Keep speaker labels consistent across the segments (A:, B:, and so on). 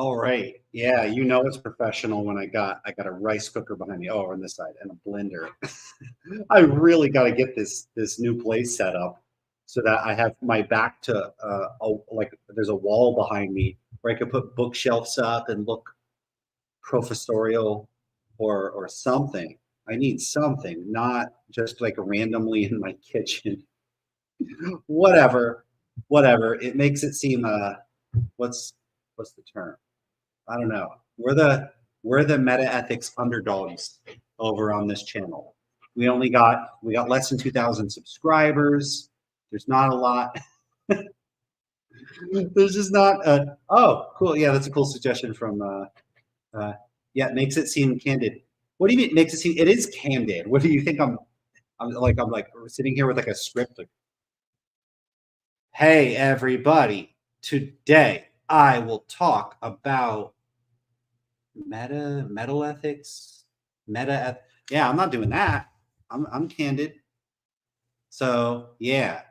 A: All right. Yeah, you know it's professional when I got a rice cooker behind me. Oh, on this side and a blender. I really got to get this new place set up so that I have my back to like there's a wall behind me where I could put bookshelves up and look professorial or something. I need something, not just like randomly in my kitchen. Whatever, whatever. It makes it seem what's what's the term? I don't know. We're the meta ethics underdogs over on this channel. We got less than 2,000 subscribers. There's not a lot. There's just not a. Oh, cool. Yeah, that's a cool suggestion from. Yeah, it makes it seem candid. What do you mean? It makes it seem? It is candid. What do you think? I'm like sitting here with like a script. Like, hey everybody, today I will talk about metal ethics, yeah, I'm not doing that. I'm candid. So yeah,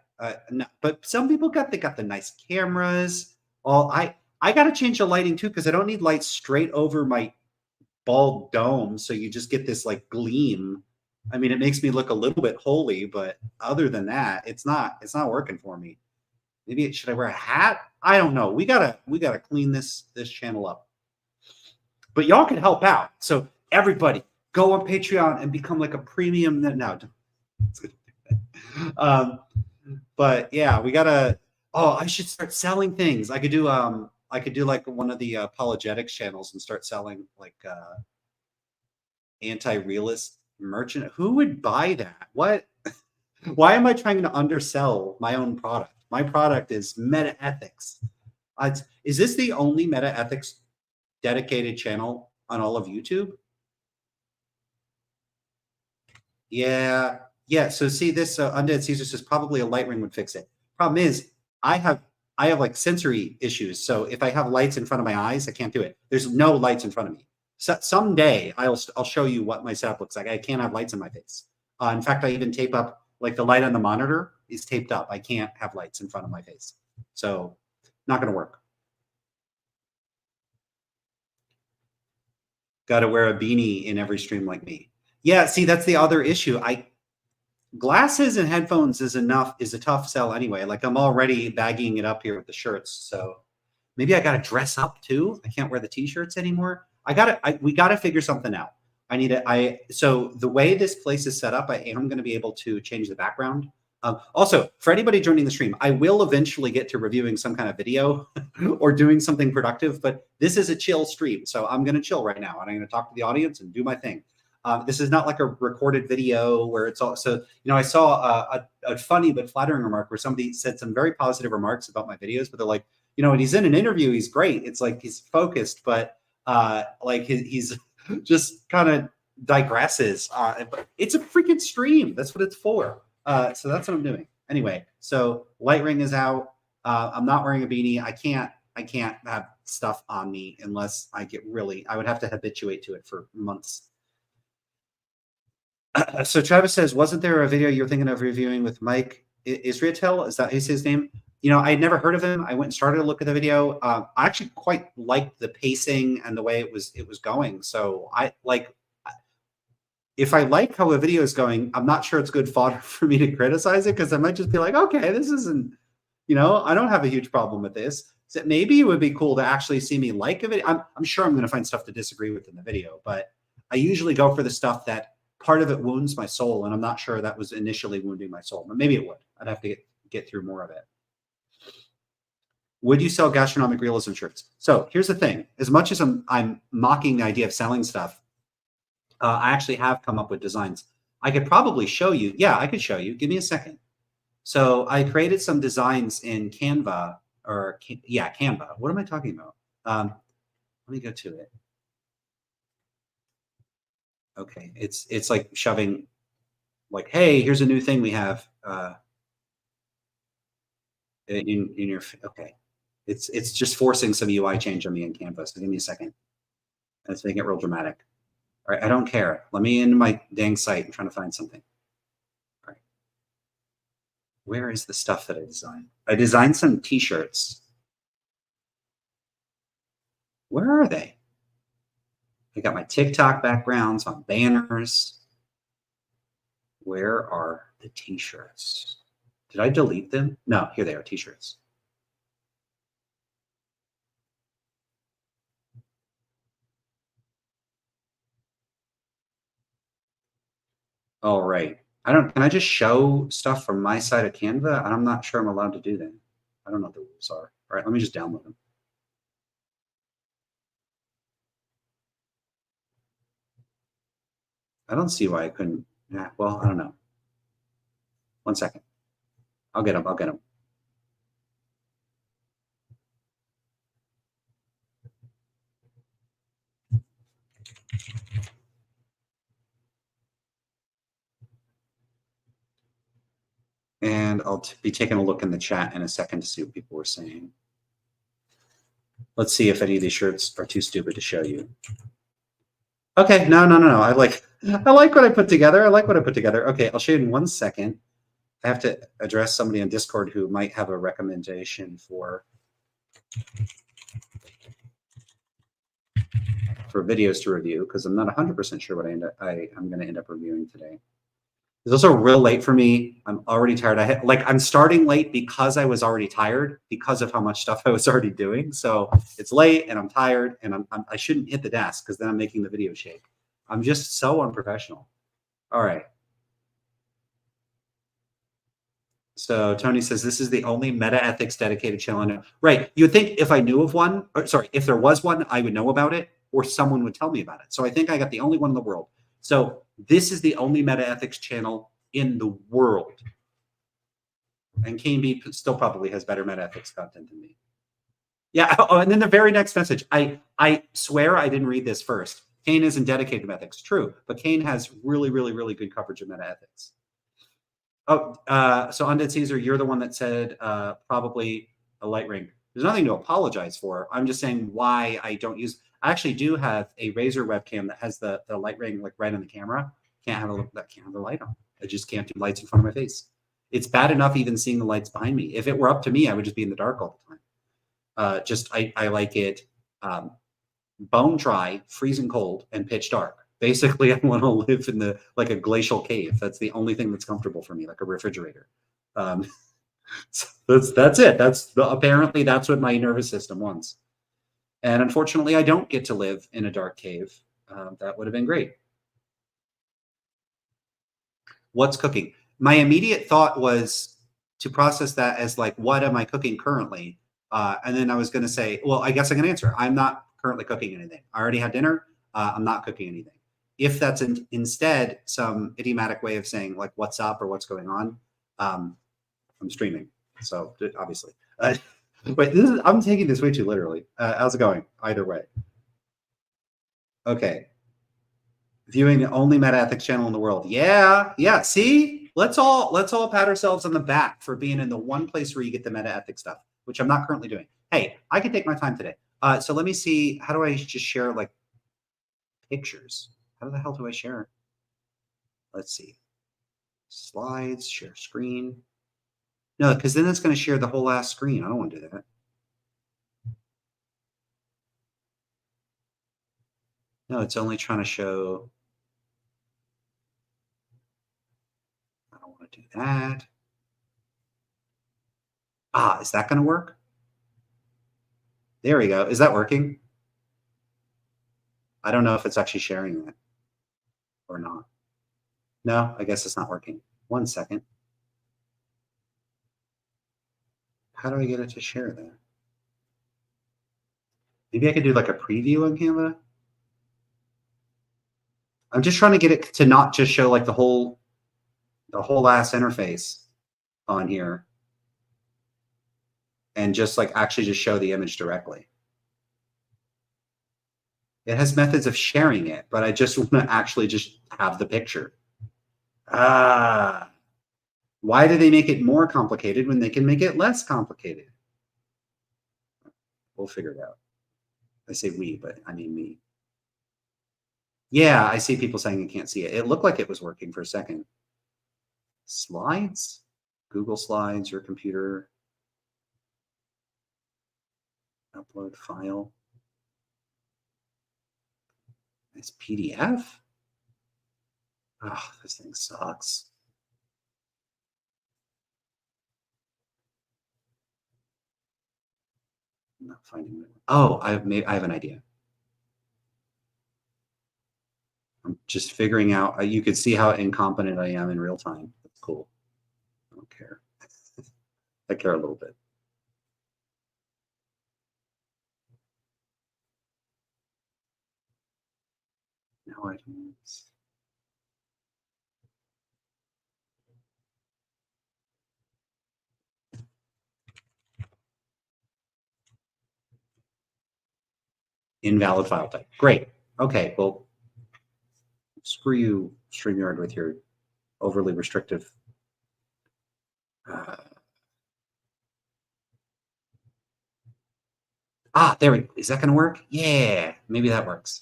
A: no, but some people got the nice cameras. All I got to change the lighting too because I don't need lights straight over my bald dome. So you just get this like gleam. I mean, it makes me look a little bit holy, but other than that, it's not working for me. Maybe should I wear a hat? I don't know. We gotta clean this channel up. But y'all can help out. So everybody go on Patreon and become like a premium. No, um, but yeah, we gotta. Oh, I should start selling things. I could do like one of the apologetics channels and start selling like anti-realist merchant. Who would buy that? What? Why am I trying to undersell my own product? My product is meta ethics. Is this the only meta ethics dedicated channel on all of YouTube? Yeah, yeah. So see this Undead Caesar says probably a light ring would fix it. Problem is, I have I have like sensory issues. So if I have lights in front of my eyes, I can't do it. There's no lights in front of me. So someday I'll show you what my setup looks like. I can't have lights in my face. In fact, I even tape up like the light on the monitor is taped up. I can't have lights in front of my face. So not going to work. Got to wear a beanie in every stream like me. Yeah, see, that's the other issue. I Glasses and headphones is a tough sell anyway. Like I'm already bagging it up here with the shirts. So maybe I got to dress up too. I can't wear the t-shirts anymore. We got to figure something out. So the way this place is set up, I am going to be able to change the background. Also, for anybody joining the stream, I will eventually get to reviewing some kind of video or doing something productive, but this is a chill stream. So I'm going to chill right now and I'm going to talk to the audience and do my thing. This is not like a recorded video where it's all. So, I saw a funny but flattering remark where somebody said some very positive remarks about my videos, but they're like, when he's in an interview, he's great. It's like he's focused, but like he's just kind of digresses. But it's a freaking stream. That's what it's for. So that's what I'm doing. Anyway, so light ring is out. I'm not wearing a beanie. I can't have stuff on me unless I would have to habituate to it for months. So Travis says, wasn't there a video you're thinking of reviewing with Mike Israetel? Is that his name? I had never heard of him. I went and started to look at the video. I actually quite liked the pacing and the way it was going. So if I like how a video is going, I'm not sure it's good fodder for me to criticize it because I might just be like, okay, this isn't, I don't have a huge problem with this. So maybe it would be cool to actually see me like a video. I'm sure I'm going to find stuff to disagree with in the video, but I usually go for the stuff that part of it wounds my soul, and I'm not sure that was initially wounding my soul, but maybe it would. I'd have to get through more of it. Would you sell gastronomic realism shirts? So here's the thing. As much as I'm mocking the idea of selling stuff, I actually have come up with designs. I could probably show you. Yeah, I could show you. Give me a second. So I created some designs in Canva, Canva. What am I talking about? Let me go to it. Okay, it's like shoving, like, hey, here's a new thing we have in your. Okay, it's just forcing some UI change on me in Canva. So give me a second. Let's make it real dramatic. All right, I don't care. Let me into my dang site and trying to find something. All right, where is the stuff that I designed? I designed some T-shirts. Where are they? I got my TikTok backgrounds on banners. Where are the t-shirts? Did I delete them? No, here they are, t-shirts. All right. Can I just show stuff from my side of Canva? I'm not sure I'm allowed to do that. I don't know what the rules are. All right, let me just download them. I don't see why I couldn't. Yeah, well, I don't know. 1 second. I'll get them. I'll get them. And I'll be taking a look in the chat in a second to see what people were saying. Let's see if any of these shirts are too stupid to show you. Okay, no. I like what I put together. Okay, I'll show you in 1 second. I have to address somebody on Discord who might have a recommendation for videos to review, because I'm not 100% sure what I'm going to end up reviewing today. It's also real late for me. I'm already tired. I'm starting late because I was already tired because of how much stuff I was already doing. So it's late and I'm tired, and I shouldn't hit the desk because then I'm making the video shake. I'm just so unprofessional. All right. So Tony says this is the only meta ethics dedicated channel I know. Right. You would think if I knew of one, or sorry, if there was one, I would know about it or someone would tell me about it. So I think I got the only one in the world. So this is the only meta ethics channel in the world. And KNB still probably has better meta ethics content than me. Yeah. Oh, and then the very next message. I swear I didn't read this first. Kane isn't dedicated to ethics. True. But Kane has really, really, really good coverage of meta ethics. Oh, so Undead Caesar, you're the one that said probably a light ring. There's nothing to apologize for. I'm just saying why I don't use. I actually do have a Razer webcam that has the light ring like right on the camera. Can't have the light on. I just can't do lights in front of my face. It's bad enough even seeing the lights behind me. If it were up to me, I would just be in the dark all the time. I like it bone dry, freezing cold, and pitch dark. Basically, I want to live in a glacial cave. That's the only thing that's comfortable for me, like a refrigerator. So that's it. Apparently that's what my nervous system wants. And unfortunately, I don't get to live in a dark cave. That would have been great. What's cooking? My immediate thought was to process that as like, what am I cooking currently? And then I was going to say, well, I guess I can answer. I'm not currently cooking anything. I already had dinner. I'm not cooking anything. If that's instead some idiomatic way of saying like what's up or what's going on, I'm streaming. So obviously, wait, I'm taking this way too literally. How's it going? Either way. Okay. Viewing the only meta ethics channel in the world. Yeah. See, let's all pat ourselves on the back for being in the one place where you get the meta ethics stuff, which I'm not currently doing. Hey, I can take my time today. So let me see. How do I just share like pictures? How the hell do I share? Let's see. Slides, share screen. No, because then it's going to share the whole last screen. I don't want to do that. No, it's only trying to show. I don't want to do that. Is that going to work? There we go. Is that working? I don't know if it's actually sharing that or not. No, I guess it's not working. 1 second. How do I get it to share that? Maybe I could do like a preview on Canva. I'm just trying to get it to not just show like the whole ass interface on here and just like actually just show the image directly. It has methods of sharing it, but I just want to actually just have the picture. Why do they make it more complicated when they can make it less complicated? We'll figure it out. I say we, but I mean me. Yeah, I see people saying you can't see it. It looked like it was working for a second. Slides? Google Slides, your computer. Upload file. It's PDF. Oh, this thing sucks. I'm not finding it. Oh, I have an idea. I'm just figuring out. You could see how incompetent I am in real time. That's cool. I don't care. I care a little bit. Now I can. Invalid file type. Great. Okay. Well, screw you, StreamYard, with your overly restrictive. There we go. Is that going to work? Yeah, maybe that works.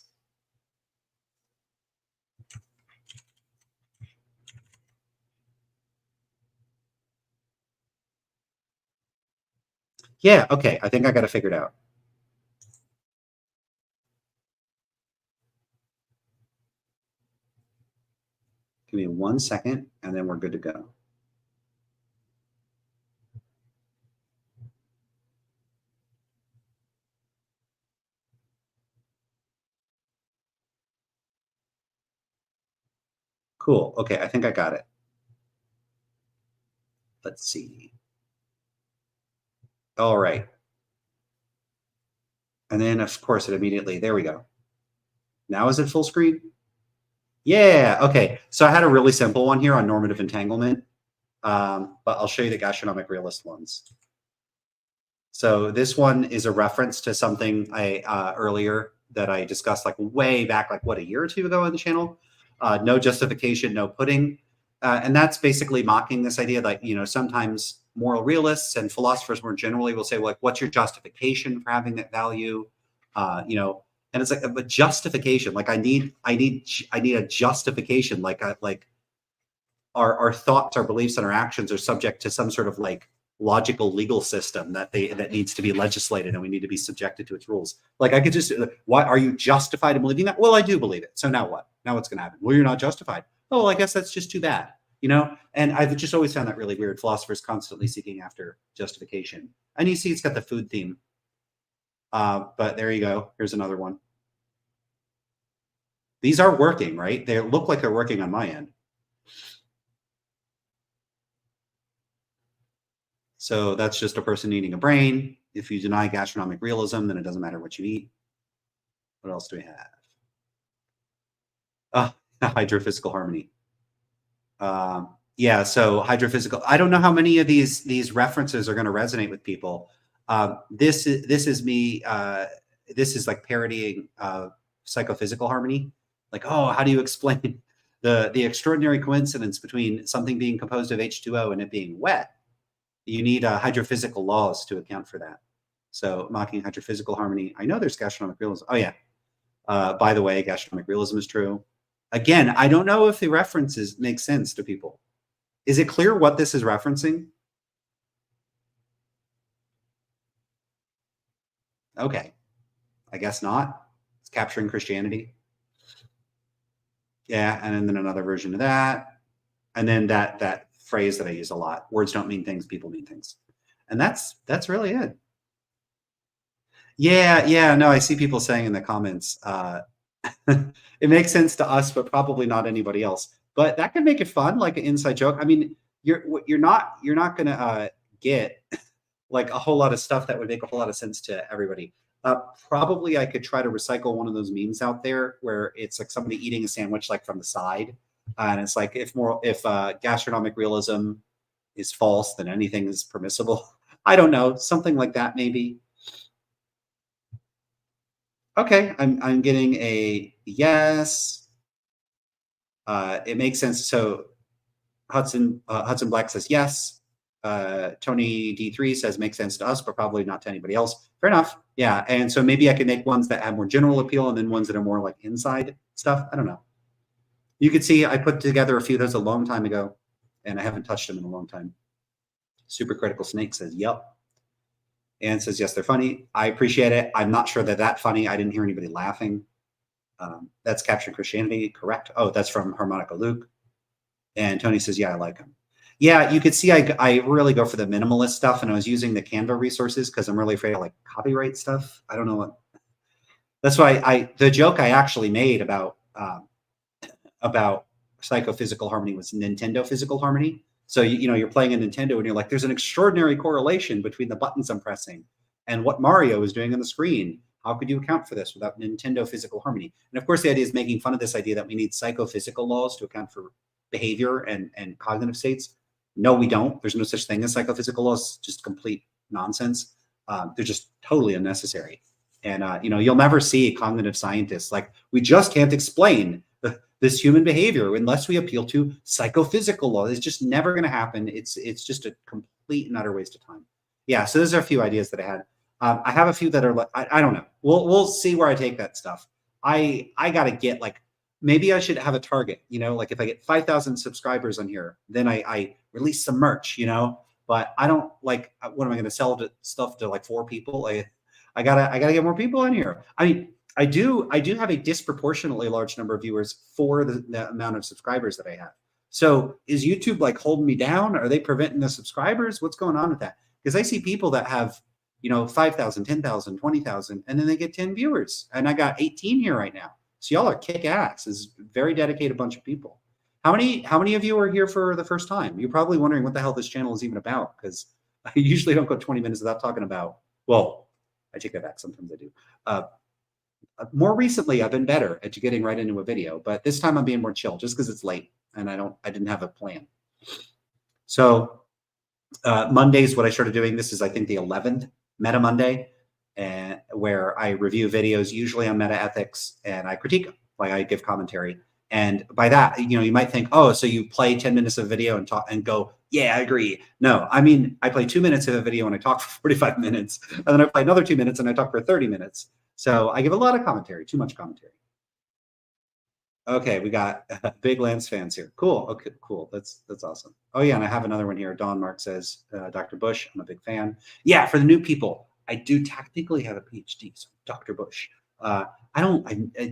A: Yeah. Okay. I think I got it figured out. Give me 1 second, and then we're good to go. Cool. Okay, I think I got it. Let's see. All right. And then, of course, it immediately, there we go. Now is it full screen? Yeah. Okay. So I had a really simple one here on normative entanglement, but I'll show you the gastronomic realist ones. So this one is a reference to something I earlier that I discussed like way back, like what, a year or two ago on the channel. No justification, no pudding, and that's basically mocking this idea that, you know, sometimes moral realists and philosophers more generally will say, well, like, what's your justification for having that value? You know, and it's like a justification. Like I need a justification. Like our thoughts, our beliefs, and our actions are subject to some sort of like logical legal system that needs to be legislated, and we need to be subjected to its rules. Like I could just, why are you justified in believing that? Well, I do believe it. So now what? Now what's going to happen? Well, you're not justified. Oh, well, I guess that's just too bad, you know? And I've just always found that really weird. Philosophers constantly seeking after justification. And you see it's got the food theme. But there you go. Here's another one. These are working, right? They look like they're working on my end. So that's just a person eating a brain. If you deny gastronomic realism, then it doesn't matter what you eat. What else do we have? Hydrophysical harmony. Yeah, so hydrophysical. I don't know how many of these references are going to resonate with people. This is me. This is like parodying psychophysical harmony. Like, oh, how do you explain the extraordinary coincidence between something being composed of H2O and it being wet? You need hydrophysical laws to account for that. So mocking hydrophysical harmony. I know there's gastronomic realism. Oh yeah. By the way, gastronomic realism is true. Again, I don't know if the references make sense to people. Is it clear what this is referencing? Okay. I guess not. It's capturing Christianity. Yeah, and then another version of that. And then that phrase that I use a lot. Words don't mean things, people mean things. And that's really it. Yeah, no, I see people saying in the comments, it makes sense to us, but probably not anybody else. But that can make it fun, like an inside joke. I mean, you're not gonna get like a whole lot of stuff that would make a whole lot of sense to everybody. Probably I could try to recycle one of those memes out there where it's like somebody eating a sandwich like from the side, and it's like if gastronomic realism is false, then anything is permissible. I don't know, something like that maybe. Okay, I'm getting a yes. It makes sense. So Hudson Black says yes. Tony D3 says makes sense to us, but probably not to anybody else. Fair enough. Yeah, and so maybe I can make ones that have more general appeal, and then ones that are more like inside stuff. I don't know. You could see I put together a few of those a long time ago, and I haven't touched them in a long time. Super Critical Snake says yep. And says yes, they're funny. I appreciate it. I'm not sure they're that funny. I didn't hear anybody laughing. That's Capturing Christianity, correct? Oh, that's from Harmonica Luke. And Tony says, yeah, I like them. Yeah, you could see I really go for the minimalist stuff, and I was using the Canva resources because I'm really afraid of like copyright stuff. I don't know what. That's why the joke I actually made about psychophysical harmony was Nintendo physical harmony. So you're playing a Nintendo and you're like, there's an extraordinary correlation between the buttons I'm pressing and what Mario is doing on the screen. How could you account for this without Nintendo physical harmony? And of course, the idea is making fun of this idea that we need psychophysical laws to account for behavior and cognitive states. No, we don't. There's no such thing as psychophysical laws. Just complete nonsense. They're just totally unnecessary. And you'll never see cognitive scientists like, we just can't explain this human behavior unless we appeal to psychophysical law. It's just never going to happen. It's just a complete and utter waste of time. Yeah. So those are a few ideas that I had. I have a few that are like, I don't know. We'll see where I take that stuff. I got to get like, maybe I should have a target, like if I get 5,000 subscribers on here, then I release some merch, but I don't like, what am I going to sell stuff to like 4 people? I gotta get more people in here. I mean, I do have a disproportionately large number of viewers for the amount of subscribers that I have. So is YouTube like holding me down? Are they preventing the subscribers? What's going on with that? Because I see people that have, 5,000, 10,000, 20,000, and then they get 10 viewers. And I got 18 here right now. So y'all are kick ass. Is a very dedicated bunch of people. How many of you are here for the first time? You're probably wondering what the hell this channel is even about, because I usually don't go 20 minutes without talking about, well, I take that back. Sometimes I do. More recently, I've been better at getting right into a video, but this time I'm being more chill just because it's late and I didn't have a plan. So Mondays, what I started doing, this is, I think, the 11th MetaMonday, and where I review videos, usually on meta ethics, and I critique them, like I give commentary. And by that, you might think, oh, so you play 10 minutes of a video and talk and go, yeah, I agree. No, I mean, I play 2 minutes of a video and I talk for 45 minutes, and then I play another 2 minutes and I talk for 30 minutes. So I give a lot of commentary, too much commentary. Okay, we got big Lance fans here. Cool. Okay, cool. That's awesome. Oh yeah, and I have another one here. Don Mark says, Dr. Bush, I'm a big fan. Yeah, for the new people, I do technically have a PhD, so Dr. Bush. I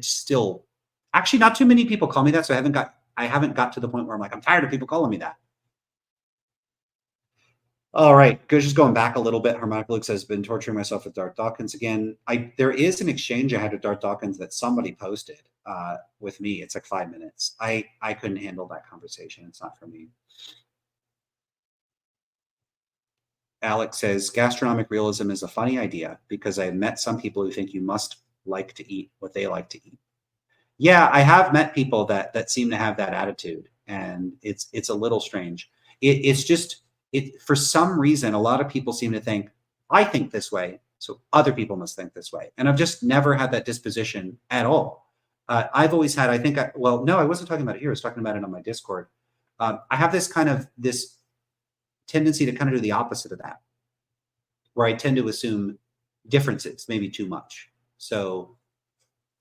A: still, actually not too many people call me that, so I haven't got to the point where I'm like, I'm tired of people calling me that. All right, just going back a little bit. Harmonica Luke says, been torturing myself with Dart Dawkins again. There is an exchange I had with Dart Dawkins that somebody posted with me. It's like 5 minutes. I couldn't handle that conversation. It's not for me. Alex says, gastronomic realism is a funny idea because I have met some people who think you must like to eat what they like to eat. Yeah, I have met people that seem to have that attitude, and it's a little strange. It's just, for some reason, a lot of people seem to think, I think this way, so other people must think this way. And I've just never had that disposition at all. I've always had, no, I wasn't talking about it here. I was talking about it on my Discord. I have this tendency to kind of do the opposite of that, where I tend to assume differences, maybe too much. So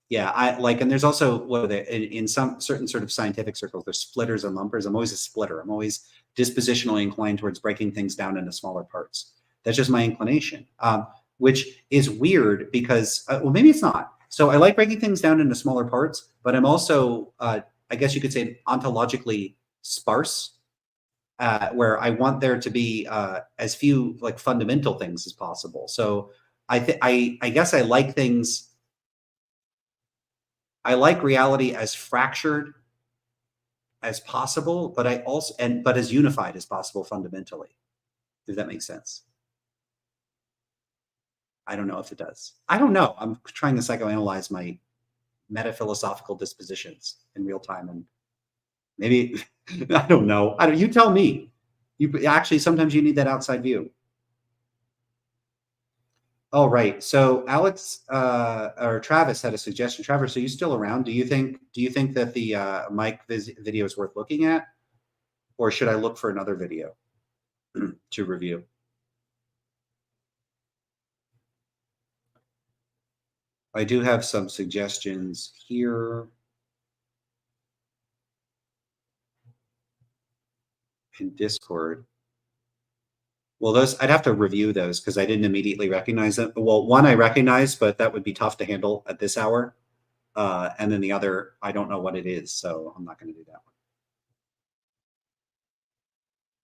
A: yeah, and there's also in some certain sort of scientific circles, there's splitters and lumpers. I'm always a splitter. I'm always dispositionally inclined towards breaking things down into smaller parts. That's just my inclination, which is weird because, well, maybe it's not. So I like breaking things down into smaller parts, but I'm also, I guess you could say, ontologically sparse, where I want there to be as few like fundamental things as possible. So I guess I like things. I like reality as fractured as possible, but but as unified as possible fundamentally, if that makes sense. I don't know if it does. I don't know. I'm trying to psychoanalyze my metaphilosophical dispositions in real time, and maybe I don't know. You tell me. Actually, sometimes you need that outside view. Oh, right. So Alex or Travis had a suggestion. Travis, are you still around? Do you think that the Mike video is worth looking at, or should I look for another video to review? I do have some suggestions here in Discord. Well, those I'd have to review those because I didn't immediately recognize them. Well, one I recognize, but that would be tough to handle at this hour. And then the other, I don't know what it is, so I'm not going to do that one.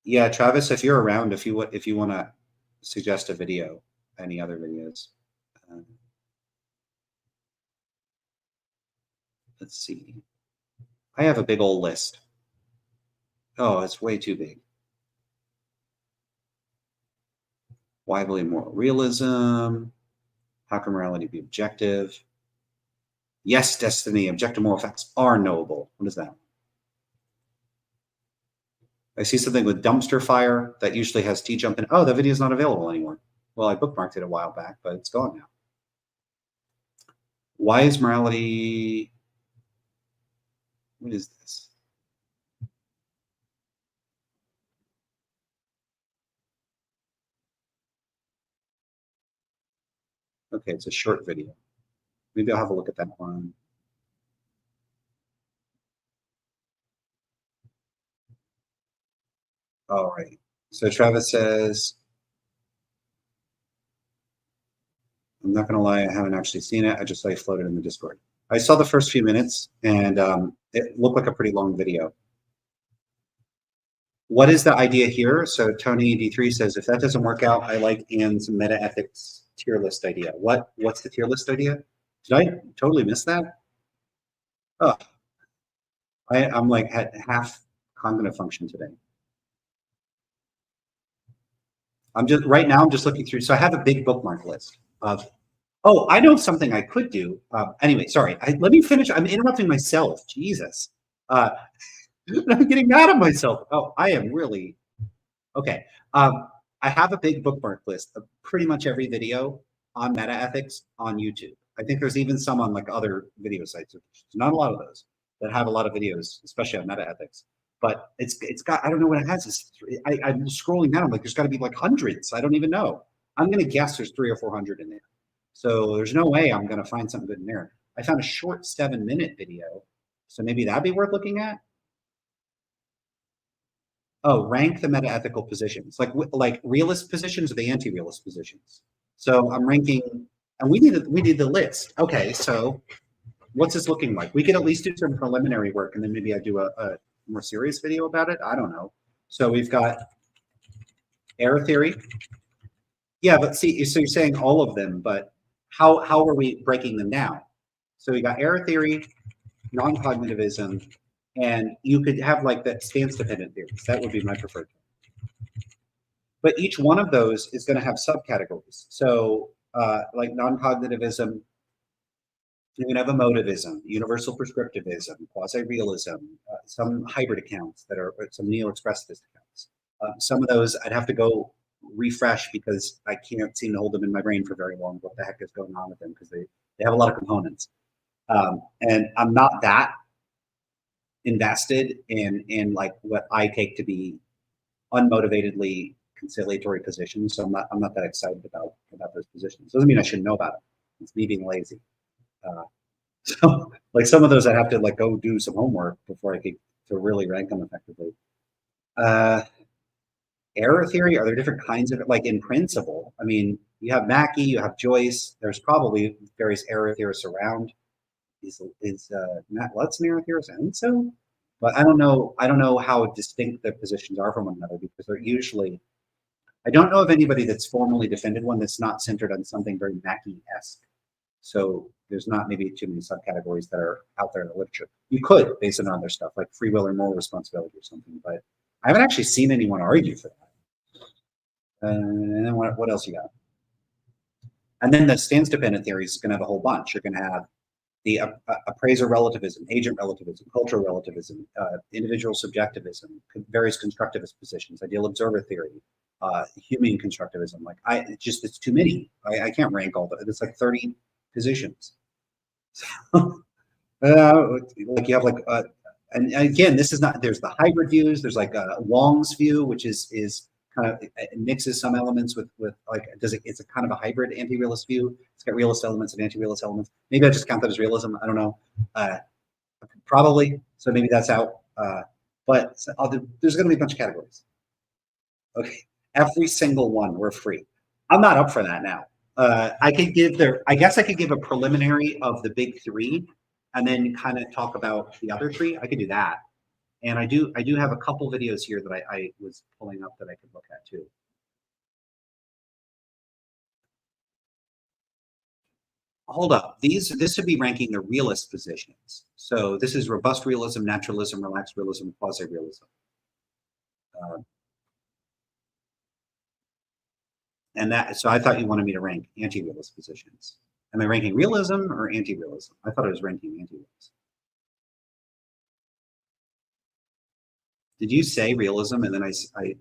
A: Yeah, Travis, if you're around, if you want to suggest a video, any other videos. Uh, let's see. I have a big old list. Oh, it's way too big. Why believe moral realism? How can morality be objective? Yes, destiny, objective moral facts are knowable. What is that? I see something with dumpster fire that usually has T jump in. Oh, the video is not available anymore. Well, I bookmarked it a while back, but it's gone now. Why is morality? What is this? Okay, it's a short video. Maybe I'll have a look at that one. All right. So Travis says, I'm not going to lie, I haven't actually seen it. I just saw you floated in the Discord. I saw the first few minutes, and it looked like a pretty long video. What is the idea here? So Tony D3 says, if that doesn't work out, I like Anne's meta ethics tier list idea. What's the tier list idea? Did I totally miss that? Oh, I'm like at half cognitive function today. I'm just right now. I'm just looking through. So I have a big bookmark list of. Oh, I know something I could do. Anyway, sorry. Let me finish. I'm interrupting myself. Jesus. Uh, I'm getting mad at myself. Oh, I am really okay. I have a big bookmark list of pretty much every video on meta ethics on YouTube. I think there's even some on like other video sites. There's not a lot of those that have a lot of videos, especially on meta ethics. But it's got I don't know what it has. I'm scrolling down. I'm like, there's got to be like hundreds. I don't even know. I'm gonna guess there's 300 or 400 in there. So there's no way I'm gonna find something good in there. I found a short 7-minute video, so maybe that'd be worth looking at. Oh, rank the meta-ethical positions, like realist positions or the anti-realist positions. So I'm ranking, and we need the list. Okay, so what's this looking like? We could at least do some preliminary work, and then maybe I do a more serious video about it. I don't know. So we've got error theory. Yeah, but see, so you're saying all of them, but how are we breaking them down? So we got error theory, non-cognitivism, and you could have like that stance-dependent theories. That would be my preferred. But each one of those is going to have subcategories. So, like non-cognitivism, you're going to have emotivism, universal prescriptivism, quasi-realism, some hybrid accounts that are some neo-expressivist accounts. Some of those I'd have to go refresh because I can't seem to hold them in my brain for very long. What the heck is going on with them? Because they have a lot of components, and I'm not that invested in like what I take to be unmotivatedly conciliatory positions. So I'm not that excited about those positions. Doesn't mean I shouldn't know about it. It's me being lazy. Uh, so like some of those I have to like go do some homework before I could to really rank them effectively. Uh, Error theory, are there different kinds of it? Like in principle, I mean, you have Mackey, you have Joyce. There's probably various error theorists around. Is Matt Lutz an error theorist? I think so. But I don't know. I don't know how distinct the positions are from one another because they're usually. I don't know of anybody that's formally defended one that's not centered on something very Mackey-esque. So there's not maybe too many subcategories that are out there in the literature. You could base it on other stuff like free will or moral responsibility or something, but I haven't actually seen anyone argue for that. And then what else you got? And then the stance-dependent theories is going to have a whole bunch. You're going to have the appraiser relativism, agent relativism, cultural relativism, individual subjectivism, various constructivist positions, ideal observer theory, human constructivism. Like it's too many. I can't rank all of it. It's like 30 positions. So, like you have like, and again, this is not. There's the hybrid views. There's like Wong's view, which is kind of it mixes some elements with like it's a kind of a hybrid anti-realist view. It's got realist elements and anti-realist elements. Maybe I just count that as realism. I don't know. Probably. So maybe that's out. But there's going to be a bunch of categories. Okay, every single one we're free. I'm not up for that now. I guess I could give a preliminary of the big three, and then kind of talk about the other three. I could do that. And I do have a couple videos here that I was pulling up that I could look at too. Hold up. This would be ranking the realist positions. So this is robust realism, naturalism, relaxed realism, quasi-realism. And that, so I thought you wanted me to rank anti-realist positions. Am I ranking realism or anti-realism? I thought I was ranking anti-realism. Did you say realism and then I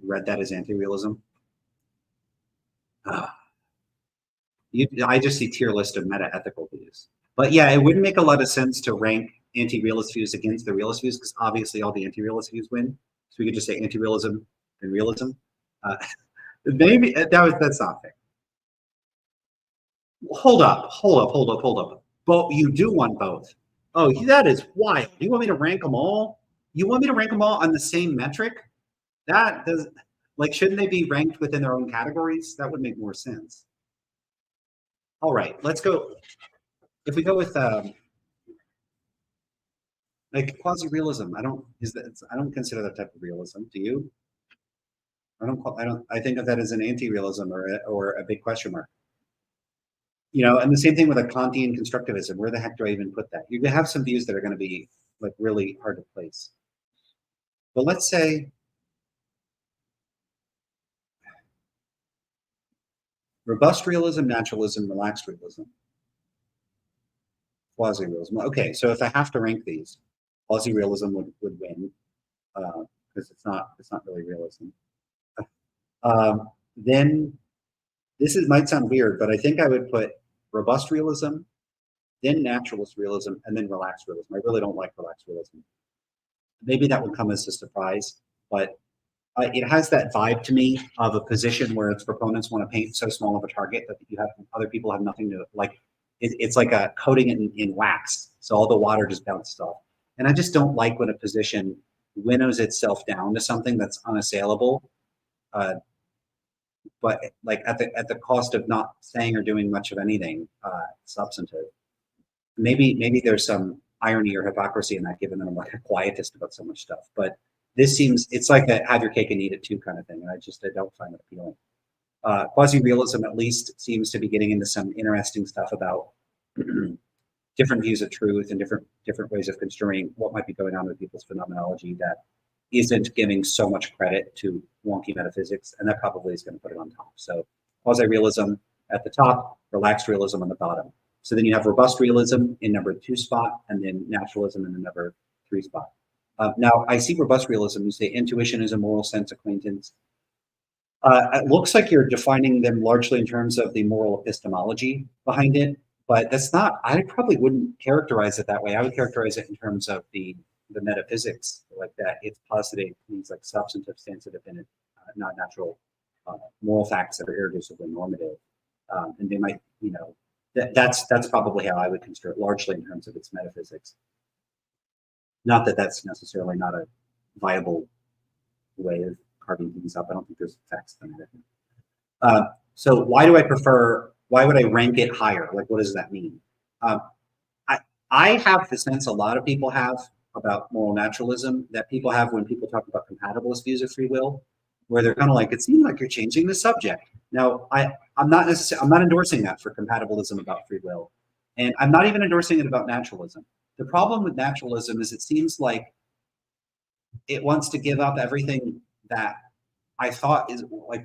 A: read that as anti-realism? I just see tier list of meta-ethical views. But yeah, it wouldn't make a lot of sense to rank anti-realist views against the realist views because obviously all the anti-realist views win. So we could just say anti-realism and realism. Maybe that's not fair. Hold up. But you do want both. Oh, that is wild. You want me to rank them all? You want me to rank them all on the same metric? That does, like, shouldn't they be ranked within their own categories? That would make more sense. All right, let's go. If we go with like quasi-realism, I don't consider that type of realism. Do you? I think of that as an anti-realism or a big question mark. You know, and the same thing with a Kantian constructivism. Where the heck do I even put that? You're gonna have some views that are going to be like really hard to place. But let's say robust realism, naturalism, relaxed realism, quasi-realism. Okay, so if I have to rank these, quasi-realism would win because it's not really realism. Then might sound weird, but I think I would put robust realism, then naturalist realism, and then relaxed realism. I really don't like relaxed realism. Maybe that would come as a surprise, but it has that vibe to me of a position where its proponents want to paint so small of a target that you have other people have nothing to like. It's like a coating it in wax, so all the water just bounces off. And I just don't like when a position winnows itself down to something that's unassailable, but like at the cost of not saying or doing much of anything substantive. Maybe there's some irony or hypocrisy in that, given that I'm like a quietist about so much stuff. But this seems, it's like a have your cake and eat it too kind of thing, and I don't find it appealing. Quasi-realism at least seems to be getting into some interesting stuff about different views of truth and different ways of construing what might be going on with people's phenomenology that isn't giving so much credit to wonky metaphysics, and that probably is going to put it on top. So quasi-realism at the top, relaxed realism on the bottom. So then you have robust realism in number 2 spot, and then naturalism in the number 3 spot. Now, I see robust realism. You say intuition is a moral sense acquaintance. It looks like you're defining them largely in terms of the moral epistemology behind it, but that's not, I probably wouldn't characterize it that way. I would characterize it in terms of the metaphysics, like that it's positing things like substantive, sensitive, and not natural moral facts that are irreducibly normative. And they might, you know, that's probably how I would construe it, largely in terms of its metaphysics. Not that that's necessarily not a viable way of carving things up. I don't think there's facts on it. So why would I rank it higher? Like, what does that mean? I have the sense a lot of people have about moral naturalism that people have when people talk about compatibilist views of free will, where they're kind of like, it seems like you're changing the subject. Now, I'm not endorsing that for compatibilism about free will. And I'm not even endorsing it about naturalism. The problem with naturalism is it seems like it wants to give up everything that I thought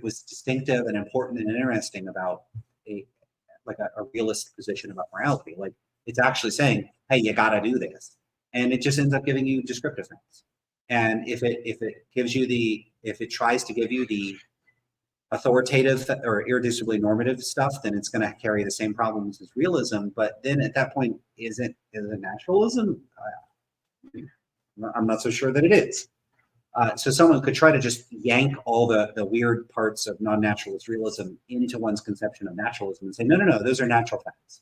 A: was distinctive and important and interesting about a realist position about morality. Like, it's actually saying, hey, you got to do this. And it just ends up giving you descriptive things. And if it tries to give you the authoritative or irreducibly normative stuff, then it's going to carry the same problems as realism. But then at that point, is it naturalism? I'm not so sure that it is. So someone could try to just yank all the weird parts of non-naturalist realism into one's conception of naturalism and say, no, those are natural facts.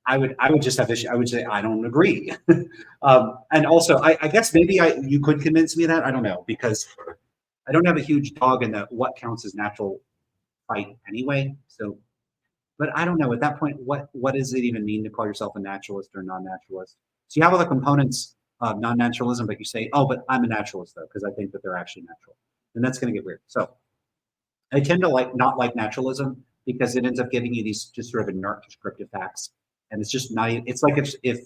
A: I would just have issue. I would say I don't agree. And also, I guess maybe you could convince me of that. I don't know, because I don't have a huge dog in what counts as natural fight anyway. So But I don't know, at that point, what does it even mean to call yourself a naturalist or a non-naturalist? So you have all the components of non-naturalism, but you say, oh, but I'm a naturalist though, because I think that they're actually natural. And that's going to get weird. So I tend to not like naturalism because it ends up giving you these just sort of inert descriptive facts. And it's just not, it's like if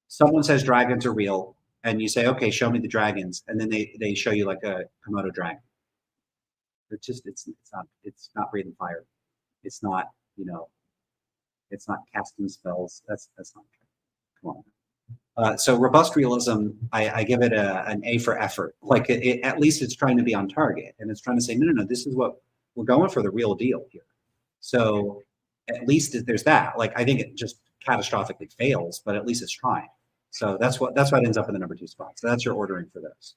A: someone says dragons are real and you say, okay, show me the dragons. And then they show you like a Komodo dragon. It's just, it's not breathing fire. It's not, you know, it's not casting spells. That's not true. Come on. So robust realism, I give it an A for effort. Like at least it's trying to be on target, and it's trying to say, no, this is what we're going for, the real deal here. So at least there's that. Like I think it just catastrophically fails, but at least it's trying. So that's what ends up in the number 2 spot. So that's your ordering for those.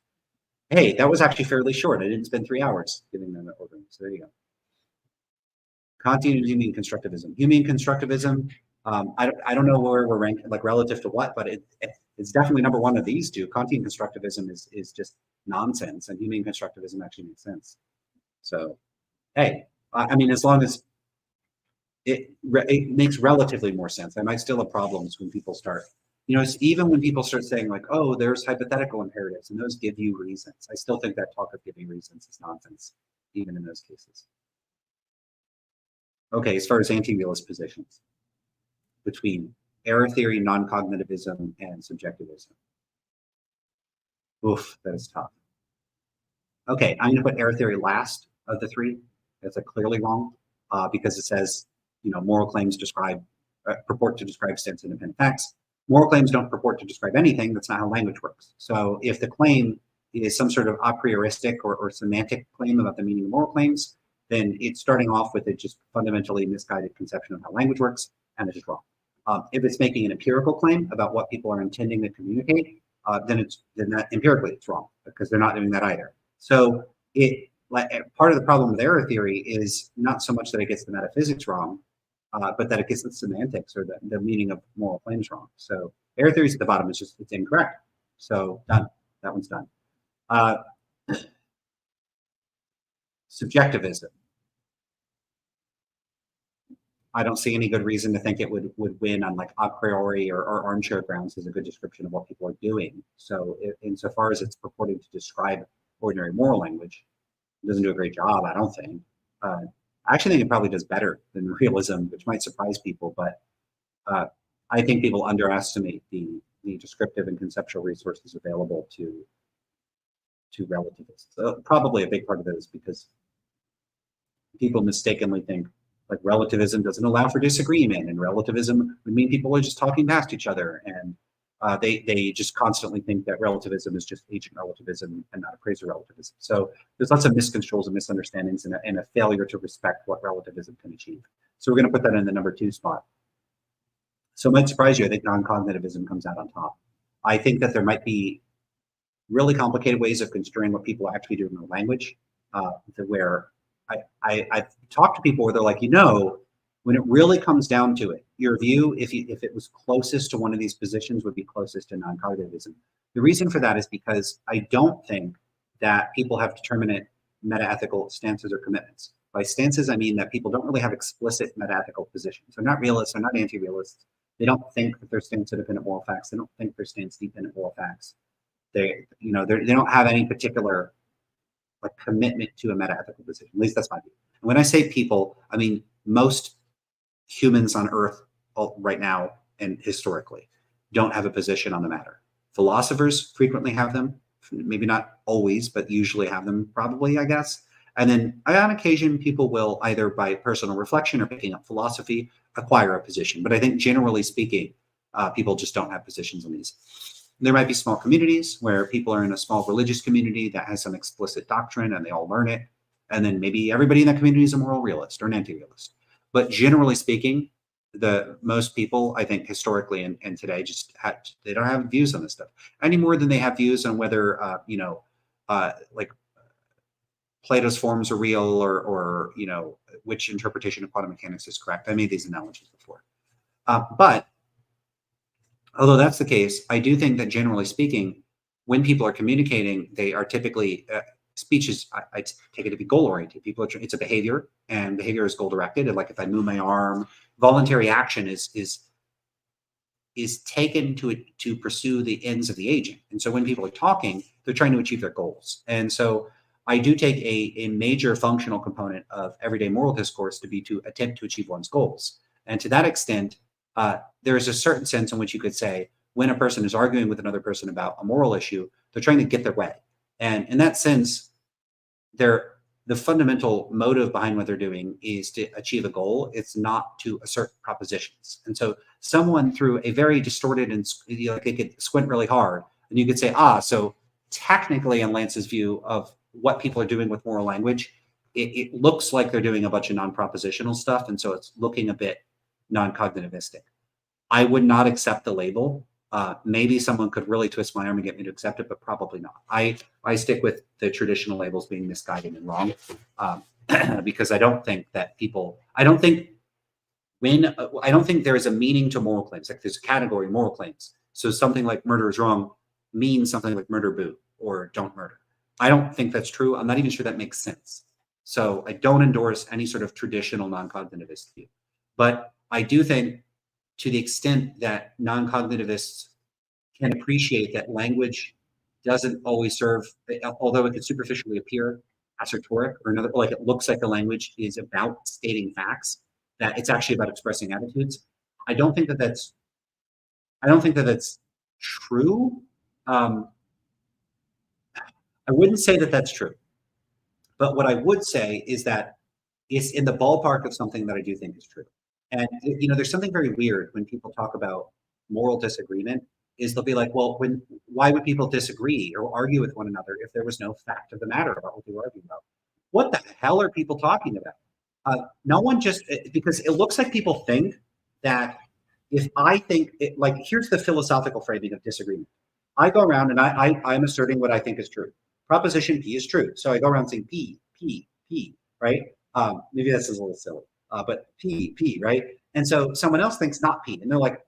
A: Hey, that was actually fairly short. I didn't spend 3 hours giving them the ordering. So there you go. Kantian and Humean constructivism. Humean constructivism, I don't know where we're ranked, like relative to what, but it's definitely number 1 of these two. Kantian constructivism is just nonsense, and Humean constructivism actually makes sense. So, hey, I mean, as long as it makes relatively more sense. I might still have problems when people start, you know, even when people start saying like, oh, there's hypothetical imperatives, and those give you reasons. I still think that talk of giving reasons is nonsense, even in those cases. Okay, as far as anti-realist positions between error theory, non-cognitivism, and subjectivism. Oof, that is tough. Okay, I'm going to put error theory last of the 3. That's clearly wrong because it says, you know, moral claims purport to describe sense independent facts. Moral claims don't purport to describe anything. That's not how language works. So if the claim is some sort of a prioristic or semantic claim about the meaning of moral claims, then it's starting off with a just fundamentally misguided conception of how language works, and it's just wrong. If it's making an empirical claim about what people are intending to communicate, then that empirically it's wrong because they're not doing that either. So part of the problem with error theory is not so much that it gets the metaphysics wrong, but that it gets the semantics or the meaning of moral claims wrong. So error theory is at the bottom. It's incorrect. So done. That one's done. Subjectivism. I don't see any good reason to think it would win on like a priori or armchair grounds as a good description of what people are doing. So insofar as it's purporting to describe ordinary moral language, it doesn't do a great job, I don't think. I actually think it probably does better than realism, which might surprise people, but I think people underestimate the descriptive and conceptual resources available to relativists. So probably a big part of it is because people mistakenly think like relativism doesn't allow for disagreement, and relativism would mean people are just talking past each other, and they just constantly think that relativism is just agent relativism and not appraiser relativism. So there's lots of misconstruals and misunderstandings and a failure to respect what relativism can achieve. So we're going to put that in the number 2 spot. So it might surprise you. I think non-cognitivism comes out on top. I think that there might be really complicated ways of construing what people actually do in their language, where I've talked to people where they're like, you know, when it really comes down to it, your view, if it was closest to one of these positions, would be closest to non-cognitivism. The reason for that is because I don't think that people have determinate metaethical stances or commitments. By stances, I mean that people don't really have explicit metaethical positions. They're not realists, they're not anti-realists. They don't think that they're stance-independent moral facts. They don't think they're stance-dependent moral facts. They don't have any particular like commitment to a metaethical position. At least that's my view. And when I say people, I mean most humans on Earth right now and historically don't have a position on the matter. Philosophers frequently have them, maybe not always, but usually have them probably, I guess. And then on occasion, people will either by personal reflection or picking up philosophy acquire a position. But I think generally speaking, people just don't have positions on these. There might be small communities where people are in a small religious community that has some explicit doctrine and they all learn it. And then maybe everybody in that community is a moral realist or an anti-realist. But generally speaking, most people, I think historically and today, they don't have views on this stuff any more than they have views on whether, like Plato's forms are real or which interpretation of quantum mechanics is correct. I made these analogies before. But although that's the case, I do think that generally speaking, when people are communicating, they are typically speech is, I take it to be goal oriented. People it's a behavior, and behavior is goal directed. And like if I move my arm, voluntary action is taken to pursue the ends of the agent. And so when people are talking, they're trying to achieve their goals. And so I do take a major functional component of everyday moral discourse to be to attempt to achieve one's goals. And to that extent, there is a certain sense in which you could say when a person is arguing with another person about a moral issue, they're trying to get their way. And in that sense, the fundamental motive behind what they're doing is to achieve a goal. It's not to assert propositions. And so someone through a very distorted and like they could squint really hard, and you could say, so technically in Lance's view of what people are doing with moral language, it looks like they're doing a bunch of non-propositional stuff. And so it's looking a bit non-cognitivistic. I would not accept the label. Maybe someone could really twist my arm and get me to accept it, but probably not. I stick with the traditional labels being misguided and wrong, because I don't think that I don't think there is a meaning to moral claims. Like there's a category of moral claims. So something like murder is wrong means something like murder boo or don't murder. I don't think that's true. I'm not even sure that makes sense. So I don't endorse any sort of traditional non-cognitivist view. But I do think to the extent that non-cognitivists can appreciate that language doesn't always serve, although it could superficially appear assertoric or another, like it looks like the language is about stating facts, that it's actually about expressing attitudes. I don't think that that's true. I wouldn't say that that's true. But what I would say is that it's in the ballpark of something that I do think is true. And there's something very weird when people talk about moral disagreement. Is they'll be like, well, why would people disagree or argue with one another if there was no fact of the matter about what they were arguing about? What the hell are people talking about? No one because it looks like people think that if I think like here's the philosophical framing of disagreement. I go around and I'm asserting what I think is true. Proposition P is true. So I go around saying P, right? Maybe this is a little silly, but P, right? And so someone else thinks not P, and they're like,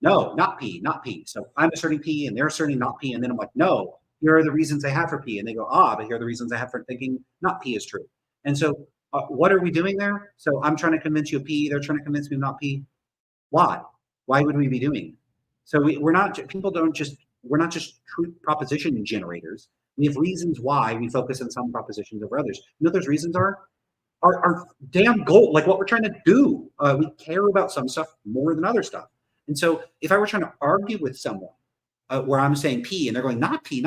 A: no, not P. So I'm asserting P, and they're asserting not P, and then I'm like, no, here are the reasons I have for P, and they go, but here are the reasons I have for thinking not P is true. And so what are we doing there? So I'm trying to convince you of P, they're trying to convince me of not P. Why? Why would we be doing it? So we're not just truth proposition generators. We have reasons why we focus on some propositions over others. You know what those reasons are? Our damn goal, like what we're trying to do. We care about some stuff more than other stuff. And so if I were trying to argue with someone where I'm saying P and they're going, not P,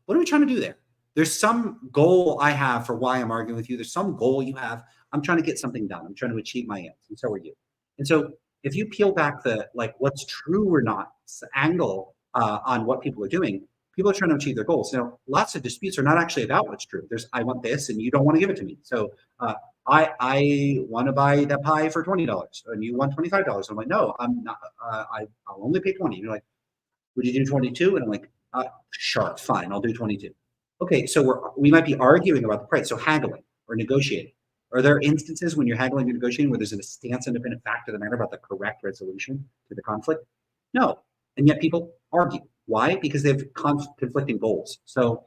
A: what are we trying to do there? There's some goal I have for why I'm arguing with you. There's some goal you have. I'm trying to get something done. I'm trying to achieve my ends. And so are you. And so if you peel back the like what's true or not angle on what people are doing, people are trying to achieve their goals. Now, lots of disputes are not actually about what's true. There's I want this and you don't want to give it to me. So I want to buy that pie for $20 and you want $25. I'm like, no, I'm not. I'll only pay 20. You're like, would you do 22? And I'm like, sure, fine, I'll do 22. Okay, so we might be arguing about the price. So haggling or negotiating. Are there instances when you're haggling or negotiating where there's a stance independent fact of the matter about the correct resolution to the conflict? No, and yet people argue. Why? Because they have conflicting goals. So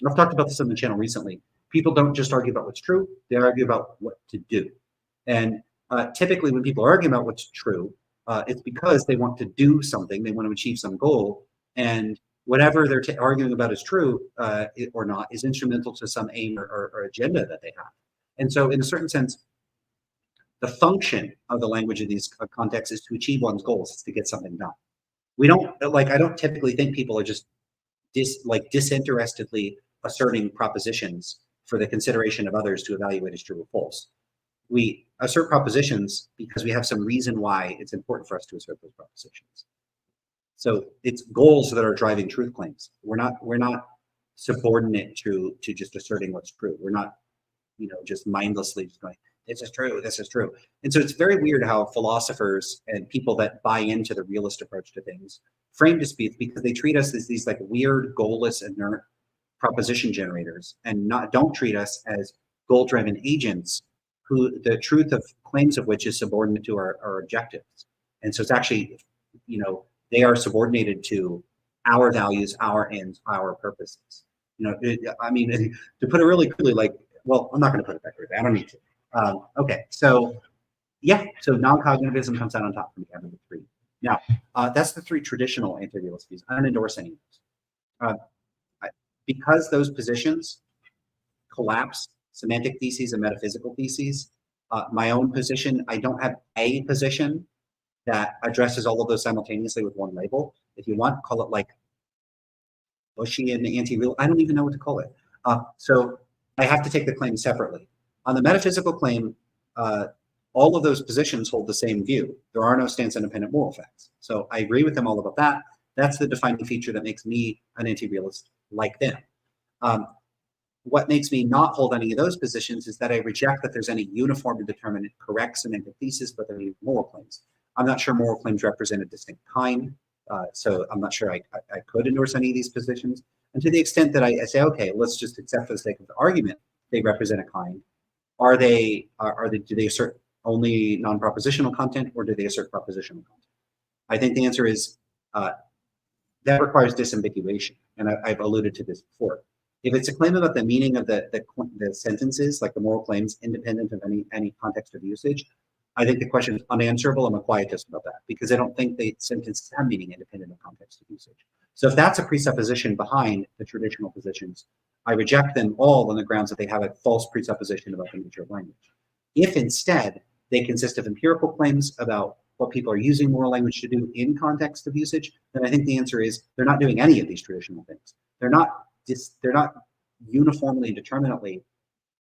A: I've talked about this on the channel recently. People don't just argue about what's true, they argue about what to do. And typically when people argue about what's true, it's because they want to do something, they want to achieve some goal, and whatever they're arguing about is true or not is instrumental to some aim or agenda that they have. And so in a certain sense, the function of the language in these contexts is to achieve one's goals, it's to get something done. I don't typically think people are just disinterestedly asserting propositions for the consideration of others to evaluate as true or false. We assert propositions because we have some reason why it's important for us to assert those propositions. So it's goals that are driving truth claims. We're not subordinate to just asserting what's true. We're not, just mindlessly just going, this is true, this is true. And so it's very weird how philosophers and people that buy into the realist approach to things frame disputes because they treat us as these like weird, goalless, inert proposition generators and don't treat us as goal-driven agents who the truth of claims of which is subordinate to our objectives. And so it's actually, they are subordinated to our values, our ends, our purposes. I mean, to put it really crudely, like, well, I'm not going to put it that crudely. I don't need to. Okay, so yeah, so non-cognitivism comes out on top from the other three. Now, that's the three traditional anti-realist views. I don't endorse any of those. Because those positions collapse semantic theses and metaphysical theses, my own position, I don't have a position that addresses all of those simultaneously with one label. If you want, call it like Bushian anti-real. I don't even know what to call it. So I have to take the claim separately. On the metaphysical claim, all of those positions hold the same view. There are no stance-independent moral facts. So I agree with them all about that. That's the defining feature that makes me an anti-realist like them. What makes me not hold any of those positions is that I reject that there's any uniform and determinate correct semantic thesis, but there are moral claims. I'm not sure moral claims represent a distinct kind, so I'm not sure I could endorse any of these positions. And to the extent that I say, okay, let's just accept for the sake of the argument, they represent a kind. Do they assert only non-propositional content, or do they assert propositional content? I think the answer is that requires disambiguation, and I've alluded to this before. If it's a claim about the meaning of the sentences, like the moral claims, independent of any context of usage, I think the question is unanswerable. I'm a quietist about that because I don't think the sentences have meaning independent of context of usage. So if that's a presupposition behind the traditional positions, I reject them all on the grounds that they have a false presupposition about the nature of language. If instead they consist of empirical claims about what people are using moral language to do in context of usage, then I think the answer is they're not doing any of these traditional things. They're not uniformly and determinately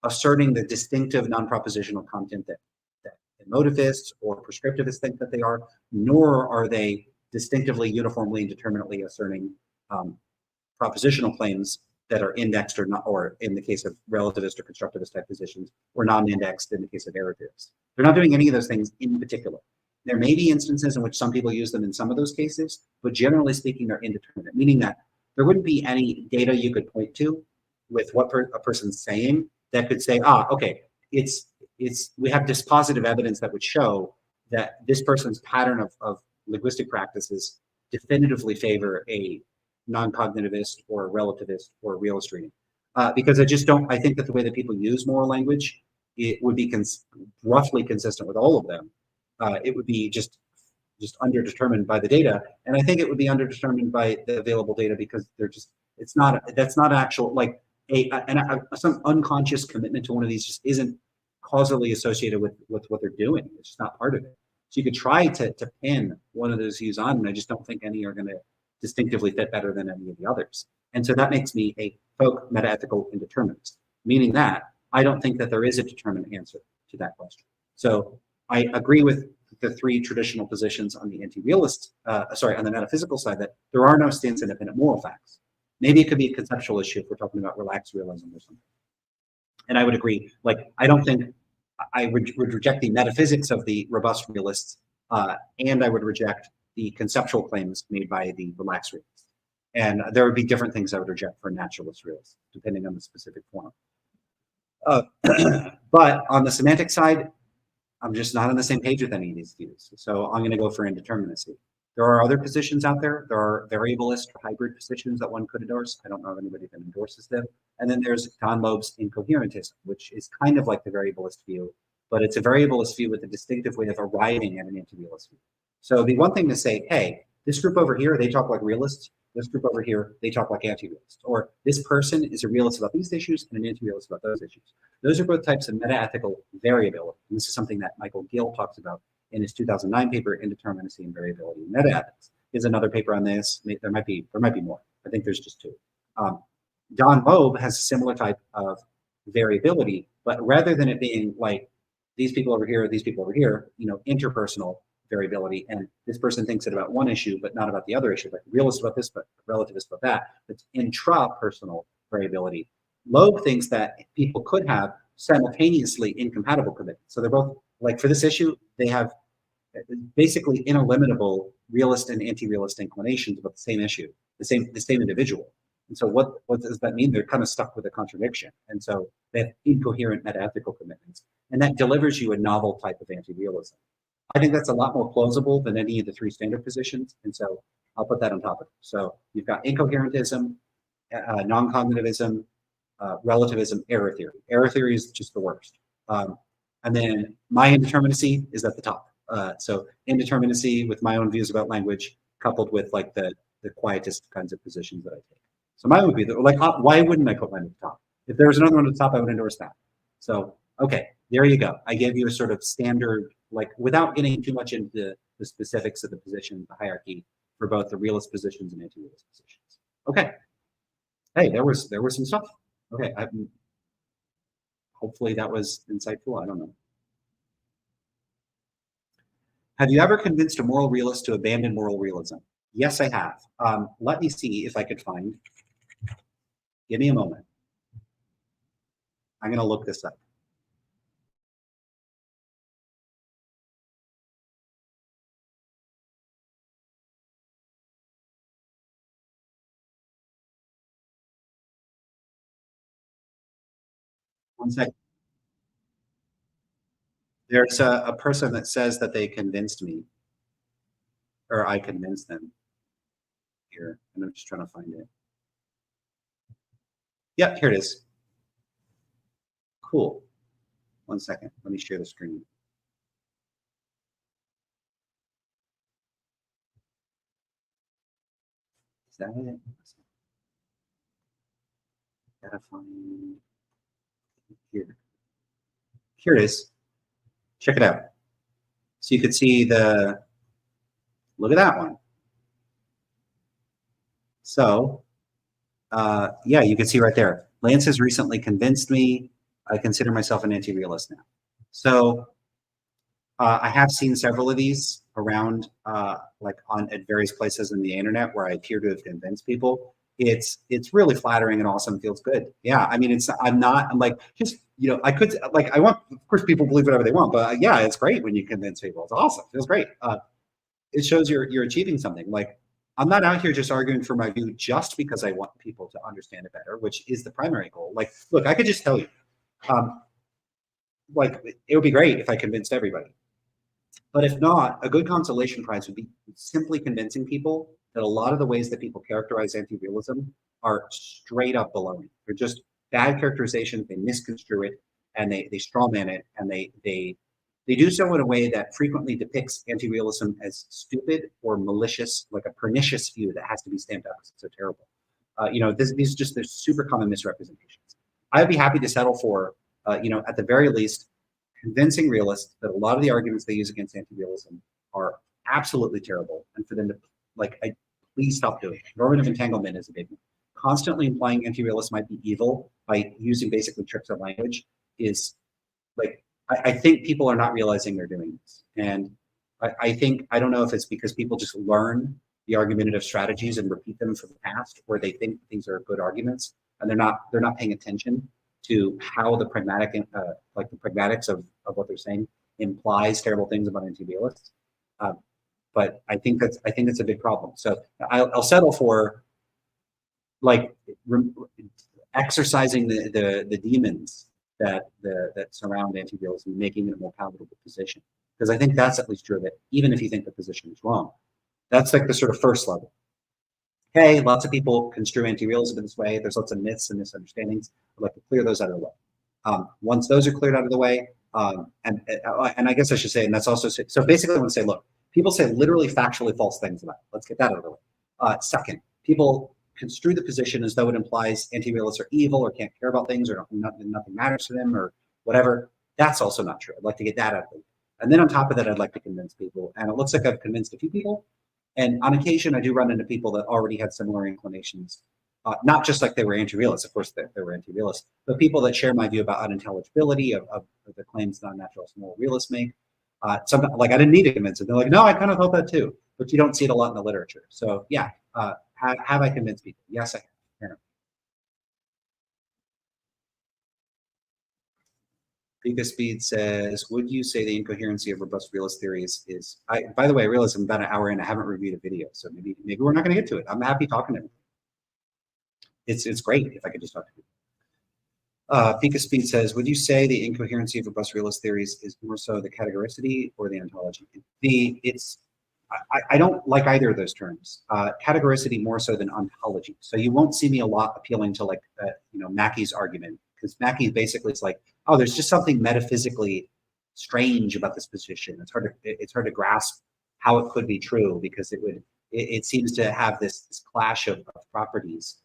A: asserting the distinctive non-propositional content that emotivists or prescriptivists think that they are, nor are they distinctively, uniformly, and determinately asserting propositional claims that are indexed or not, or in the case of relativist or constructivist type positions, or non-indexed in the case of errativists. They're not doing any of those things in particular. There may be instances in which some people use them in some of those cases, but generally speaking, they're indeterminate, meaning that there wouldn't be any data you could point to with what a person's saying that could say, okay, we have dispositive evidence that would show that this person's pattern of linguistic practices definitively favor a non-cognitivist or relativist or realist reading. Because I think that the way that people use moral language, it would be roughly consistent with all of them. It would be just underdetermined by the data, and I think it would be underdetermined by the available data because that's not actual, like some unconscious commitment to one of these just isn't causally associated with what they're doing. It's just not part of it. So you could try to pin one of those views on, and I just don't think any are going to distinctively fit better than any of the others. And so that makes me a folk metaethical indeterminist, meaning that I don't think that there is a determinate answer to that question. So I agree with the three traditional positions on the anti-realist, on the metaphysical side, that there are no stance-independent moral facts. Maybe it could be a conceptual issue if we're talking about relaxed realism or something. And I would agree, like, I don't think I would reject the metaphysics of the robust realists, and I would reject the conceptual claims made by the relaxed realists. And there would be different things I would reject for naturalist realists, depending on the specific form. But on the semantic side, I'm just not on the same page with any of these views. So I'm going to go for indeterminacy. There are other positions out there. There are variablist or hybrid positions that one could endorse. I don't know of anybody that endorses them. And then there's Don Loeb's incoherentism, which is kind of like the variablist view, but it's a variablist view with a distinctive way of arriving at an anti-realist view. So it'd be one thing to say, hey, this group over here, they talk like realists. This group over here, they talk like anti-realists. Or this person is a realist about these issues and an anti-realist about those issues. Those are both types of meta-ethical variability. And this is something that Michael Gill talks about in his 2009 paper, Indeterminacy and Variability in Meta-ethics. There's another paper on this. There might be more. I think there's just two. Don Loeb has a similar type of variability, but rather than it being like these people over here, interpersonal variability, and this person thinks it about one issue, but not about the other issue, like realist about this, but relativist about that. It's intrapersonal variability. Loeb thinks that people could have simultaneously incompatible commitments. So they're both, like for this issue, they have basically ineliminable realist and anti-realist inclinations about the same issue, the same individual. And so what does that mean? They're kind of stuck with a contradiction. And so they have incoherent meta-ethical commitments. And that delivers you a novel type of anti-realism. I think that's a lot more plausible than any of the three standard positions. And so I'll put that on top of it. So you've got incoherentism, non-cognitivism, relativism, error theory. Error theory is just the worst. And then my indeterminacy is at the top. So indeterminacy with my own views about language, coupled with like the quietist kinds of positions that I take. So mine would be like, why wouldn't I put mine at the top? If there was another one at the top, I would endorse that. So okay, there you go. I gave you a sort of standard, like without getting too much into the specifics of the position, the hierarchy for both the realist positions and anti-realist positions. Okay. Hey, there was some stuff. Okay, hopefully that was insightful. I don't know. Have you ever convinced a moral realist to abandon moral realism? Yes, I have. Let me see if I could find. Give me a moment. I'm going to look this up. One second. There's a person that says that they convinced me, or I convinced them here, and I'm just trying to find it. Yep, here it is. Cool. One second. Let me share the screen. Is that it? Gotta find here. Here it is. Check it out. So you could see the, look at that one. So, yeah, you can see right there. Lance has recently convinced me. I consider myself an anti-realist now. So I have seen several of these around, like at various places in the internet where I appear to have convinced people. It's really flattering and awesome. Feels good. Yeah, I mean, I'm like just I could like I want, of course, people believe whatever they want, but yeah, it's great when you convince people. It's awesome. Feels great. It shows you're achieving something. Like I'm not out here just arguing for my view just because I want people to understand it better, which is the primary goal. Like, look, I could just tell you, like it would be great if I convinced everybody. But if not, a good consolation prize would be simply convincing people that a lot of the ways that people characterize anti-realism are straight up baloney. They're just bad characterizations. They misconstrue it and they strawman it, and they do so in a way that frequently depicts anti-realism as stupid or malicious, like a pernicious view that has to be stamped out because it's so terrible. These just they're super common misrepresentations. I'd be happy to settle for, at the very least, convincing realists that a lot of the arguments they use against anti-realism are absolutely terrible, and for them to please stop doing it. Normative entanglement is a big one. Constantly implying anti-realists might be evil by using basically tricks of language is like I think people are not realizing they're doing this, and I don't know if it's because people just learn the argumentative strategies and repeat them from the past, where they think these are good arguments, and they're not paying attention to how the pragmatics of what they're saying implies terrible things about anti-realists. But I think that's a big problem. So I'll settle for like exercising the demons that surround anti-realism, making it a more palatable position. Because I think that's at least true of it, even if you think the position is wrong. That's like the sort of first level. Okay, lots of people construe anti-realism in this way. There's lots of myths and misunderstandings. I'd like to clear those out of the way. Once those are cleared out of the way, and I guess I should say, and that's also, so basically I want to say, look, people say literally factually false things about it. Let's get that out of the way. Second, people construe the position as though it implies anti-realists are evil or can't care about things or nothing matters to them or whatever. That's also not true. I'd like to get that out of the way. And then on top of that, I'd like to convince people. And it looks like I've convinced a few people. And on occasion, I do run into people that already had similar inclinations. Not just like they were anti-realists, of course, they were anti-realists, but people that share my view about unintelligibility of the claims non-naturalist moral realists make. Sometimes, like I didn't need to convince them. They're like, no, I kind of thought that too. But you don't see it a lot in the literature. So yeah, have I convinced people? Yes, I have. Pika Speed says, would you say the incoherency of robust realist theories is, by the way, I realize I'm about an hour in, I haven't reviewed a video, so maybe we're not going to get to it. I'm happy talking to them. It's great if I could just talk to people. Pika Speed says, would you say the incoherency of robust realist theories is more so the categoricity or the ontology? I don't like either of those terms. Categoricity more so than ontology. So you won't see me a lot appealing to like Mackey's argument, because Mackey basically is like, oh, there's just something metaphysically strange about this position. It's hard to grasp how it could be true, because it seems to have this clash of properties,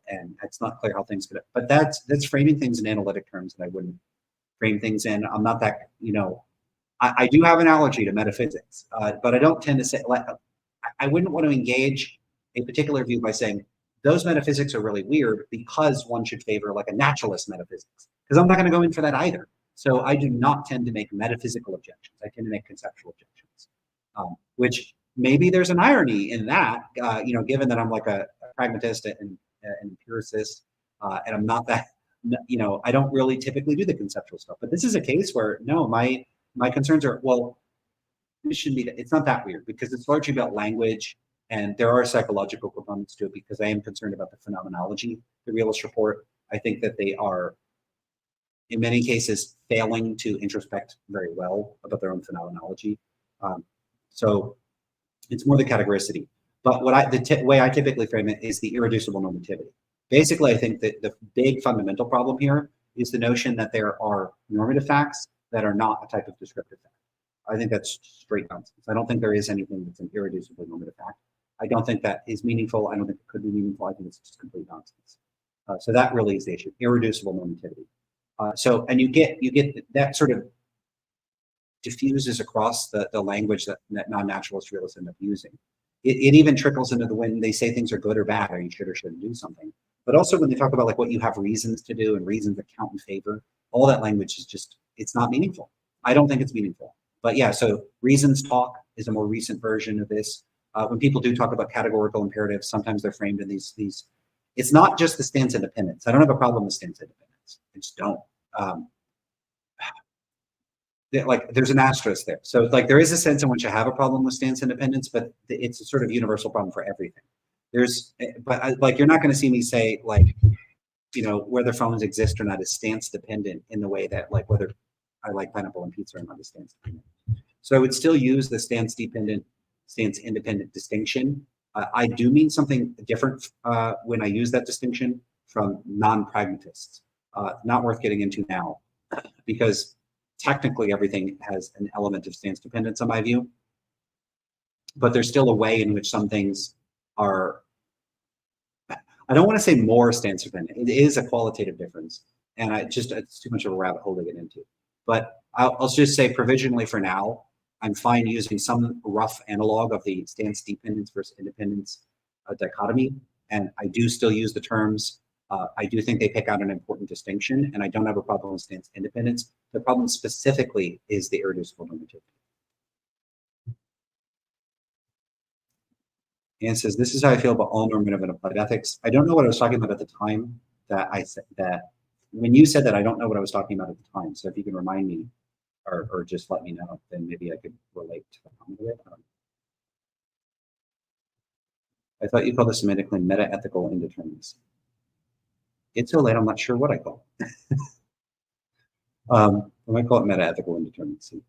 A: and it's not clear how things could. But that's framing things in analytic terms, and I wouldn't frame things in. I'm not that I do have an allergy to metaphysics, but I don't tend to say, like, I wouldn't want to engage a particular view by saying those metaphysics are really weird because one should favor like a naturalist metaphysics, because I'm not going to go in for that either. So I do not tend to make metaphysical objections. I tend to make conceptual objections, which maybe there's an irony in that, given that I'm like a pragmatist and an empiricist, and I'm not that, I don't really typically do the conceptual stuff. But this is a case where no, my concerns are, well, this shouldn't be, it's not that weird, because it's largely about language, and there are psychological components to it, because I am concerned about the phenomenology, the realist report. I think that they are, in many cases, failing to introspect very well about their own phenomenology. So it's more the categoricity. But the way I typically frame it is the irreducible normativity. Basically, I think that the big fundamental problem here is the notion that there are normative facts that are not a type of descriptive fact. I think that's straight nonsense. I don't think there is anything that's an irreducible normative fact. I don't think that is meaningful. I don't think it could be meaningful. I think it's just complete nonsense. So that really is the issue: irreducible normativity. And you get that sort of diffuses across the language that non-naturalist realists end up using. It even trickles into when they say things are good or bad, or you should or shouldn't do something. But also when they talk about like what you have reasons to do and reasons that count in favor, all that language is just, it's not meaningful. I don't think it's meaningful. But yeah, so reasons talk is a more recent version of this. When people do talk about categorical imperatives, sometimes they're framed in these. It's not just the stance independence. I don't have a problem with stance independence. I just don't. Like there's an asterisk there. So like there is a sense in which I have a problem with stance independence, but it's a sort of universal problem for everything. Like you're not going to see me say like, whether phones exist or not is stance dependent in the way that like whether I like pineapple and pizza or not is stance dependent. So I would still use the stance independent distinction. I do mean something different when I use that distinction from non-pragmatists. Not worth getting into now, because technically everything has an element of stance dependence in my view, but there's still a way in which some things are, I don't want to say more stance dependent. It is a qualitative difference, and it's too much of a rabbit hole to get into. But I'll just say provisionally for now, I'm fine using some rough analog of the stance dependence versus independence dichotomy, and I do still use the terms. I do think they pick out an important distinction, and I don't have a problem with stance independence. The problem specifically is the irreducible normativity. Anne says, this is how I feel about all normative and applied ethics. I don't know what I was talking about at the time that I said that. When you said that, I don't know what I was talking about at the time. So if you can remind me or just let me know, then maybe I could relate to the comment of it. I thought you called this semantically meta-ethical indeterminacy. It's so late, I'm not sure what I call it. I might call it meta-ethical indeterminacy.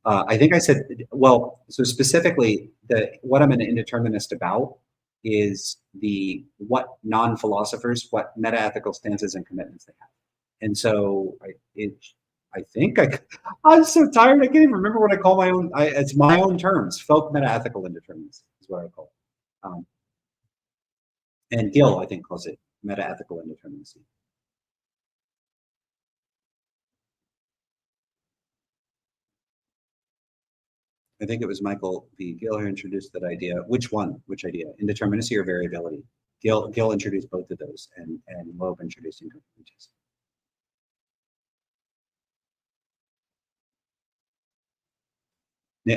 A: I think I said, well, so specifically, what I'm an indeterminist about is what non-philosophers, what meta-ethical stances and commitments they have. And so I'm so tired, I can't even remember what I call my own, it's my own terms, folk meta-ethical indeterminacy is what I call it. And Gill, I think, calls it meta-ethical indeterminacy. I think it was Michael V. Gill who introduced that idea. Which one? Which idea? Indeterminacy or variability? Gill introduced both of those, and Loeb introduced incompleteness.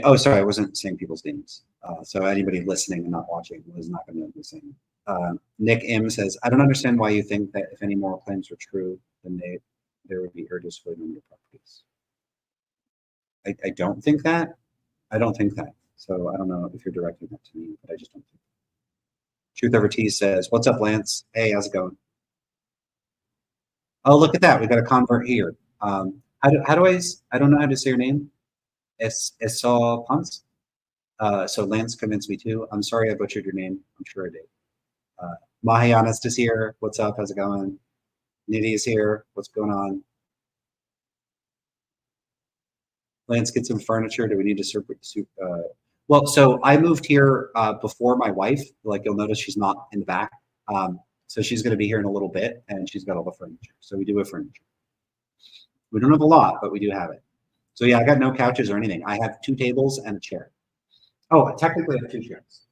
A: Oh, sorry, I wasn't saying people's names. So anybody listening and not watching was not going to know who was saying. Nick M says, I don't understand why you think that if any moral claims were true, then there would be irreducible normative properties. I don't think that. I don't think that. So I don't know if you're directing that to me, but I just don't think that. Truth Over T says, what's up, Lance? Hey, how's it going? Oh, look at that. We got a convert here. How do I don't know how to say your name. Esau Pons? So Lance convinced me too. I'm sorry I butchered your name. I'm sure I did. Mahayanist is here. What's up? How's it going? Nidhi is here. What's going on? Lance, get some furniture. Do we need to well, so I moved here before my wife. Like you'll notice she's not in the back. So she's going to be here in a little bit, and she's got all the furniture. So we do have furniture. We don't have a lot, but we do have it. So yeah, I got no couches or anything. I have 2 tables and a chair. Oh, technically I have 2 chairs.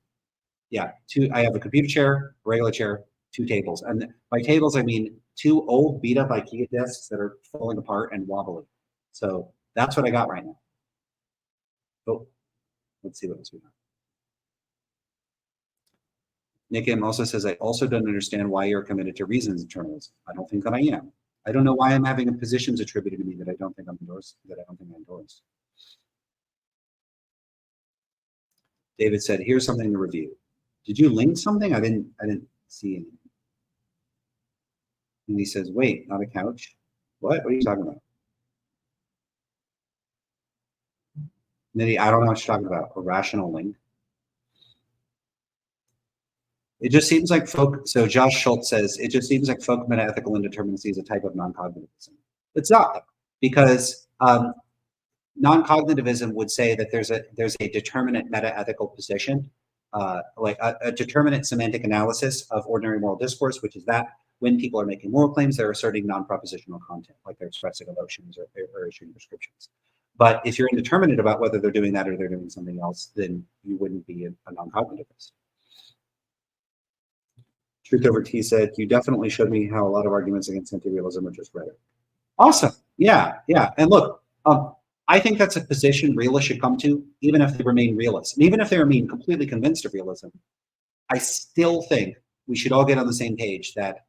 A: Yeah, 2. I have a computer chair, a regular chair, 2 tables. And by tables, I mean 2 old beat up IKEA desks that are falling apart and wobbly. So that's what I got right now. Oh, let's see what else we got. Nick M also says, I also don't understand why you're committed to reasons journalism. I don't think that I am. I don't know why I'm having positions attributed to me that I don't think I'm endorsed, that I don't think I endorse. David said, here's something to review. Did you link something? I didn't see anything. And he says, wait, not a couch. What are you talking about? Nidhi, I don't know what you're talking about. A rational link. It just seems like folk, so Josh Schultz says, it just seems like folk meta-ethical indeterminacy is a type of non-cognitivism. It's not, because non-cognitivism would say that there's a determinate meta-ethical position, like a determinate semantic analysis of ordinary moral discourse, which is that when people are making moral claims, they're asserting non-propositional content, like they're expressing emotions or issuing prescriptions. But if you're indeterminate about whether they're doing that or they're doing something else, then you wouldn't be a non-cognitivist. Truth Over T said, you definitely showed me how a lot of arguments against anti-realism are just rhetoric. Awesome. Yeah. And look, I think that's a position realists should come to, even if they remain realists. And even if they remain completely convinced of realism, I still think we should all get on the same page that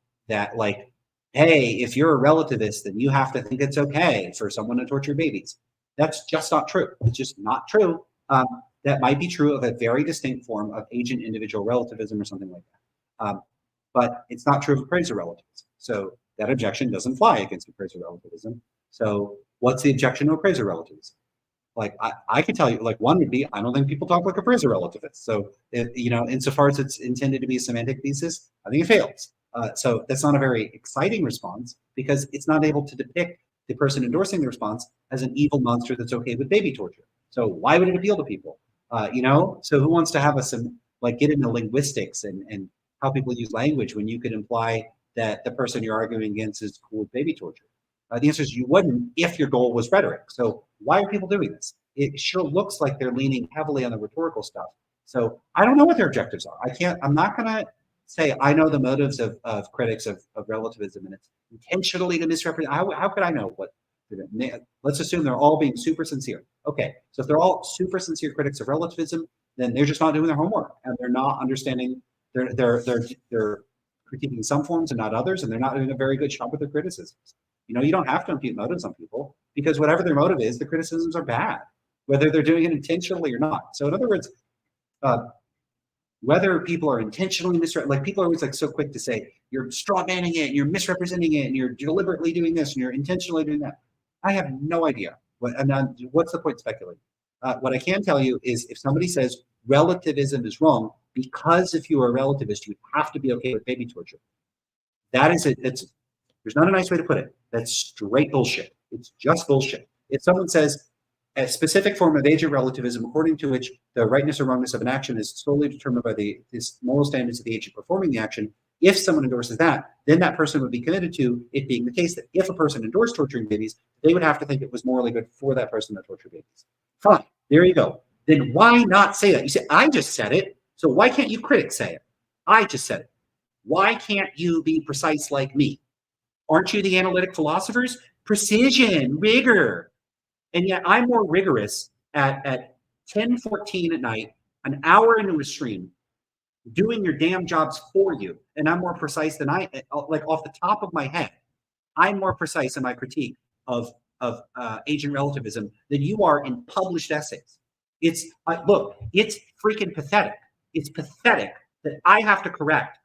A: like, hey, if you're a relativist, then you have to think it's okay for someone to torture babies. That's just not true. It's just not true. That might be true of a very distinct form of agent individual relativism or something like that. But it's not true of appraiser relativism. So that objection doesn't fly against appraiser relativism. So what's the objection to appraiser relativism? Like I could tell you, like one would be, I don't think people talk like appraiser relativists. So insofar as it's intended to be a semantic thesis, I think it fails. So that's not a very exciting response because it's not able to depict the person endorsing the response as an evil monster that's okay with baby torture. So why would it appeal to people? So who wants to have get into linguistics and how people use language when you could imply that the person you're arguing against is cool with baby torture? The answer is you wouldn't if your goal was rhetoric. So why are people doing this? It sure looks like they're leaning heavily on the rhetorical stuff. So I don't know what their objectives are. I'm not gonna say I know the motives of critics of relativism and it's intentionally to misrepresent. How could I know what? Let's assume they're all being super sincere. Okay, so if they're all super sincere critics of relativism, then they're just not doing their homework and they're not understanding. They're critiquing some forms and not others, and they're not doing a very good job with their criticisms. You don't have to impute motives on people because whatever their motive is, the criticisms are bad, whether they're doing it intentionally or not. So in other words, whether people are intentionally people are always so quick to say you're straw manning it, and you're misrepresenting it, and you're deliberately doing this, and you're intentionally doing that. I have no idea. What's the point speculating? What I can tell you is if somebody says relativism is wrong, because if you are a relativist, you have to be okay with baby torture. That is it. There's not a nice way to put it. That's straight bullshit. It's just bullshit. If someone says a specific form of agent relativism, according to which the rightness or wrongness of an action is solely determined by the moral standards of the agent performing the action, if someone endorses that, then that person would be committed to it being the case that if a person endorsed torturing babies, they would have to think it was morally good for that person to torture babies. Fine, there you go. Then why not say that? You say, I just said it, so why can't you critics say it? I just said it. Why can't you be precise like me? Aren't you the analytic philosophers? Precision, rigor. And yet I'm more rigorous at 10:14 at night, an hour into a stream, doing your damn jobs for you. And I'm more precise than off the top of my head, I'm more precise in my critique of agent relativism than you are in published essays. It's look, it's freaking pathetic. It's pathetic that I have to correct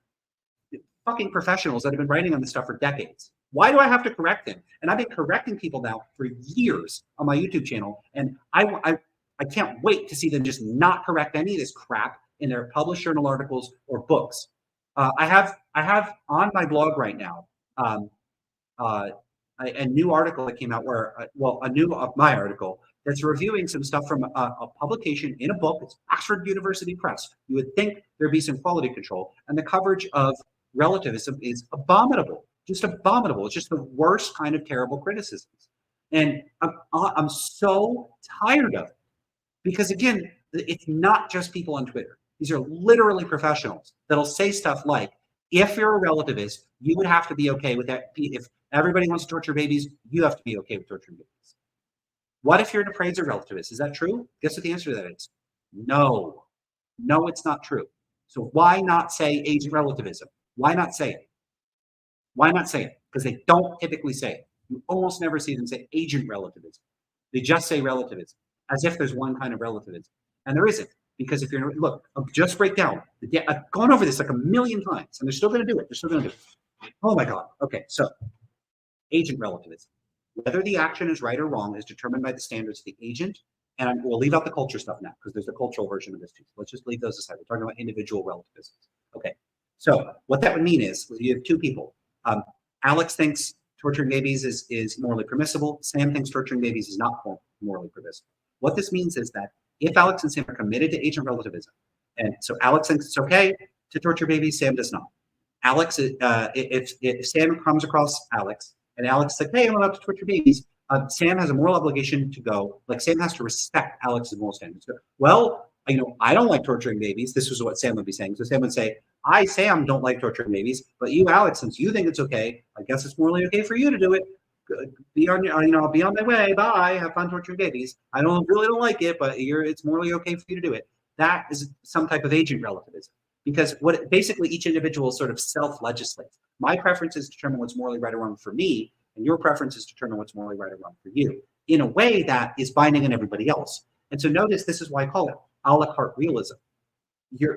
A: fucking professionals that have been writing on this stuff for decades. Why do I have to correct them? And I've been correcting people now for years on my YouTube channel. And I can't wait to see them just not correct any of this crap in their published journal articles or books. I have on my blog right now um, uh, a new article that came out where, well, a new my article that's reviewing some stuff from a publication in a book. It's Oxford University Press. You would think there'd be some quality control, and the coverage of relativism is abominable, just abominable. It's just the worst kind of terrible criticisms, and I'm so tired of it because again, it's not just people on Twitter. These are literally professionals that'll say stuff like, if you're a relativist, you would have to be okay with that. If everybody wants to torture babies, you have to be okay with torturing babies. What if you're an appraiser relativist? Is that true? Guess what the answer to that is? No. No, it's not true. So why not say agent relativism? Why not say it? Why not say it? Because they don't typically say it. You almost never see them say agent relativism. They just say relativism, as if there's one kind of relativism. And there isn't. Because if you're, look, I'll just break down. I've gone over this like a million times, and they're still going to do it. They're still going to do it. Oh my God. Okay, so agent relativism. Whether the action is right or wrong is determined by the standards of the agent. And we'll leave out the culture stuff now, because there's a cultural version of this too. So let's just leave those aside. We're talking about individual relativism. Okay, so what that would mean is you have two people. Alex thinks torturing babies is morally permissible. Sam thinks torturing babies is not morally permissible. What this means is that if Alex and Sam are committed to agent relativism, and so Alex thinks it's okay to torture babies, Sam does not. Alex, if Sam comes across Alex and Alex is like, hey, I'm allowed to torture babies, Sam has a moral obligation to go, like Sam has to respect Alex's moral standards. So, well, I don't like torturing babies. This is what Sam would be saying. So Sam would say, I, Sam, don't like torturing babies, but you, Alex, since you think it's okay, I guess it's morally okay for you to do it. Be on your, I'll be on my way. Bye. Have fun torturing babies. I really don't like it, but it's morally okay for you to do it. That is some type of agent relativism, because basically each individual sort of self-legislates. My preferences determine what's morally right or wrong for me, and your preferences determine what's morally right or wrong for you, in a way that is binding on everybody else. And so notice this is why I call it a la carte realism.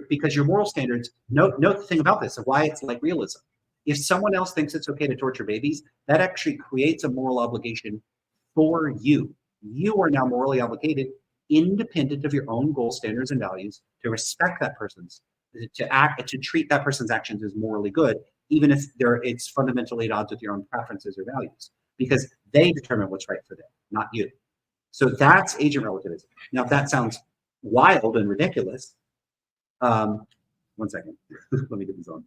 A: Because your moral standards, note the thing about this, of why it's like realism. If someone else thinks it's okay to torture babies, that actually creates a moral obligation for you. You are now morally obligated, independent of your own goals, standards, and values, to respect that person's, to treat that person's actions as morally good, even if it's fundamentally at odds with your own preferences or values, because they determine what's right for them, not you. So that's agent relativism. Now, if that sounds wild and ridiculous, one second, let me get this on.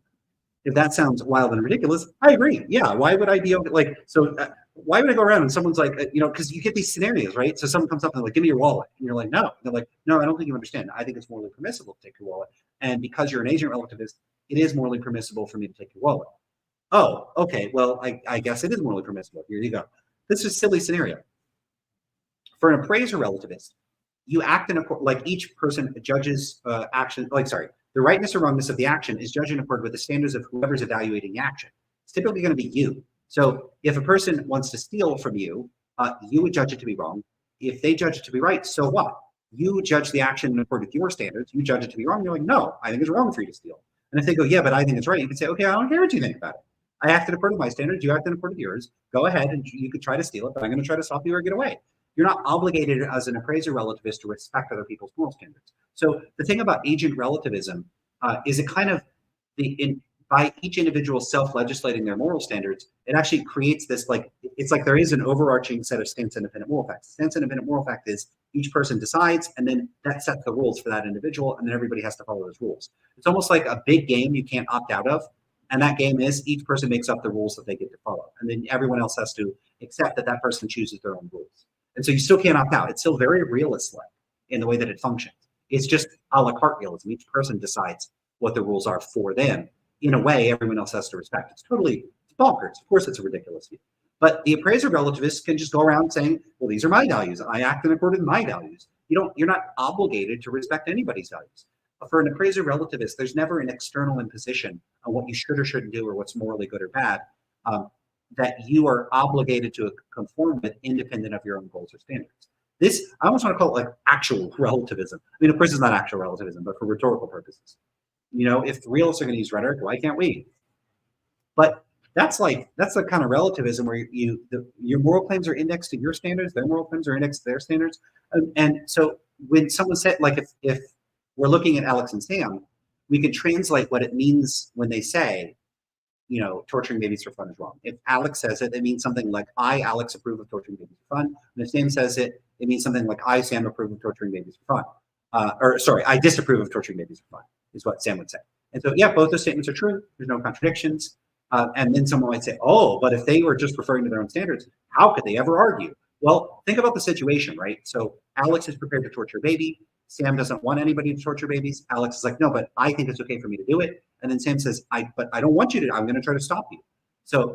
A: If that sounds wild and ridiculous, I agree. Yeah, why would I be like, so why would I go around and someone's like, because you get these scenarios, right? So someone comes up and like, give me your wallet. And you're like, no. And they're like, no, I don't think you understand. I think it's morally permissible to take your wallet. And because you're an agent relativist, it is morally permissible for me to take your wallet. Oh, okay. Well, I guess it is morally permissible. Here you go. This is a silly scenario. For an appraiser relativist, you act in accord, like each person judges action, the rightness or wrongness of the action is judged in accord with the standards of whoever's evaluating the action. It's typically going to be you. So if a person wants to steal from you, you would judge it to be wrong. If they judge it to be right, so what? You judge the action in accord with your standards. You judge it to be wrong. You're like, no, I think it's wrong for you to steal. And if they go, yeah, but I think it's right, you can say, okay, I don't care what you think about it. I act in accord with my standards. You act in accord with yours. Go ahead and you could try to steal it, but I'm going to try to stop you or get away. You're not obligated as an appraiser relativist to respect other people's moral standards. So the thing about agent relativism is it kind of, by each individual self-legislating their moral standards, it actually creates this, like, it's like there is an overarching set of stance-independent moral facts. Stance-independent moral fact is each person decides, and then that sets the rules for that individual, and then everybody has to follow those rules. It's almost like a big game you can't opt out of, and that game is each person makes up the rules that they get to follow, and then everyone else has to accept that that person chooses their own rules. And so you still can't opt out. It's still very realist-like in the way that it functions. It's just a la carte realism. Each person decides what the rules are for them in a way everyone else has to respect. It's bonkers. Of course, it's a ridiculous view. But the appraiser relativist can just go around saying, well, these are my values. I act in accord with my values. You're not obligated to respect anybody's values. But for an appraiser relativist, there's never an external imposition on what you should or shouldn't do or what's morally good or bad. That you are obligated to conform with, independent of your own goals or standards. This, I almost want to call it like actual relativism. I mean, of course, it's not actual relativism, but for rhetorical purposes. If the realists are going to use rhetoric, why can't we? But that's the kind of relativism where your moral claims are indexed to your standards, their moral claims are indexed to their standards. And so when someone said, like, if we're looking at Alex and Sam, we can translate what it means when they say, you know, torturing babies for fun is wrong. If Alex says it, it means something like, I, Alex, approve of torturing babies for fun. And if Sam says it, it means something like, I, Sam, approve of torturing babies for fun. Or sorry, I disapprove of torturing babies for fun, is what Sam would say. And so, yeah, both those statements are true. There's no contradictions. And then someone might say, oh, but if they were just referring to their own standards, how could they ever argue? Well, think about the situation, right? So Alex is prepared to torture a baby. Sam doesn't want anybody to torture babies. Alex is like, no, but I think it's okay for me to do it. And then Sam says, but I don't want you to. I'm going to try to stop you. So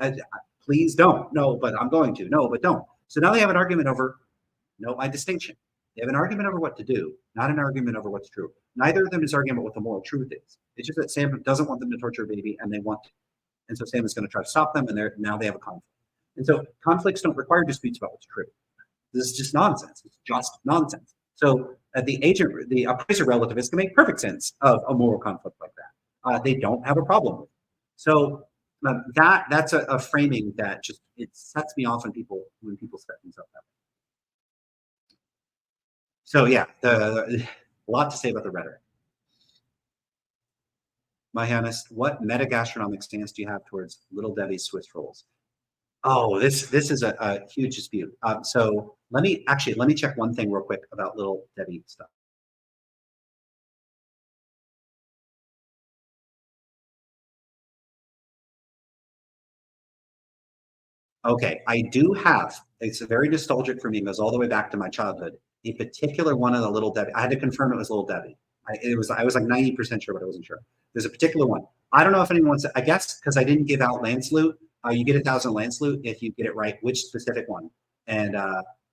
A: please don't. No, but I'm going to. No, but don't. So now they have an argument over, no, my distinction. They have an argument over what to do, not an argument over what's true. Neither of them is arguing about what the moral truth is. It's just that Sam doesn't want them to torture a baby and they want to. And so Sam is going to try to stop them, and now they have a conflict. And so conflicts don't require disputes about what's true. This is just nonsense. It's just nonsense. So the appraiser relativist can make perfect sense of a moral conflict like that. They don't have a problem with it. So that's a framing that just, it sets me off when people set things up that way. So yeah, a lot to say about the rhetoric. Mahanis, what metagastronomic stance do you have towards Little Debbie's Swiss rolls? Oh, this is a huge dispute. So let me check one thing real quick about Little Debbie stuff. Okay, I do have, it's very nostalgic for me, it goes all the way back to my childhood, a particular one of the Little Debbie. I had to confirm it was Little Debbie. I was like 90% sure, but I wasn't sure. There's a particular one. I don't know if anyone wants to, I guess because I didn't give out Lance Loot, you get 1,000 Lance Loot if you get it right, which specific one. And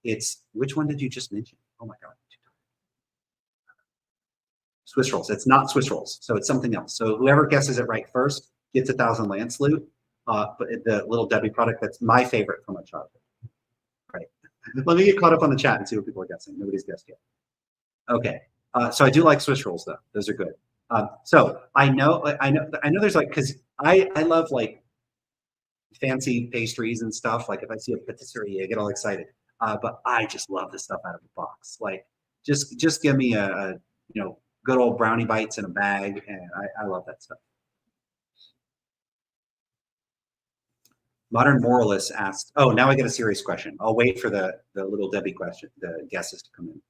A: it's, which one did you just mention? Oh my God. Swiss rolls. It's not Swiss rolls, so it's something else. So whoever guesses it right first gets 1,000 Lance Loot. But the Little Debbie product, that's my favorite from my childhood. Right. Let me get caught up on the chat and see what people are guessing. Nobody's guessed yet. Okay. So I do like Swiss rolls though. Those are good. So I know there's like, cause I love like fancy pastries and stuff. Like if I see a patisserie, I get all excited. But I just love the stuff out of the box. Like just give me a good old brownie bites in a bag, and I love that stuff. Modern Moralist asked, oh, now I get a serious question. I'll wait for the Little Debbie question, the guesses to come in.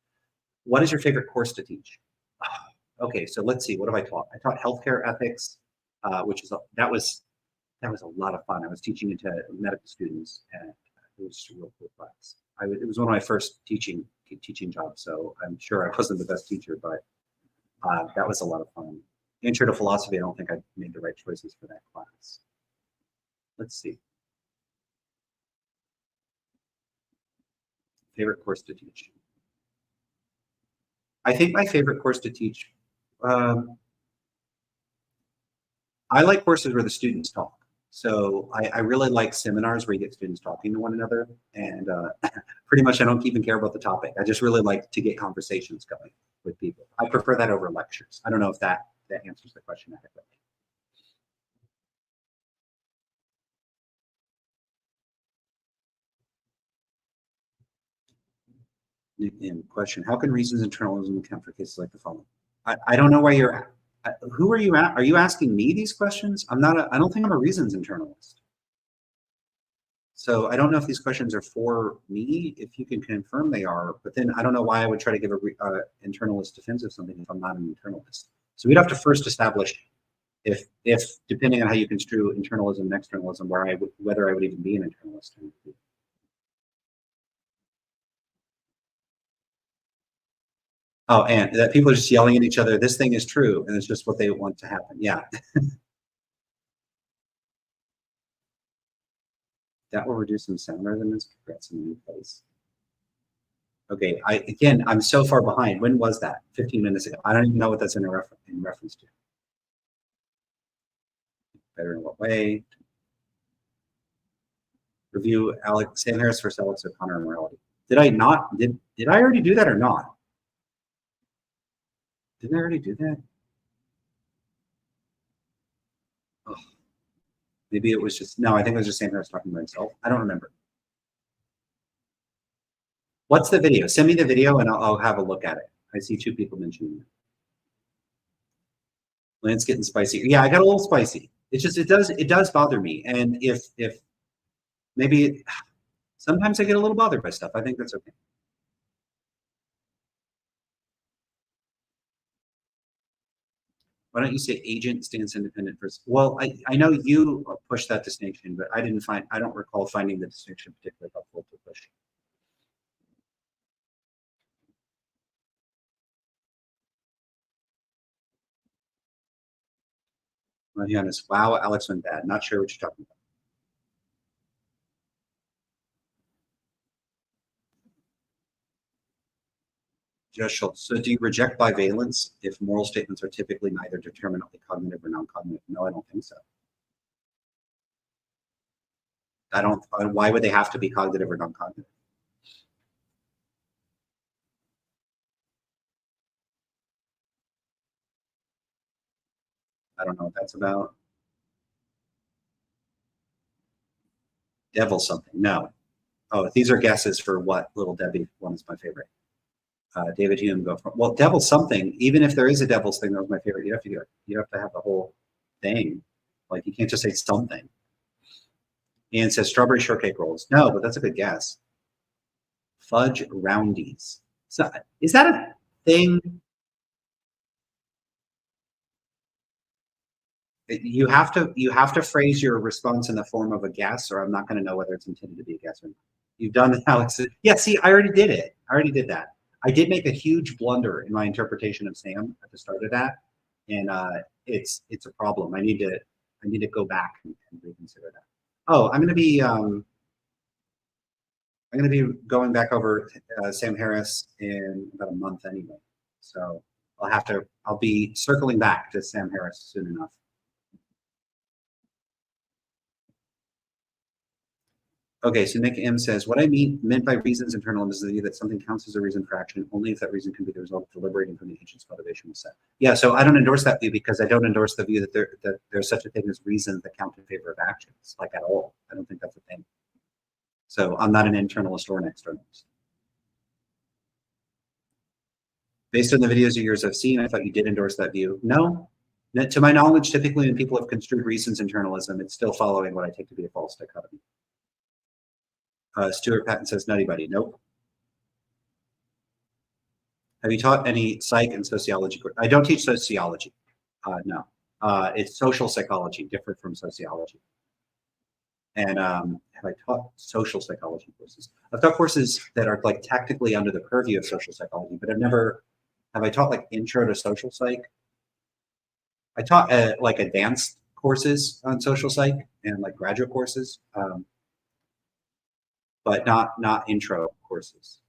A: What is your favorite course to teach? Okay, so let's see. What have I taught? I taught healthcare ethics, which is that was a lot of fun. I was teaching it to medical students, and it was just a real cool class. It was one of my first teaching jobs, so I'm sure I wasn't the best teacher, but that was a lot of fun. Intro to philosophy, I don't think I made the right choices for that class. Let's see. Favorite course to teach? I think my favorite course to teach, I like courses where the students talk. So I really like seminars where you get students talking to one another, and pretty much I don't even care about the topic. I just really like to get conversations going with people. I prefer that over lectures. I don't know if that answers the question adequately. In question, how can reasons internalism account for cases like the following? I don't know why you're, who are you at? Are you asking me these questions? I don't think I'm a reasons internalist. So I don't know if these questions are for me, if you can confirm they are, but then I don't know why I would try to give a internalist defense of something if I'm not an internalist. So we'd have to first establish if depending on how you construe internalism and externalism, whether I would even be an internalist. Oh, and that people are just yelling at each other, this thing is true, and it's just what they want to happen. Yeah. That will reduce some sound resonance. Congrats in a new place. Okay, I'm so far behind. When was that? 15 minutes ago. I don't even know what that's in reference to. Better in what way? Review Sam Harris versus Alex O'Connor and morality. Did I not? Did I already do that or not? Didn't I already do that? Oh, maybe it was just, no, I think it was just Sam Harris talking to himself. I don't remember. What's the video? Send me the video and I'll have a look at it. I see two people mentioning it. Lance getting spicy. Yeah, I got a little spicy. It's just it does bother me. And if maybe sometimes I get a little bothered by stuff. I think that's okay. Why don't you say agent stands independent versus? Well, I know you pushed that distinction, but I don't recall finding the distinction particularly helpful to push. I'll be honest. Wow, Alex went bad. Not sure what you're talking about. Just Schultz. So do you reject bivalence if moral statements are typically neither determinately cognitive or non-cognitive? No, I don't think so. I don't. Why would they have to be cognitive or non-cognitive? I don't know what that's about. Devil something. No. Oh, these are guesses for what Little Debbie one is my favorite. David Hume go from well, devil something. Even if there is a devil's thing, that was my favorite. You have to have the whole thing. Like you can't just say something. Ian says strawberry shortcake rolls. No, but that's a good guess. Fudge roundies. So is that a thing? You have to phrase your response in the form of a guess, or I'm not going to know whether it's intended to be a guess or not. You've done Alex. Yeah, see, I already did it. I already did that. I did make a huge blunder in my interpretation of Sam at the start of that, and it's a problem. I need to go back and reconsider that. Oh, I'm going to be going back over Sam Harris in about a month anyway, so I'll be circling back to Sam Harris soon enough. Okay, so Nick M says, what I meant by reasons internal is the view that something counts as a reason for action only if that reason can be the result of deliberating from the agent's motivation was set. Yeah, so I don't endorse that view because I don't endorse the view that there's such a thing as reasons that count in favor of actions, like at all. I don't think that's a thing. So I'm not an internalist or an externalist. Based on the videos of yours I've seen, I thought you did endorse that view. No, to my knowledge, typically when people have construed reasons internalism, it's still following what I take to be a false dichotomy. Stuart Patton says, nutty buddy. Nope. Have you taught any psych and sociology? I don't teach sociology. No. It's social psychology, different from sociology. And have I taught social psychology courses? I've taught courses that are like technically under the purview of social psychology, but have I taught like intro to social psych? I taught like advanced courses on social psych and like graduate courses, but not intro courses.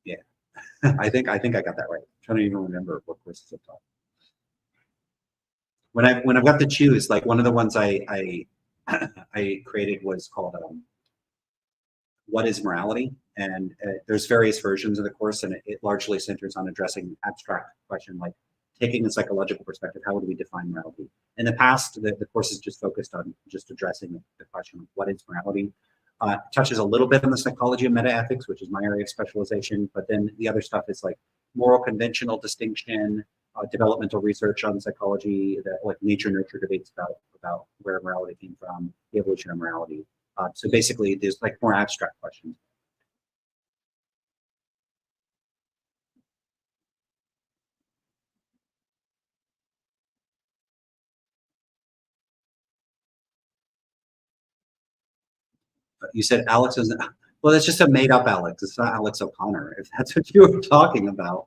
A: Yeah, I think I got that right. I'm trying to even remember what courses I've taught. When I've got to choose, like one of the ones I created was called "What is Morality?" and there's various versions of the course, and it largely centers on addressing abstract question like taking a psychological perspective. How would we define morality? In the past, the course is just focused on just addressing the question of what is morality. Touches a little bit on the psychology of meta-ethics, which is my area of specialization, but then the other stuff is like moral conventional distinction, developmental research on psychology, like nature-nurture debates about where morality came from, the evolution of morality. So basically, there's like more abstract questions. You said Alex is well. That's just a made-up Alex. It's not Alex O'Connor. If that's what you were talking about,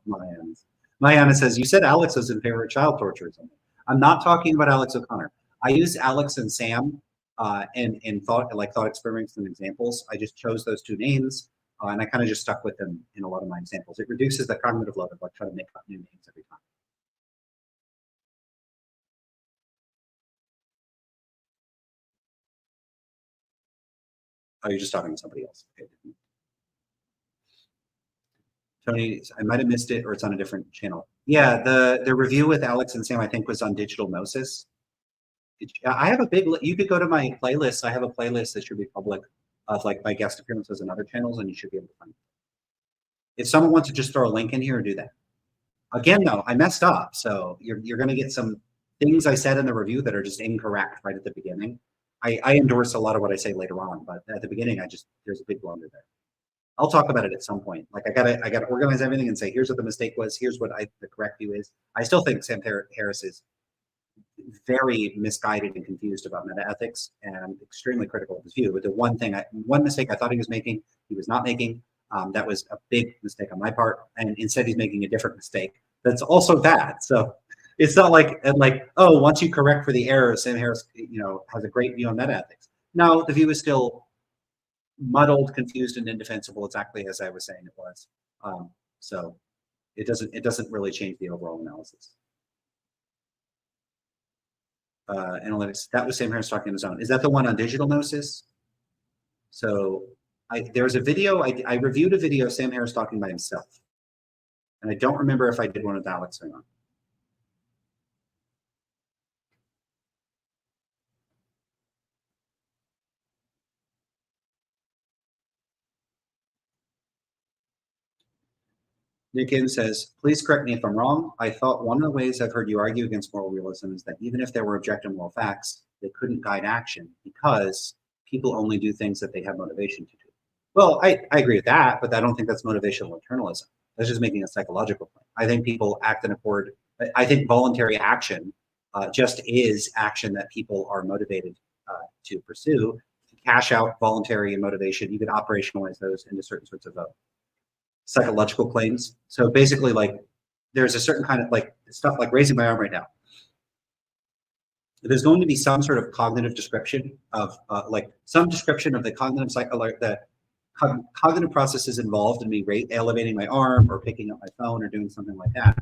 A: Mariana says you said Alex was in favor of child torture or something. I'm not talking about Alex O'Connor. I use Alex and Sam and thought experiments and examples. I just chose those two names and I kind of just stuck with them in a lot of my examples. It reduces the cognitive load of like trying to make up new names every time. Oh, you're just talking to somebody else. Okay. Tony, I might have missed it or it's on a different channel. Yeah, the review with Alex and Sam, I think, was on digital gnosis. I have a big, you could go to my playlist. I have a playlist that should be public of like my guest appearances and other channels, and you should be able to find it. If someone wants to just throw a link in here, do that. Again, though, I messed up, so you're going to get some things I said in the review that are just incorrect right at the beginning. I endorse a lot of what I say later on, but at the beginning, there's a big blunder there. I'll talk about it at some point. Like I gotta organize everything and say, here's what the mistake was. Here's what the correct view is. I still think Sam Harris is very misguided and confused about meta ethics, and I'm extremely critical of his view. But the one mistake I thought he was making, he was not making. That was a big mistake on my part, and instead he's making a different mistake that's also bad. So it's not like oh, once you correct for the error, Sam Harris has a great view on meta ethics. No, the view is still muddled, confused, and indefensible, exactly as I was saying it was. So it doesn't really change the overall analysis. Analytics. That was Sam Harris talking on his own. Is that the one on digital gnosis? So there's a video, I reviewed a video of Sam Harris talking by himself. And I don't remember if I did one with Alex or not. Nikin says, please correct me if I'm wrong. I thought one of the ways I've heard you argue against moral realism is that even if there were objective moral facts, they couldn't guide action because people only do things that they have motivation to do. Well, I agree with that, but I don't think that's motivational internalism. That's just making a psychological point. I think people act in accord. I think voluntary action just is action that people are motivated to pursue. To cash out voluntary and motivation, you could operationalize those into certain sorts of psychological claims. So basically, like, there's a certain kind of like stuff like raising my arm right now. There's going to be some sort of cognitive description of like some description of the cognitive cognitive processes involved in me elevating my arm or picking up my phone or doing something like that.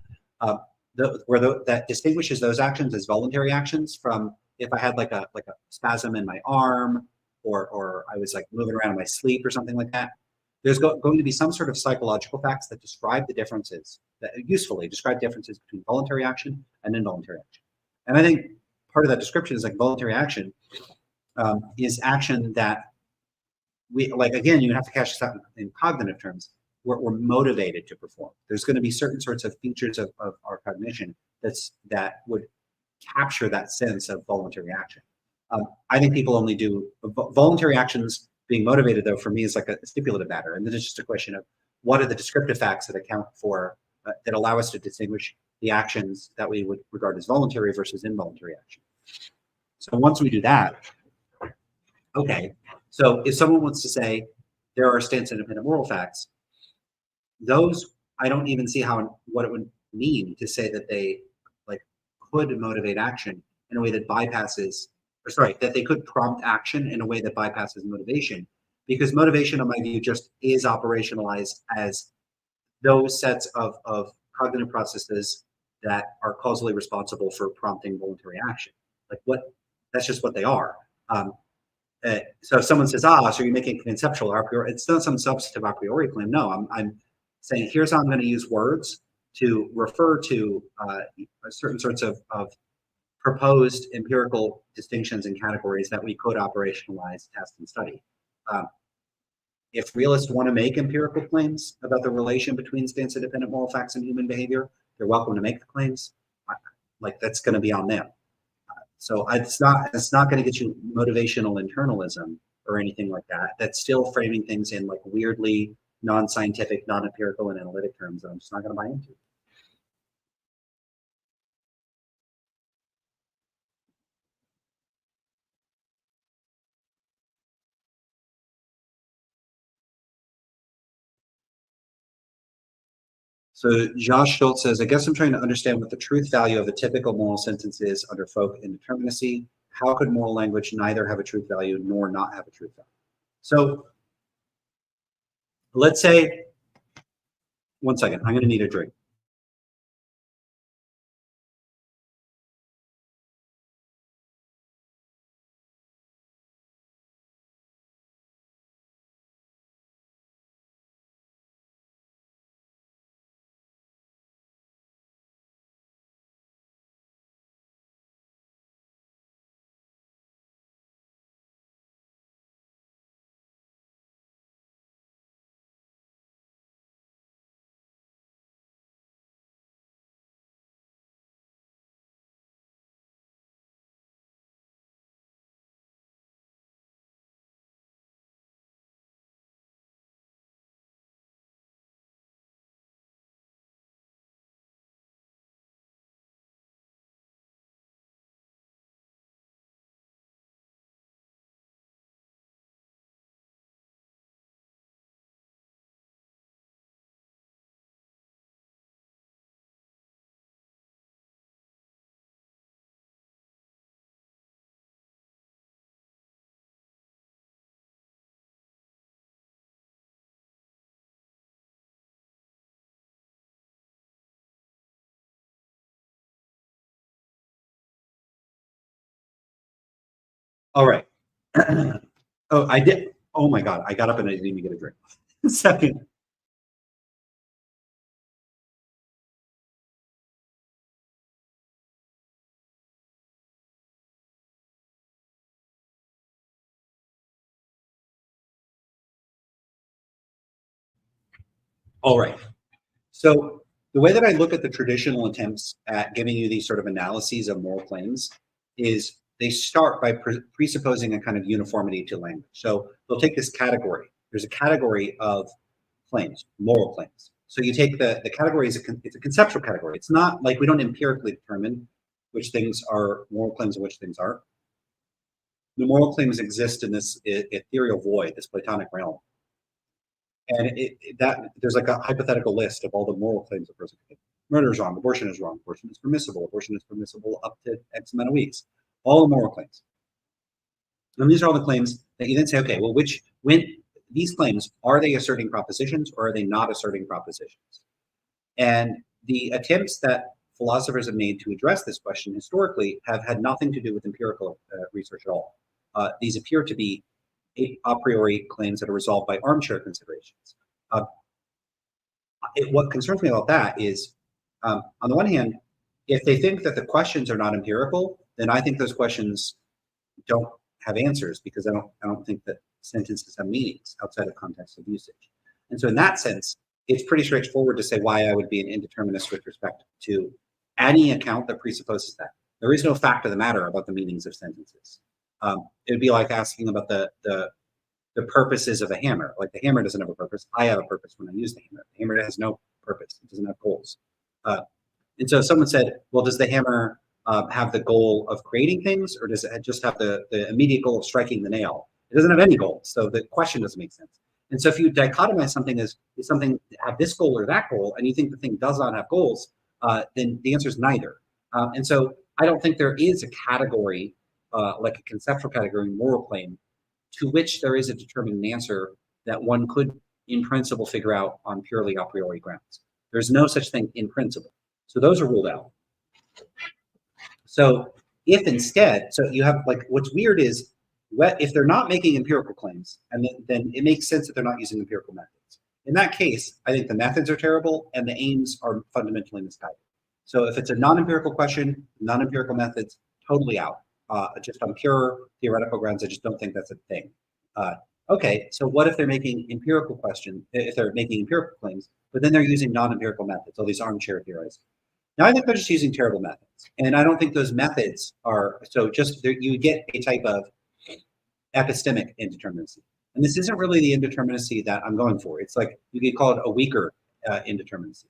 A: That distinguishes those actions as voluntary actions from if I had like a spasm in my arm or I was like moving around in my sleep or something like that. There's going to be some sort of psychological facts that describe the differences, that usefully describe differences between voluntary action and involuntary action. And I think part of that description is like voluntary action is action that we like. Again, you have to cash this out in cognitive terms. We're motivated to perform. There's going to be certain sorts of features of our cognition that would capture that sense of voluntary action. I think people only do voluntary actions. Being motivated, though, for me is like a stipulative matter, and then it's just a question of what are the descriptive facts that account for that allow us to distinguish the actions that we would regard as voluntary versus involuntary action. So once we do that, okay. So if someone wants to say there are stance independent moral facts, those I don't even see what it would mean to say that they like could motivate action in a way that bypasses, or sorry, that they could prompt action in a way that bypasses motivation, because motivation, in my view, just is operationalized as those sets of cognitive processes that are causally responsible for prompting voluntary action. Like that's just what they are. So if someone says, so you're making conceptual a priori, it's not some substantive a priori claim. No, I'm saying here's how I'm going to use words to refer to certain sorts of proposed empirical distinctions and categories that we could operationalize, test, and study. If realists want to make empirical claims about the relation between stance-independent moral facts and human behavior, they're welcome to make the claims. Like that's going to be on them. So it's not going to get you motivational internalism or anything like that. That's still framing things in like weirdly non-scientific, non-empirical, and analytic terms that I'm just not going to buy into. So Josh Schultz says, I guess I'm trying to understand what the truth value of a typical moral sentence is under folk indeterminacy. How could moral language neither have a truth value nor not have a truth value? So let's say, one second, I'm going to need a drink. All right. Oh, I did. Oh my God. I got up and I didn't even get a drink. Second. All right. So the way that I look at the traditional attempts at giving you these sort of analyses of moral claims is they start by presupposing a kind of uniformity to language. So they'll take this category. There's a category of claims, moral claims. So you take the category is it's a conceptual category. It's not like we don't empirically determine which things are moral claims and which things aren't. The moral claims exist in this ethereal void, this Platonic realm, and that there's like a hypothetical list of all the moral claims a person can make. Murder is wrong, abortion is permissible up to X amount of weeks. All the moral claims. And these are all the claims that you then say, okay, well, when these claims, are they asserting propositions or are they not asserting propositions? And the attempts that philosophers have made to address this question historically have had nothing to do with empirical research at all. These appear to be a priori claims that are resolved by armchair considerations. Uh, what concerns me about that is, on the one hand, if they think that the questions are not empirical, then I think those questions don't have answers because I don't think that sentences have meanings outside of context of usage. And so in that sense, it's pretty straightforward to say why I would be an indeterminist with respect to any account that presupposes that. There is no fact of the matter about the meanings of sentences. It would be like asking about the purposes of a hammer. Like the hammer doesn't have a purpose. I have a purpose when I use the hammer. The hammer has no purpose. It doesn't have goals. Uh, and so someone said, well, does the hammer have the goal of creating things, or does it just have the immediate goal of striking the nail? It doesn't have any goal, so the question doesn't make sense. And so if you dichotomize something as is something have this goal or that goal, and you think the thing does not have goals, then the answer is neither. And so I don't think there is a category, like a conceptual category, moral claim, to which there is a determined answer that one could, in principle, figure out on purely a priori grounds. There's no such thing in principle. So those are ruled out. So if instead, so you have like what's weird is if they're not making empirical claims, and then it makes sense that they're not using empirical methods. In that case, I think the methods are terrible and the aims are fundamentally misguided. So if it's a non-empirical question, non-empirical methods, totally out. Just on pure theoretical grounds, I just don't think that's a thing. Okay, so what if they're making empirical questions, if they're making empirical claims, but then they're using non-empirical methods, all these armchair theorizing? Now, I think they're just using terrible methods. And I don't think those methods are, so just you get a type of epistemic indeterminacy. And this isn't really the indeterminacy that I'm going for. It's like you could call it a weaker indeterminacy.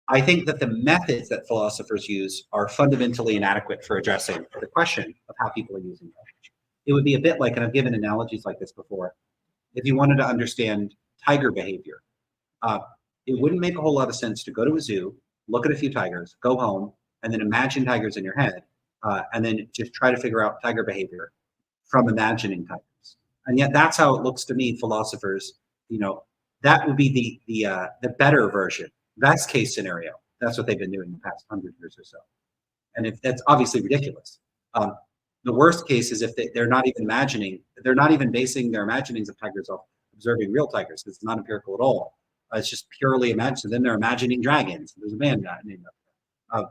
A: I think that the methods that philosophers use are fundamentally inadequate for addressing the question of how people are using language. It would be a bit like, and I've given analogies like this before, if you wanted to understand tiger behavior, uh, it wouldn't make a whole lot of sense to go to a zoo, look at a few tigers, go home, and then imagine tigers in your head, and then just try to figure out tiger behavior from imagining tigers. And yet, that's how it looks to me. Philosophers, that would be the better version, best case scenario. That's what they've been doing the past 100 years or so. And if that's obviously ridiculous. The worst case is if they're not even imagining, they're not even basing their imaginings of tigers off observing real tigers. It's not empirical at all. It's just purely imagined. Then they're imagining dragons. There's a man named that.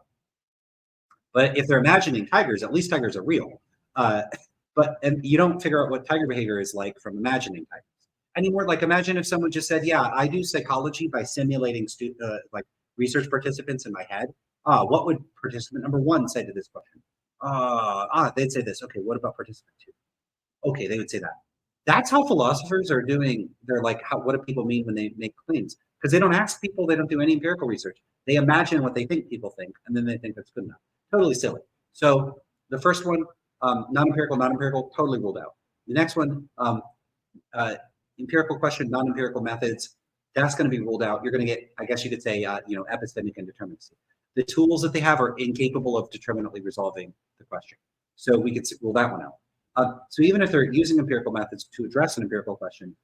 A: But if they're imagining tigers, at least tigers are real. And you don't figure out what tiger behavior is like from imagining tigers anymore. Like imagine if someone just said, "Yeah, I do psychology by simulating like research participants in my head." What would participant number one say to this question? They'd say this. Okay, what about participant two? Okay, they would say that. That's how philosophers are doing. They're like, what do people mean when they make claims? Because they don't ask people, they don't do any empirical research. They imagine what they think people think, and then they think that's good enough. Totally silly. So the first one, non-empirical, totally ruled out. The next one, empirical question, non-empirical methods, that's going to be ruled out. You're going to get, I guess you could say, epistemic indeterminacy. The tools that they have are incapable of determinately resolving the question. So we could rule that one out. So even if they're using empirical methods to address an empirical question,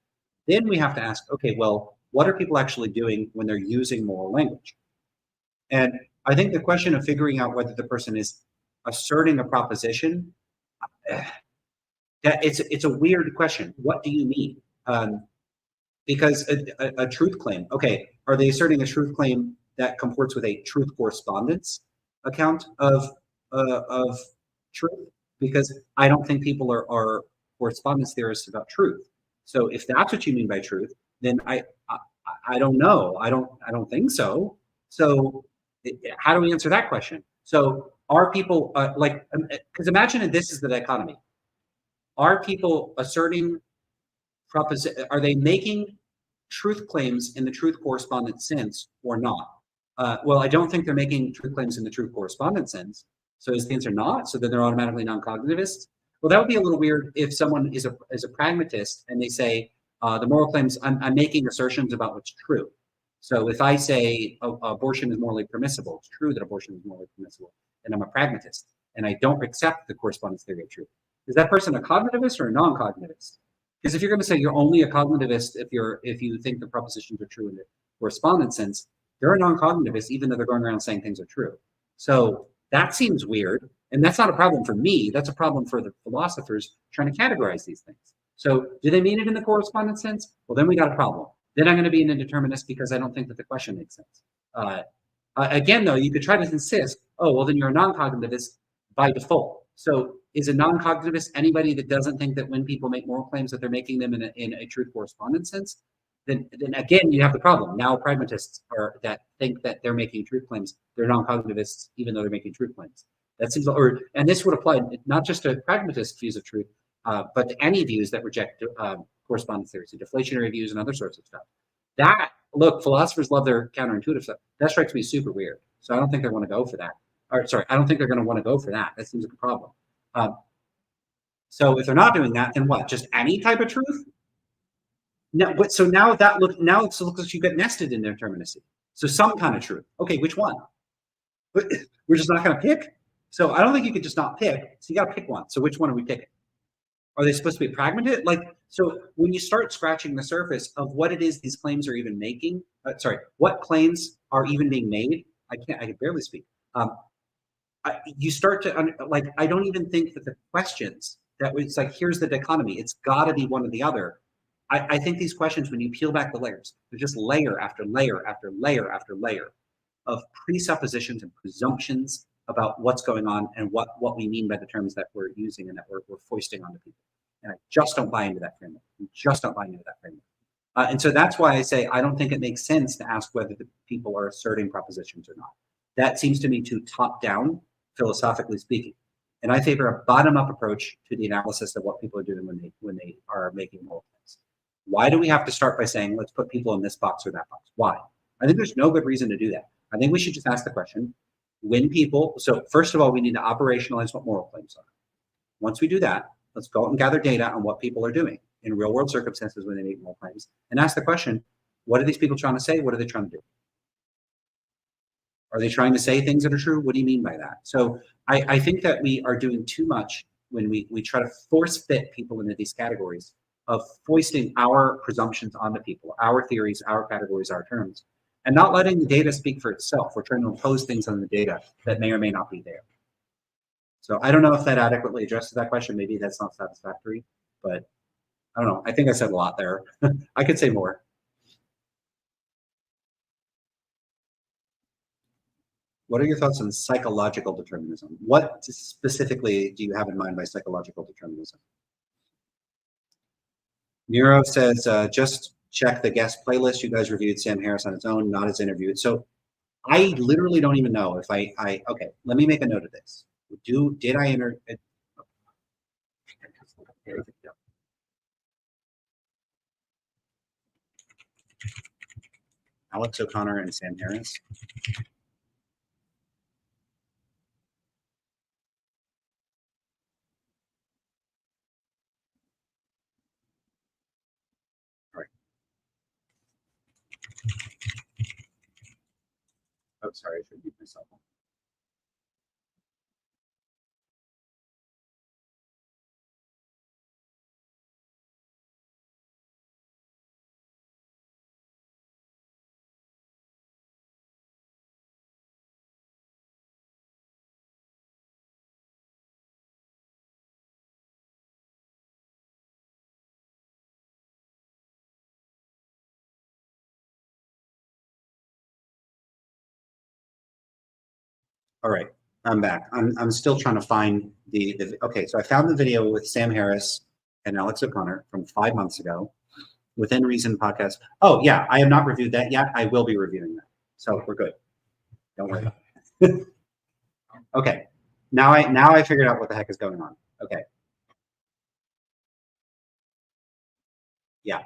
A: then we have to ask, okay, well, what are people actually doing when they're using moral language? And I think the question of figuring out whether the person is asserting a proposition, That it's a weird question. What do you mean? Because a truth claim, okay, are they asserting a truth claim that comports with a truth correspondence account of truth? Because I don't think people are correspondence theorists about truth. So if that's what you mean by truth, then I don't know. I don't think so. So how do we answer that question? So are people like, because imagine if this is the dichotomy. Are people asserting are they making truth claims in the truth correspondence sense or not? Well, I don't think they're making truth claims in the truth correspondence sense. So is the answer not? So then they're automatically non-cognitivists? Well, that would be a little weird if someone is a pragmatist and they say the moral claims, I'm making assertions about what's true. So if I say abortion is morally permissible, it's true that abortion is morally permissible, and I'm a pragmatist, and I don't accept the correspondence theory of truth. Is that person a cognitivist or a non-cognitivist? Because if you're going to say you're only a cognitivist if you think the propositions are true in the correspondence sense, they're a non-cognitivist even though they're going around saying things are true. So that seems weird, and that's not a problem for me. That's a problem for the philosophers trying to categorize these things. So do they mean it in the correspondence sense? Well, then we got a problem. Then I'm going to be an indeterminist because I don't think that the question makes sense. Again, though, you could try to insist, oh, well, then you're a non-cognitivist by default. So is a non-cognitivist anybody that doesn't think that when people make moral claims that they're making them in a truth correspondence sense? Then again, you have the problem. Now pragmatists are that think that they're making truth claims. They're non-cognitivists even though they're making truth claims. That seems, and this would apply not just to pragmatist views of truth, but to any views that reject correspondence theory, so deflationary views and other sorts of stuff. That, look, philosophers love their counterintuitive stuff. That strikes me super weird. So I don't think they want to go for that. Or sorry, I don't think they're going to want to go for that. That seems like a problem. So if they're not doing that, then what? Just any type of truth? No, but so now that looks like you get nested in determinacy. So some kind of truth. Okay, which one? We're just not going to pick. So I don't think you could just not pick. So you got to pick one. So which one are we picking? Are they supposed to be pragmatist? Like, so when you start scratching the surface of what it is these claims are even making, what claims are even being made? I can barely speak. You start to like, I don't even think that the questions that it's like, here's the dichotomy. It's got to be one or the other. I think these questions, when you peel back the layers, they're just layer after layer after layer after layer of presuppositions and presumptions about what's going on and what we mean by the terms that we're using and that we're foisting onto people. And I just don't buy into that framework. I just don't buy into that framework. And so that's why I say I don't think it makes sense to ask whether the people are asserting propositions or not. That seems to me too top down, philosophically speaking. And I favor a bottom up approach to the analysis of what people are doing when they are making moral claims. Why do we have to start by saying, let's put people in this box or that box? Why? I think there's no good reason to do that. I think we should just ask the question, so first of all, we need to operationalize what moral claims are. Once we do that, let's go out and gather data on what people are doing in real world circumstances when they make moral claims and ask the question, what are these people trying to say? What are they trying to do? Are they trying to say things that are true? What do you mean by that? So I think that we are doing too much when we try to force fit people into these categories of foisting our presumptions onto people, our theories, our categories, our terms, and not letting the data speak for itself. We're trying to impose things on the data that may or may not be there. So I don't know if that adequately addresses that question. Maybe that's not satisfactory, but I don't know. I think I said a lot there. I could say more. What are your thoughts on psychological determinism? What specifically do you have in mind by psychological determinism? Nero says, just check the guest playlist. You guys reviewed Sam Harris on his own, not as interviewed. So I literally don't even know if okay, let me make a note of this. Did I enter? Alex O'Connor and Sam Harris. All right. Oh, sorry, I should mute myself. All right, I'm back. I'm still trying to find the okay. So I found the video with Sam Harris and Alex O'Connor from 5 months ago. Within Reason podcast. Oh yeah, I have not reviewed that yet. I will be reviewing that. So we're good. Don't worry. Okay. Now I figured out what the heck is going on. Okay. Yeah.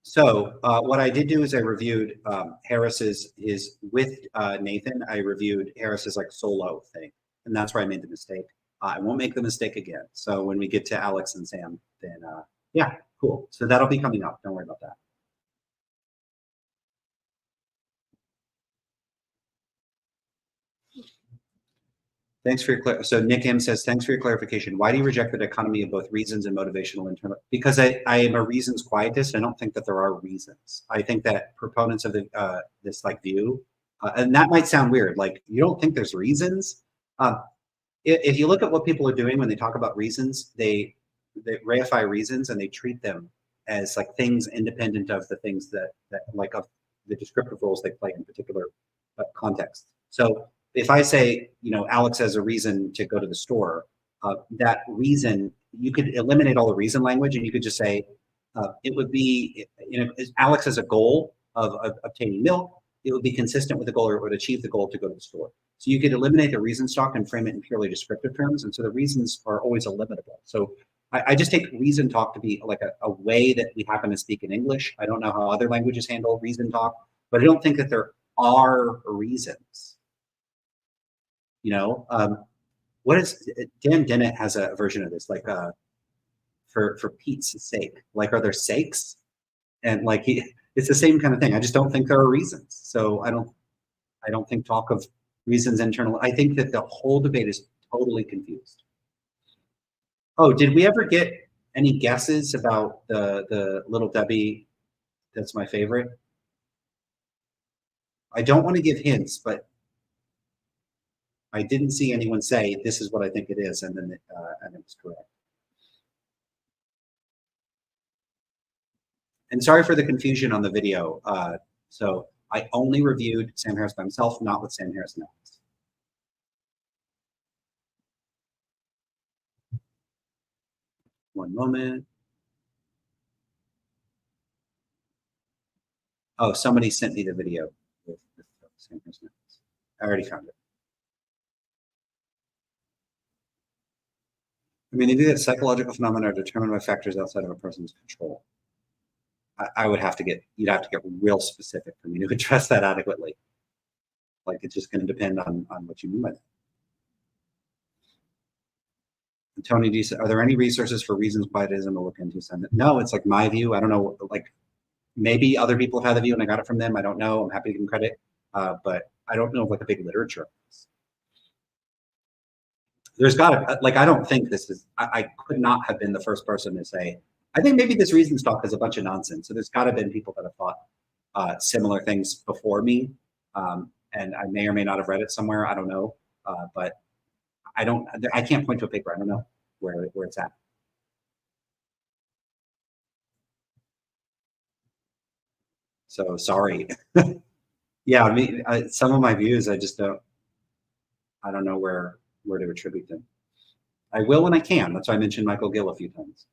A: So what I did do is I reviewed Harris's is with Nathan. I reviewed Harris's like solo thing, and that's where I made the mistake. I won't make the mistake again. So when we get to Alex and Sam, then yeah, cool. So that'll be coming up. Don't worry about that. Thanks for your so Nick M says, thanks for your clarification. Why do you reject the dichotomy of both reasons and motivational internal? Because I am a reasons quietist. I don't think that there are reasons. I think that proponents of the this like view, and that might sound weird, like you don't think there's reasons. Uh, if you look at what people are doing when they talk about reasons, they reify reasons and they treat them as like things independent of the things that like of the descriptive roles they play in particular context. So if I say, Alex has a reason to go to the store, that reason, you could eliminate all the reason language and you could just say, it would be, Alex has a goal of obtaining milk. It would be consistent with the goal, or it would achieve the goal to go to the store. So you could eliminate the reason stock and frame it in purely descriptive terms. And so the reasons are always eliminable. So I just take reason talk to be like a way that we happen to speak in English. I don't know how other languages handle reason talk, but I don't think that there are reasons. What is Dan Dennett has a version of this, like for Pete's sake, like are there sakes? And like it's the same kind of thing. I just don't think there are reasons. So I don't think talk of reasons internal. I think that the whole debate is totally confused. Oh, did we ever get any guesses about the little Debbie that's my favorite? I don't want to give hints, but I didn't see anyone say this is what I think it is, and then and it was correct. And sorry for the confusion on the video. So I only reviewed Sam Harris by himself, not with Sam Harris and Alex. One moment. Oh, somebody sent me the video with Sam Harris and Alex. I already found it. I mean, they do that psychological phenomena are determined by factors outside of a person's control. I would have to you'd have to get real specific for me to address that adequately. Like it's just going to depend on what you mean by that. And Tony D said, are there any resources for reasons quietism to look into? No, it's like my view. I don't know, like maybe other people have had the view and I got it from them. I don't know. I'm happy to give them credit. But I don't know of like a big literature. There's got to, like, I don't think this is, I could not have been the first person to say, I think maybe this reason stock is a bunch of nonsense. So there's got to have been people that have thought similar things before me. And I may or may not have read it somewhere. I don't know. But I can't point to a paper. I don't know where it's at. So sorry. Yeah, I mean, some of my views, I don't know where to attribute them. I will when I can. That's why I mentioned Michael Gill a few times.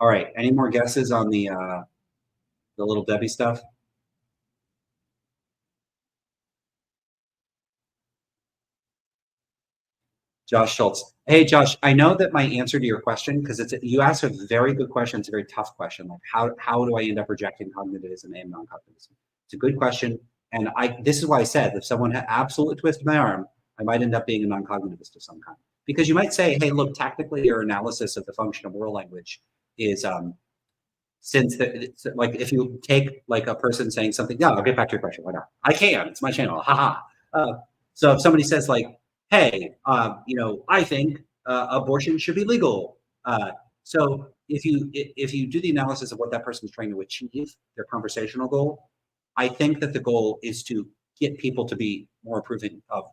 A: All right. Any more guesses on the little Debbie stuff? Josh Schultz. Hey, Josh, I know that my answer to your question, because you asked a very good question. It's a very tough question. Like how do I end up rejecting cognitivism and non-cognitivism? It's a good question. And this is why I said if someone had absolutely twisted my arm, I might end up being a non-cognitivist of some kind. Because you might say, hey, look, tactically your analysis of the function of world language is like if you take like a person saying something, yeah, I'll get back to your question. Why not? I can. It's my channel. Haha. So if somebody says like, hey, I think abortion should be legal. So if you do the analysis of what that person is trying to achieve, their conversational goal, I think that the goal is to get people to be more approving of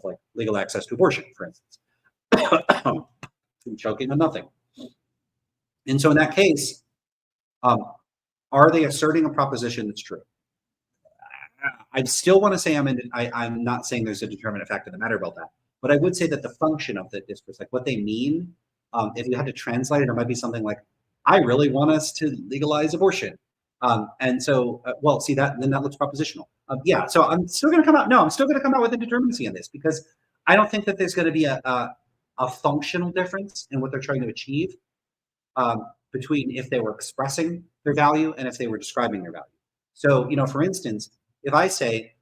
A: like legal access to abortion, for instance. I'm choking on nothing. And so in that case, are they asserting a proposition that's true? I still want to say I'm not saying there's a determinate fact of the matter about that, but I would say that the function of the discourse, like what they mean, if you had to translate it, it might be something like, "I really want us to legalize abortion," and so, well, see that then that looks propositional. Yeah, so I'm still going to come out. No, I'm still going to come out with indeterminacy on this because I don't think that there's going to be a functional difference in what they're trying to achieve between if they were expressing their value and if they were describing their value. So, for instance, if I say,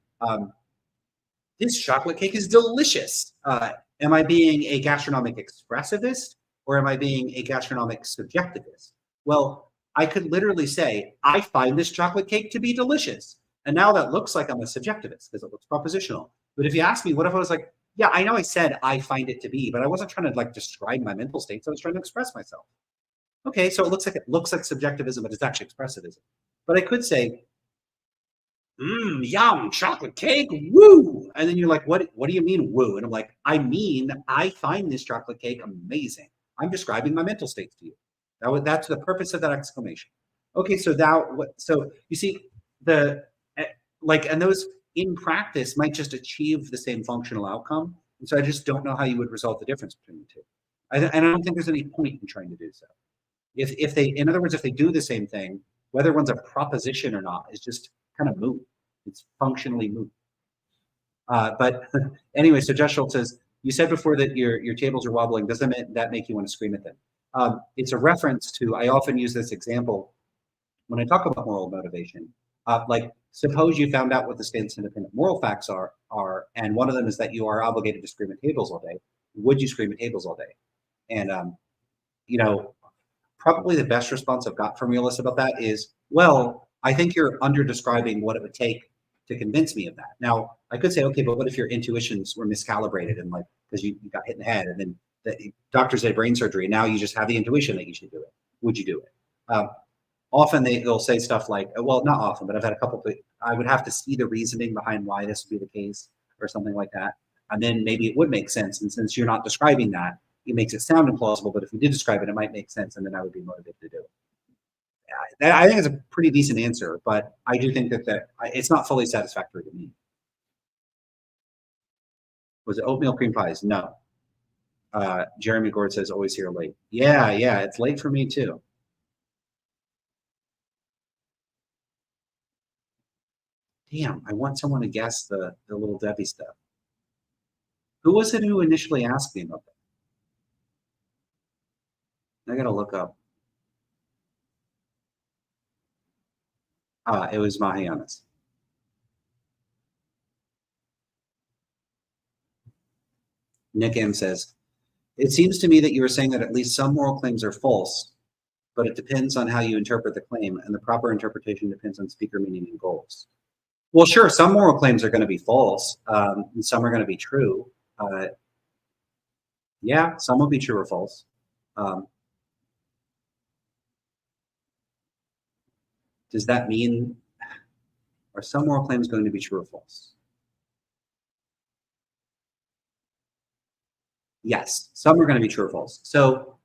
A: this chocolate cake is delicious, am I being a gastronomic expressivist or am I being a gastronomic subjectivist? Well, I could literally say, I find this chocolate cake to be delicious. And now that looks like I'm a subjectivist because it looks propositional. But if you ask me, what if I was like, yeah, I know I said I find it to be, but I wasn't trying to like describe my mental states. I was trying to express myself. Okay, so it looks like subjectivism, but it's actually expressivism. But I could say, yum, chocolate cake, woo. And then you're like, what do you mean woo? And I'm like, I mean, I find this chocolate cake amazing. I'm describing my mental states to you. That's the purpose of that exclamation. Okay, so you see the and those in practice might just achieve the same functional outcome. And so I just don't know how you would resolve the difference between the two. And I don't think there's any point in trying to do so. If they, in other words, if they do the same thing, whether one's a proposition or not is just kind of moot. It's functionally moot. But anyway, so Josh Schultz says, you said before that your tables are wobbling. Doesn't that make you want to scream at them? It's a reference to, I often use this example when I talk about moral motivation. Like, suppose you found out what the state's independent moral facts are, and one of them is that you are obligated to scream at tables all day. Would you scream at tables all day? And, probably the best response I've got from realists about that is, well, I think you're under describing what it would take to convince me of that. Now, I could say, okay, but what if your intuitions were miscalibrated and like, because you got hit in the head and then the doctors did brain surgery and now you just have the intuition that you should do it. Would you do it? Often they'll say stuff like, well, not often, but I've had a couple of, I would have to see the reasoning behind why this would be the case or something like that. And then maybe it would make sense. And since you're not describing that, it makes it sound implausible, but if we did describe it, it might make sense, and then I would be motivated to do it. I think it's a pretty decent answer, but I do think that it's not fully satisfactory to me. Was it oatmeal cream pies? No. Jeremy Gord says, always here late. Yeah, it's late for me too. Damn, I want someone to guess the Little Debbie stuff. Who was it who initially asked me about that? I gotta look up. It was Mahayanis. Nick M says, it seems to me that you were saying that at least some moral claims are false, but it depends on how you interpret the claim, and the proper interpretation depends on speaker meaning and goals. Well, sure, some moral claims are going to be false, and some are going to be true. Yeah, some will be true or false. Does that mean, are some moral claims going to be true or false? Yes, some are going to be true or false. So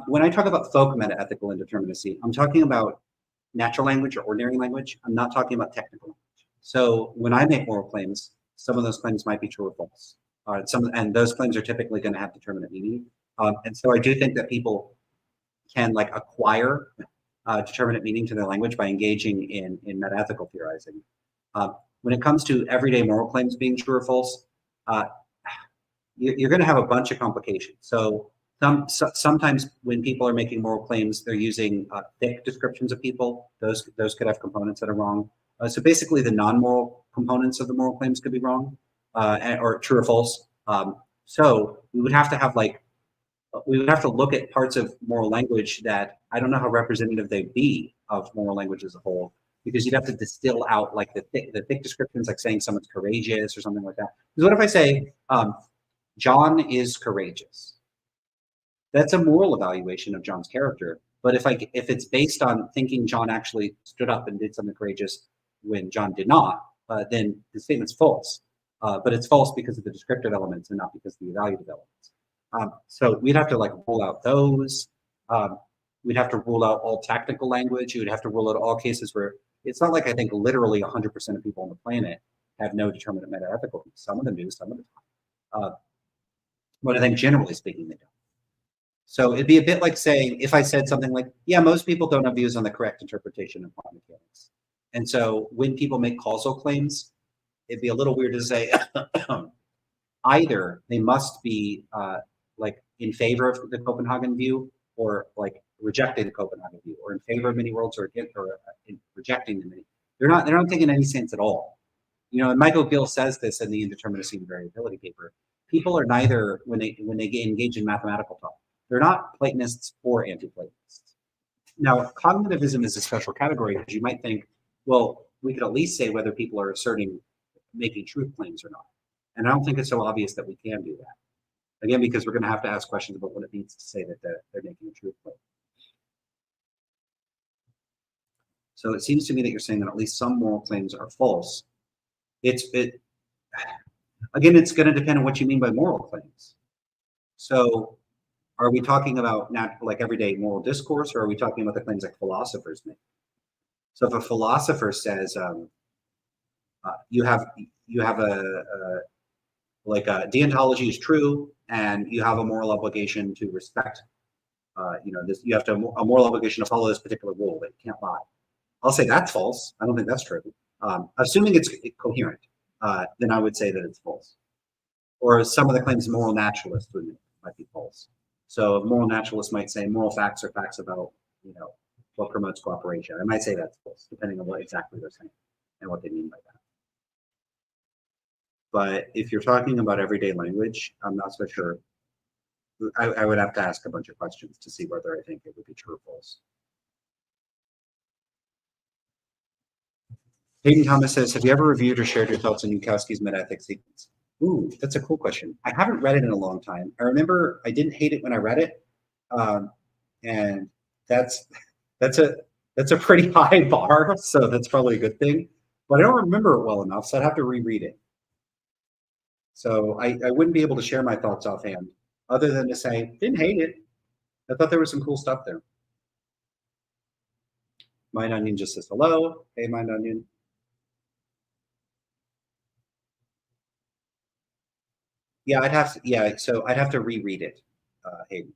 A: when I talk about folk meta-ethical indeterminacy, I'm talking about natural language or ordinary language. I'm not talking about technical language. So when I make moral claims, some of those claims might be true or false. And those claims are typically going to have determinate meaning. And so I do think that people can like acquire determinate meaning to their language by engaging in meta-ethical theorizing. When it comes to everyday moral claims being true or false, you're going to have a bunch of complications. So sometimes when people are making moral claims, they're using thick descriptions of people. Those could have components that are wrong. So basically, the non-moral components of the moral claims could be wrong or true or false. So we would have to have we would have to look at parts of moral language that I don't know how representative they'd be of moral language as a whole, because you'd have to distill out like the thick descriptions, like saying someone's courageous or something like that. Because what if I say John is courageous? That's a moral evaluation of John's character. But if it's based on thinking John actually stood up and did something courageous when John did not, then the statement's false. But it's false because of the descriptive elements and not because of the evaluative elements. So we'd have to rule out those. We'd have to rule out all technical language. You would have to rule out all cases where It's not like I think literally 100% of people on the planet have no determinate meta-ethical views. Some of them do, some of the time. But I think generally speaking, they don't. So it'd be a bit like saying, if I said something like, yeah, most people don't have views on the correct interpretation of quantum mechanics. And so when people make causal claims, it'd be a little weird to say, either they must be like in favor of the Copenhagen view, or like rejecting the Copenhagen view, or in favor of many worlds, or against, or rejecting the many. They're not taking any sense at all. You know, and Michael Gill says this in the Indeterminacy and Variability paper. People are neither, when they engage in mathematical talk, they're not Platonists or anti-Platonists. Now, cognitivism is a special category because you might think, well, we could at least say whether people are making truth claims or not. And I don't think it's so obvious that we can do that. Again, because we're going to have to ask questions about what it means to say that they're making a truth claim. So it seems to me that you're saying that at least some moral claims are false. Again, it's going to depend on what you mean by moral claims. So are we talking about like everyday moral discourse, or are we talking about the claims like philosophers make? So if a philosopher says you have deontology is true, and you have a moral obligation to respect, you have a moral obligation to follow this particular rule, that you can't lie. I'll say that's false. I don't think that's true. Assuming it's coherent, then I would say that it's false. Or some of the claims moral naturalists would make might be false. So a moral naturalist might say moral facts are facts about, what promotes cooperation. I might say that's false, depending on what exactly they're saying and what they mean by that. But if you're talking about everyday language, I'm not so sure. I would have to ask a bunch of questions to see whether I think it would be true or false. Hayden Thomas says, have you ever reviewed or shared your thoughts on Yudkowsky's metaethics sequence? Ooh, that's a cool question. I haven't read it in a long time. I remember I didn't hate it when I read it. And that's a pretty high bar, so that's probably a good thing. But I don't remember it well enough, so I'd have to reread it. So I wouldn't be able to share my thoughts offhand, other than to say, didn't hate it. I thought there was some cool stuff there. Mind Onion just says hello. Hey, Mind Onion. Yeah, I'd have to reread it, Hayden.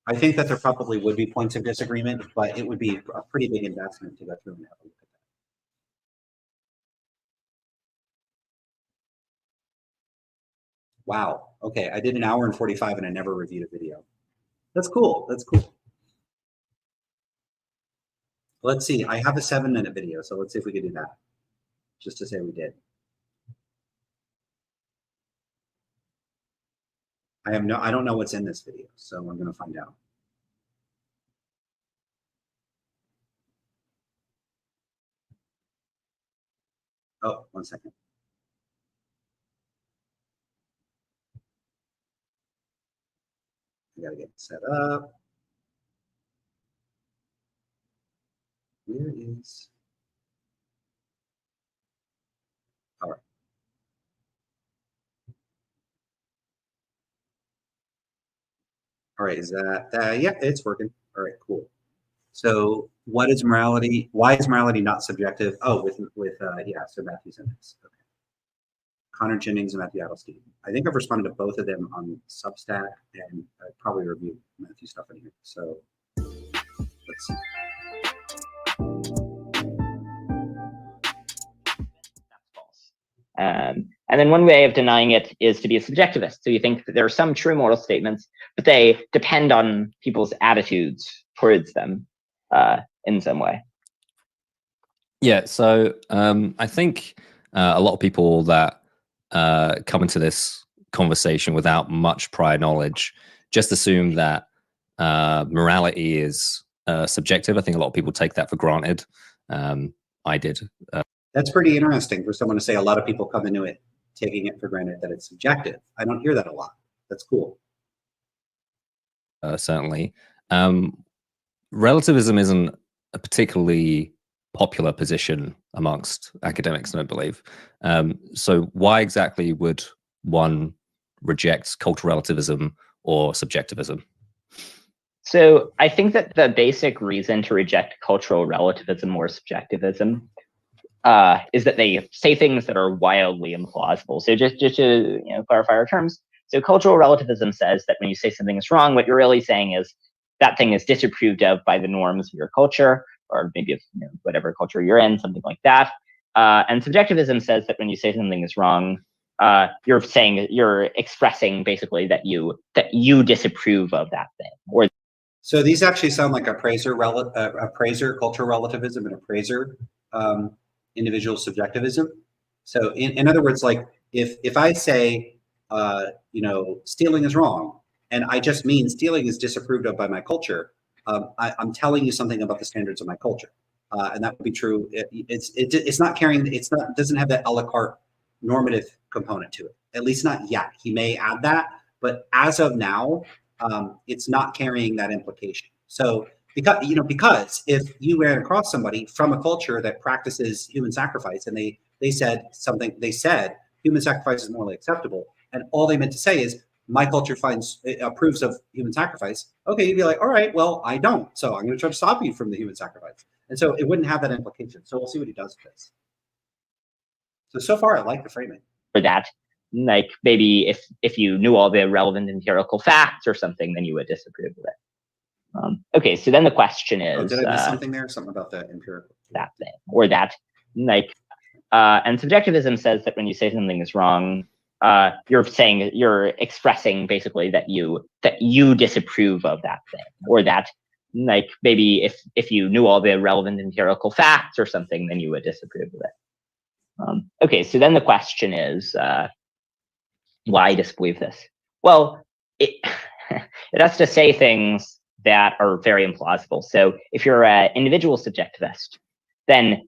A: I think that there probably would be points of disagreement, but it would be a pretty big investment to go through and have a look at that. Wow. Okay, I did an hour and 45 and I never reviewed a video. That's cool. That's cool. Let's see. I have a 7-minute video, so let's see if we can do that. Just to say we did. I don't know what's in this video, so I'm going to find out. Oh, 1 second. I got to get it set up. Where is? All right. All right, is that, yeah, it's working. All right, cool. So what is morality? Why is morality not subjective? Oh, yeah, so Matthew's in this. Okay. Connor Jennings and Matthew Adelstein. I think I've responded to both of them on Substack, and I probably reviewed Matthew's stuff in here. So let's see.
B: That's false. And then one way of denying it is to be a subjectivist. So you think that there are some true moral statements, but they depend on people's attitudes towards them in some way.
C: Yeah, so I think a lot of people that come into this conversation without much prior knowledge just assume that morality is subjective. I think a lot of people take that for granted. I did.
A: That's pretty interesting for someone to say. A lot of people come into it taking it for granted that it's subjective. I don't hear that a lot. That's cool.
C: Certainly. Relativism isn't a particularly popular position amongst academics, I don't believe. So why exactly would one reject cultural relativism or subjectivism?
B: So I think that the basic reason to reject cultural relativism or subjectivism is that they say things that are wildly implausible. So just to clarify our terms, so cultural relativism says that when you say something is wrong, what you're really saying is that thing is disapproved of by the norms of your culture, or maybe of whatever culture you're in, something like that. And subjectivism says that when you say something is wrong, you're expressing basically that you disapprove of that thing. Or
A: so these actually sound like appraiser, cultural relativism, and appraiser individual subjectivism. So in other words, like if I say, stealing is wrong, and I just mean stealing is disapproved of by my culture, I'm telling you something about the standards of my culture, and that would be true. It's not carrying. Doesn't have that a la carte normative component to it. At least not yet. He may add that, but as of now, it's not carrying that implication. So because if you ran across somebody from a culture that practices human sacrifice and they said human sacrifice is morally acceptable, and all they meant to say is my culture approves of human sacrifice, okay, you'd be like, all right, well, I don't, so I'm going to try to stop you from the human sacrifice. And so it wouldn't have that implication. So we'll see what he does with this. So far I like the framing.
B: For that, like maybe if you knew all the relevant empirical facts or something, then you would disapprove of it. Okay, so then the question is,
A: did I miss something there? Something about the empirical
B: that thing or that, and subjectivism says that when you say something is wrong, you're expressing basically that you disapprove of that thing, or that maybe if you knew all the relevant empirical facts or something, then you would disapprove of it. Okay, so then the question is, why disbelieve this? Well, it has to say things that are very implausible. So if you're an individual subjectivist, then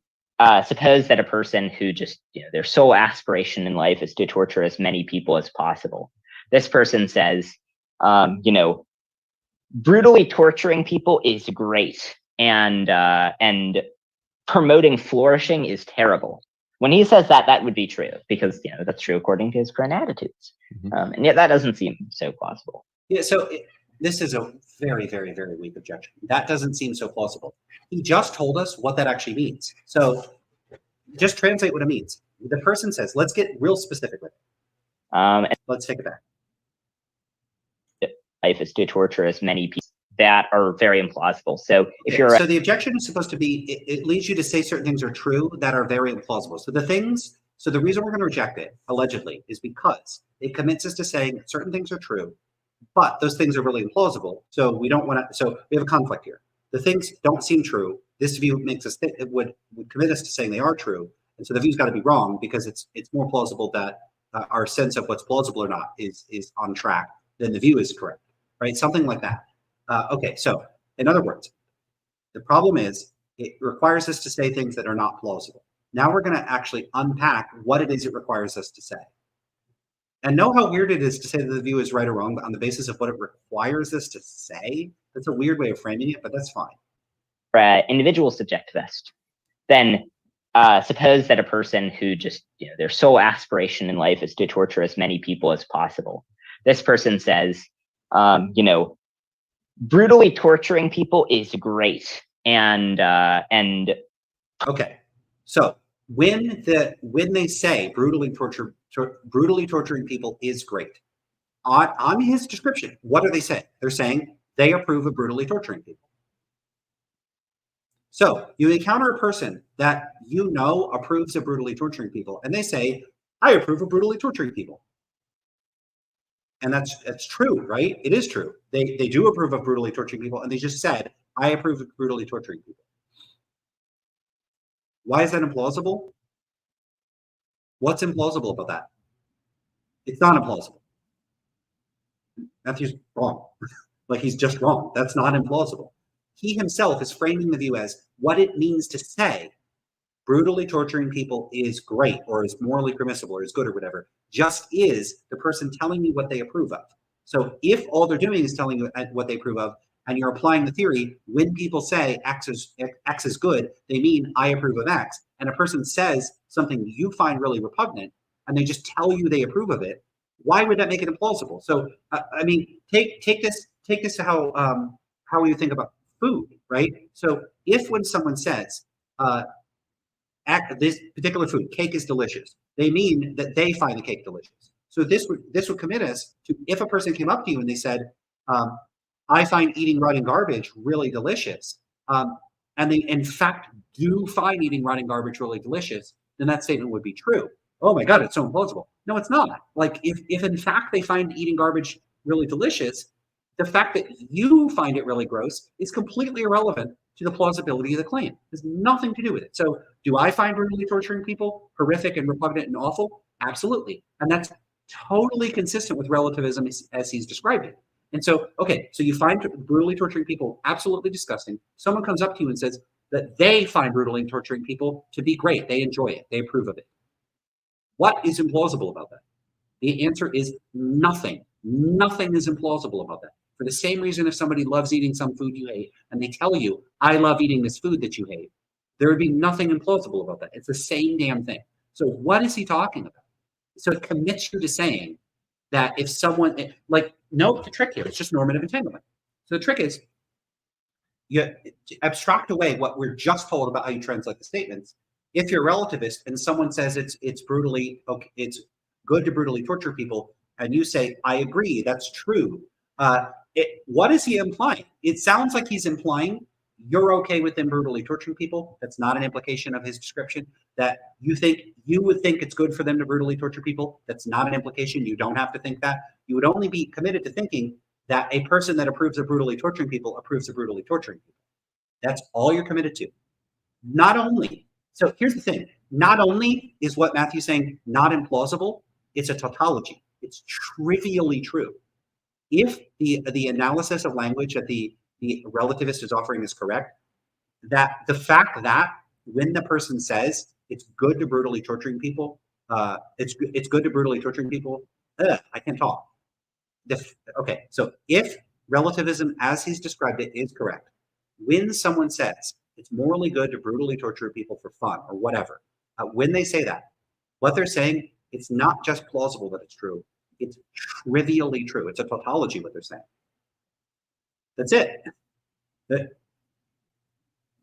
B: suppose that a person who just, their sole aspiration in life is to torture as many people as possible. This person says, brutally torturing people is great, and promoting flourishing is terrible. When he says that, that would be true, because that's true according to his current attitudes. And yet that doesn't seem so plausible.
A: Yeah, so this is a very, very, very weak objection. That doesn't seem so plausible. He just told us what that actually means. So just translate what it means. The person says, let's get real specific with it. Let's take it back.
B: Life is to torture as many people. That are very implausible. So if
A: so the objection is supposed to be, it leads you to say certain things are true that are very implausible. So the reason we're going to reject it, allegedly, is because it commits us to saying certain things are true, but those things are really implausible. So we don't want to, so we have a conflict here. The things don't seem true. This view makes us think it would commit us to saying they are true. And so the view's got to be wrong because it's more plausible that our sense of what's plausible or not is on track than the view is correct, right? Something like that. Okay, so in other words, the problem is it requires us to say things that are not plausible. Now we're going to actually unpack what it is it requires us to say. And know how weird it is to say that the view is right or wrong, but on the basis of what it requires us to say? That's a weird way of framing it, but that's fine.
B: For an individual subjectivist, then suppose that a person who just, their sole aspiration in life is to torture as many people as possible. This person says, brutally torturing people is great, and
A: okay, so when they say brutally torturing people is great, on his description, what are they saying? They're saying they approve of brutally torturing people. So you encounter a person that approves of brutally torturing people, and they say, I approve of brutally torturing people. And that's true, right? It is true. They do approve of brutally torturing people, and they just said, I approve of brutally torturing people. Why is that implausible? What's implausible about that? It's not implausible. Matthew's wrong. Like, he's just wrong. That's not implausible. He himself is framing the view as what it means to say brutally torturing people is great, or is morally permissible, or is good, or whatever, just is the person telling you what they approve of. So if all they're doing is telling you what they approve of, and you're applying the theory, when people say X is good, they mean I approve of X, and a person says something you find really repugnant, and they just tell you they approve of it, why would that make it implausible? So I mean, take this to how how you think about food, right? So if when someone says, this particular food, cake is delicious, they mean that they find the cake delicious. So this would commit us to, if a person came up to you and they said, I find eating rotting garbage really delicious, and they in fact do find eating rotting garbage really delicious, then that statement would be true. Oh my God, it's so implausible. No, it's not. Like if in fact they find eating garbage really delicious, the fact that you find it really gross is completely irrelevant to the plausibility of the claim. It has nothing to do with it. So do I find brutally torturing people horrific and repugnant and awful? Absolutely. And that's totally consistent with relativism as he's described it. And so, okay, so you find brutally torturing people absolutely disgusting. Someone comes up to you and says that they find brutally torturing people to be great. They enjoy it. They approve of it. What is implausible about that? The answer is nothing. Nothing is implausible about that. For the same reason, if somebody loves eating some food you hate and they tell you, I love eating this food that you hate, there would be nothing implausible about that. It's the same damn thing. So what is he talking about? So it commits you to saying that if someone, like, note the trick here, it's just normative entanglement. So the trick is, you abstract away what we're just told about how you translate the statements. If you're a relativist and someone says it's brutally, okay, it's good to brutally torture people, and you say, I agree, that's true. What is he implying? It sounds like he's implying you're okay with them brutally torturing people. That's not an implication of his description. That you would think it's good for them to brutally torture people. That's not an implication. You don't have to think that. You would only be committed to thinking that a person that approves of brutally torturing people approves of brutally torturing people. That's all you're committed to. Not only, so here's the thing, not only is what Matthew's saying not implausible, it's a tautology. It's trivially true. If the analysis of language that the relativist is offering is correct, that the fact that when the person says it's good to brutally torturing people, it's good to brutally torturing people, I can't talk. Okay, so if relativism as he's described it is correct, when someone says it's morally good to brutally torture people for fun or whatever, when they say that, what they're saying, it's not just plausible that it's true, it's trivially true. It's a tautology what they're saying. That's it.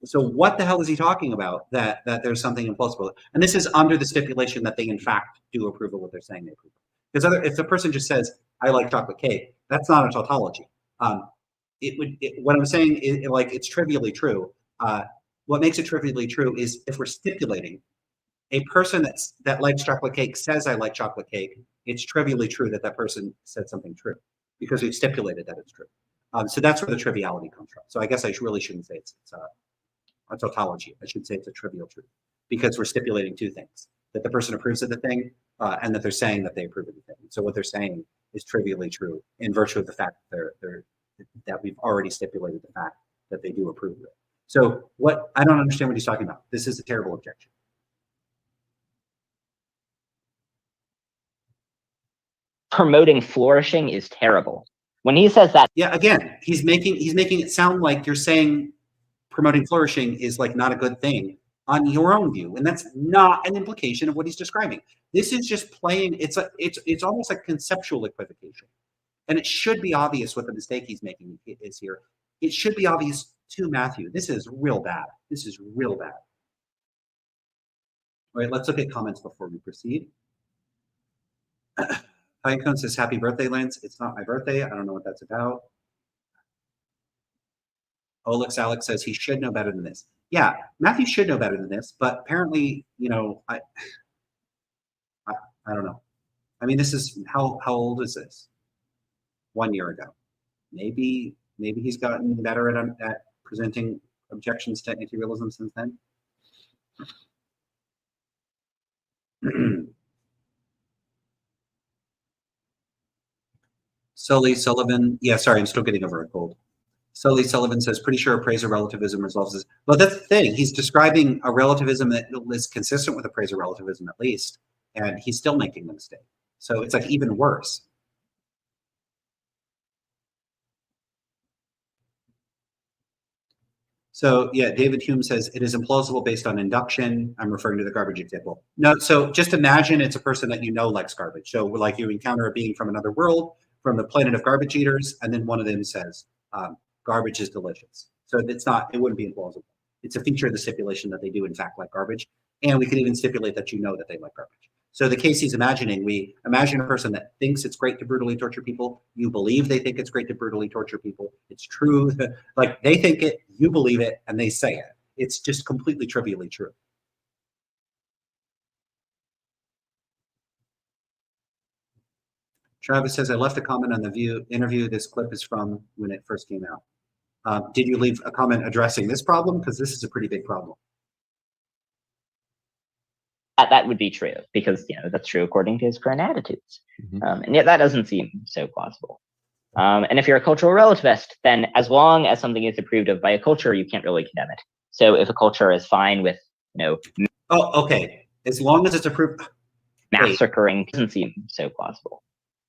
A: So what the hell is he talking about that there's something implausible? And this is under the stipulation that they in fact do approve of what they're saying they approve of. Because if the person just says, I like chocolate cake, that's not a tautology. What I'm saying is, like, it's trivially true. What makes it trivially true is if we're stipulating a person that likes chocolate cake says I like chocolate cake, it's trivially true that that person said something true because we've stipulated that it's true. So that's where the triviality comes from. So I guess I really shouldn't say it's a tautology. I should say it's a trivial truth because we're stipulating two things: that the person approves of the thing and that they're saying that they approve of the thing. So what they're saying is trivially true in virtue of the fact that we've already stipulated the fact that they do approve of it. So I don't understand what he's talking about. This is a terrible objection.
B: Promoting flourishing is terrible. When he says that,
A: yeah, again, he's making it sound like you're saying promoting flourishing is like not a good thing on your own view, and that's not an implication of what he's describing. This is just plain. It's almost like conceptual equivocation, and it should be obvious what the mistake he's making is here. It should be obvious to Matthew. This is real bad. This is real bad. All right, let's look at comments before we proceed. Pinecone says, happy birthday, Lance. It's not my birthday. I don't know what that's about. Alex says he should know better than this. Yeah, Matthew should know better than this, but apparently, I don't know. I mean, this is how old is this? 1 year ago. Maybe he's gotten better at presenting objections to anti-realism since then. Sully Sullivan, yeah, sorry, I'm still getting over a cold. Sully Sullivan says, pretty sure appraiser relativism resolves this. Well, that's the thing. He's describing a relativism that is consistent with appraiser relativism at least, and he's still making the mistake. So it's like even worse. So yeah, David Hume says, it is implausible based on induction. I'm referring to the garbage example. No, so just imagine it's a person that you know likes garbage. So like you encounter a being from another world, from the planet of garbage eaters, and then one of them says, garbage is delicious. So it's not, it wouldn't be implausible. It's a feature of the stipulation that they do in fact like garbage. And we can even stipulate that you know that they like garbage. So the case he's imagining, we imagine a person that thinks it's great to brutally torture people. You believe they think it's great to brutally torture people. It's true. Like they think it, you believe it, and they say it. It's just completely trivially true. Travis says, I left a comment on the View interview. This clip is from when it first came out. Did you leave a comment addressing this problem? Because this is a pretty big problem.
B: That would be true, because that's true according to his current attitudes. And yet that doesn't seem so plausible. And if you're a cultural relativist, then as long as something is approved of by a culture, you can't really condemn it. So if a culture is fine with,
A: oh, okay, as long as it's approved,
B: massacring, doesn't seem so plausible.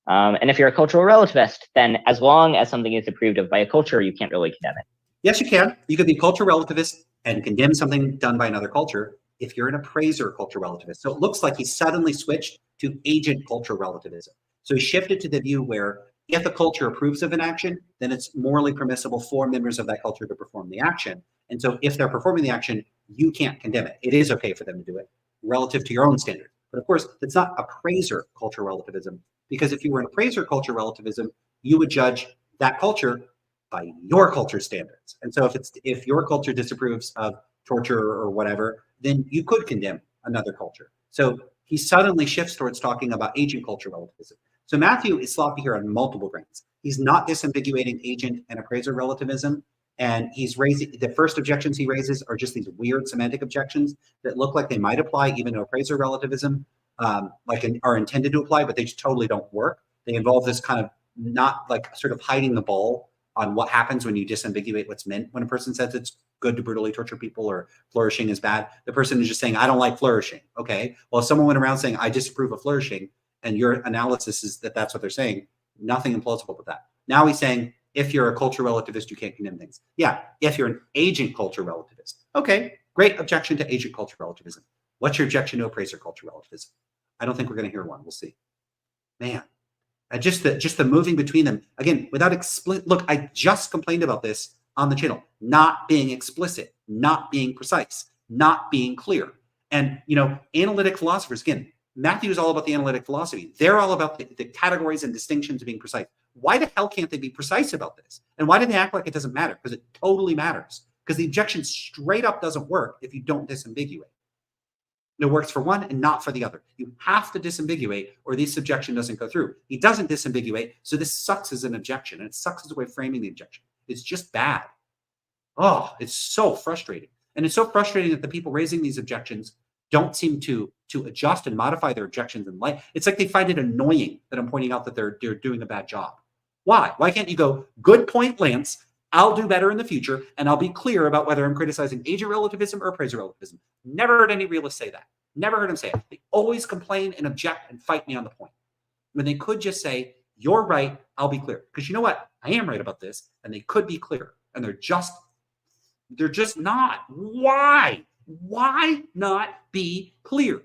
B: And if you're a cultural relativist, then as long as something is approved of by a culture, you can't really condemn it.
A: Yes, you can. You could be cultural relativist and condemn something done by another culture if you're an appraiser cultural relativist. So it looks like he suddenly switched to agent cultural relativism. So he shifted to the view where if a culture approves of an action, then it's morally permissible for members of that culture to perform the action. And so if they're performing the action, you can't condemn it. It is okay for them to do it relative to your own standard. But of course, it's not appraiser cultural relativism, because if you were an appraiser cultural relativism, you would judge that culture by your culture standards. And so if your culture disapproves of torture or whatever, then you could condemn another culture. So he suddenly shifts towards talking about agent culture relativism. So Matthew is sloppy here on multiple grounds. He's not disambiguating agent and appraiser relativism. And he's raising, the first objections he raises are just these weird semantic objections that look like they might apply even to appraiser relativism, are intended to apply, but they just totally don't work. They involve this kind of not like sort of hiding the ball on what happens when you disambiguate what's meant when a person says it's good to brutally torture people or flourishing is bad. The person is just saying, I don't like flourishing. Okay, well, if someone went around saying, I disapprove of flourishing, and your analysis is that that's what they're saying, nothing implausible with that. Now he's saying, if you're a cultural relativist, you can't condemn things. Yeah, if you're an agent cultural relativist. Okay, great objection to agent cultural relativism. What's your objection to appraiser cultural relativism? I don't think we're going to hear one. We'll see. Man, just the moving between them again without explicit. Look, I just complained about this on the channel, not being explicit, not being precise, not being clear. And analytic philosophers, again, Matthew is all about the analytic philosophy. They're all about the categories and distinctions of being precise. Why the hell can't they be precise about this? And why do they act like it doesn't matter? Because it totally matters. Because the objection straight up doesn't work if you don't disambiguate. It works for one and not for the other. You have to disambiguate or this objection doesn't go through. He doesn't disambiguate, so this sucks as an objection, and it sucks as a way of framing the objection. It's just bad. Oh, it's so frustrating. And it's so frustrating that the people raising these objections don't seem to adjust and modify their objections in life. It's like they find it annoying that I'm pointing out that they're doing a bad job. Why? Why can't you go, good point, Lance, I'll do better in the future, and I'll be clear about whether I'm criticizing agent relativism or appraiser relativism. Never heard any realists say that. Never heard them say it. They always complain and object and fight me on the point. When they could just say, you're right, I'll be clear. Because you know what? I am right about this, and they could be clear. And they're just not. Why? Why not be clear?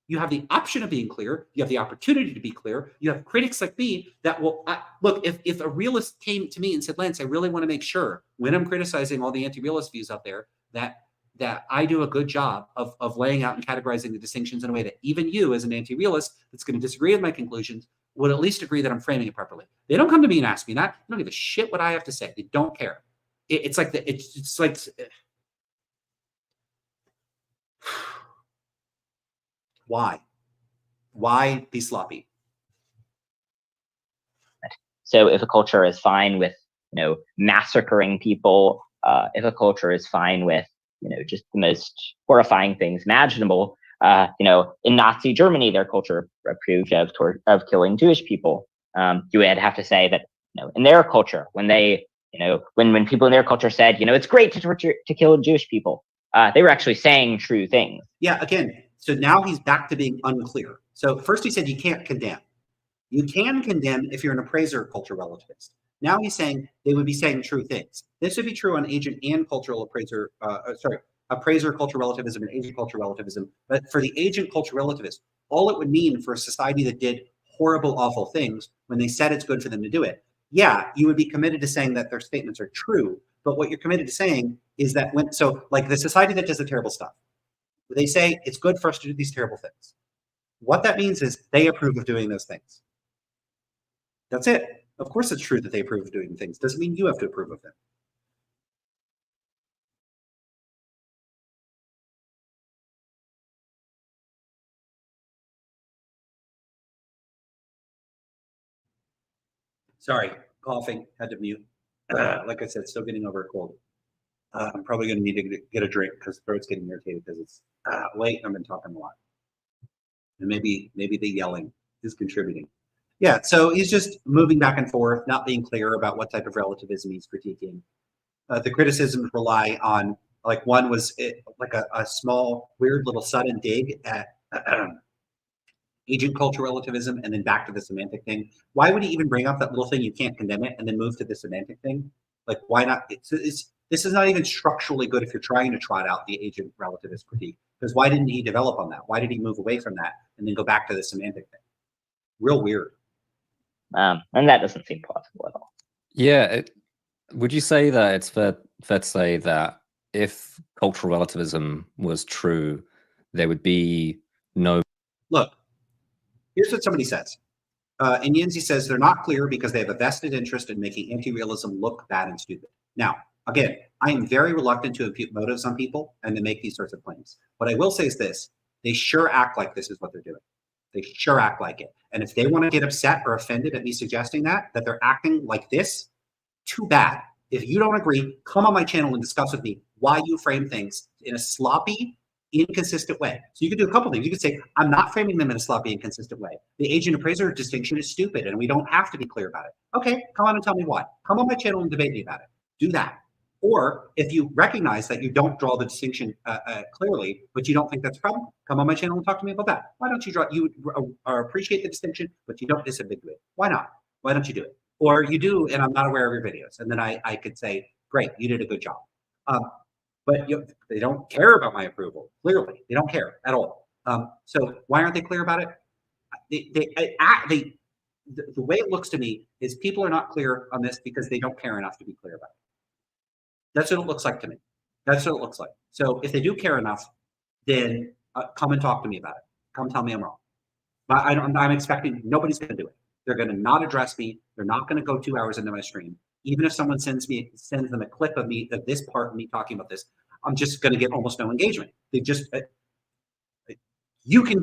A: You have the option of being clear. You have the opportunity to be clear. You have critics like me that will look. If a realist came to me and said, "Lance, I really want to make sure when I'm criticizing all the anti-realist views out there that I do a good job of laying out and categorizing the distinctions in a way that even you, as an anti-realist that's going to disagree with my conclusions, would at least agree that I'm framing it properly." They don't come to me and ask me that. They don't give a shit what I have to say. They don't care. It's like why? Why be sloppy?
B: So if a culture is fine with, massacring people, if a culture is fine with, just the most horrifying things imaginable, in Nazi Germany, their culture approved of killing Jewish people. You would have to say that, in their culture, when they, when people in their culture said, it's great to kill Jewish people, they were actually saying true things.
A: Yeah, again, so now he's back to being unclear. So first he said you can't condemn. You can condemn if you're an appraiser cultural relativist. Now he's saying they would be saying true things. This would be true on agent and cultural appraiser, appraiser cultural relativism and agent cultural relativism. But for the agent cultural relativist, all it would mean for a society that did horrible, awful things when they said it's good for them to do it, yeah, you would be committed to saying that their statements are true. But what you're committed to saying is that like the society that does the terrible stuff, they say it's good for us to do these terrible things. What that means is they approve of doing those things. That's it. Of course it's true that they approve of doing things. Doesn't mean you have to approve of them. Sorry, coughing, had to mute. Like I said, still getting over a cold. I'm probably going to need to get a drink because the throat's getting irritated because it's late and I've been talking a lot. And maybe the yelling is contributing. Yeah, so he's just moving back and forth, not being clear about what type of relativism he's critiquing. The criticisms rely on, like one was like a small, weird little sudden dig at agent culture relativism and then back to the semantic thing. Why would he even bring up that little thing, you can't condemn it, and then move to the semantic thing? Like, why not? This is not even structurally good if you're trying to trot out the agent relativist critique. Because why didn't he develop on that? Why did he move away from that and then go back to the semantic thing? Real weird.
B: And that doesn't seem plausible at all.
C: Yeah. Would you say that it's fair to say that if cultural relativism was true, there would be no...
A: Look, here's what somebody says. And Yinzi says they're not clear because they have a vested interest in making anti-realism look bad and stupid. Now, again, I am very reluctant to impute motives on people and to make these sorts of claims. What I will say is this: they sure act like this is what they're doing. They sure act like it. And if they want to get upset or offended at me suggesting that they're acting like this, too bad. If you don't agree, come on my channel and discuss with me why you frame things in a sloppy, inconsistent way. So you could do a couple things. You could say, I'm not framing them in a sloppy, inconsistent way. The agent appraiser distinction is stupid and we don't have to be clear about it. Okay, come on and tell me why. Come on my channel and debate me about it. Do that. Or if you recognize that you don't draw the distinction clearly, but you don't think that's a problem, come on my channel and talk to me about that. Why don't you draw, you appreciate the distinction, but you don't disambiguate? Why not? Why don't you do it? Or you do, and I'm not aware of your videos. And then I could say, great, you did a good job. But they don't care about my approval. Clearly, they don't care at all. So why aren't they clear about it? The way it looks to me is people are not clear on this because they don't care enough to be clear about it. That's what it looks like to me. That's what it looks like. So if they do care enough, then come and talk to me about it. Come tell me I'm wrong. But I'm expecting nobody's going to do it. They're going to not address me. They're not going to go 2 hours into my stream. Even if someone sends them a clip of me, of this part of me talking about this, I'm just going to get almost no engagement. They just, you can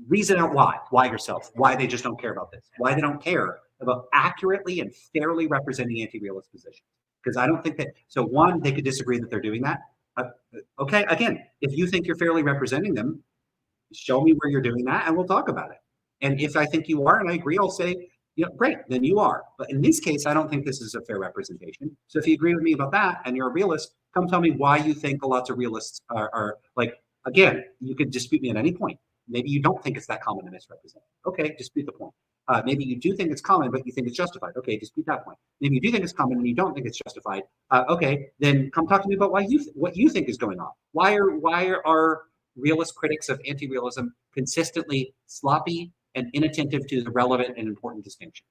A: reason out why yourself, why they just don't care about this, why they don't care about accurately and fairly representing anti-realist positions. Because I don't think that, so one, they could disagree that they're doing that. Okay, again, if you think you're fairly representing them, show me where you're doing that and we'll talk about it. And if I think you are and I agree, I'll say, great, then you are. But in this case, I don't think this is a fair representation. So if you agree with me about that and you're a realist, come tell me why you think lots of realists are like, again, you could dispute me at any point. Maybe you don't think it's that common to misrepresent. Okay, dispute the point. Maybe you do think it's common, but you think it's justified. Okay, dispute that point. Maybe you do think it's common and you don't think it's justified. Okay, then come talk to me about what you think is going on. Why are realist critics of anti-realism consistently sloppy and inattentive to the relevant and important distinctions?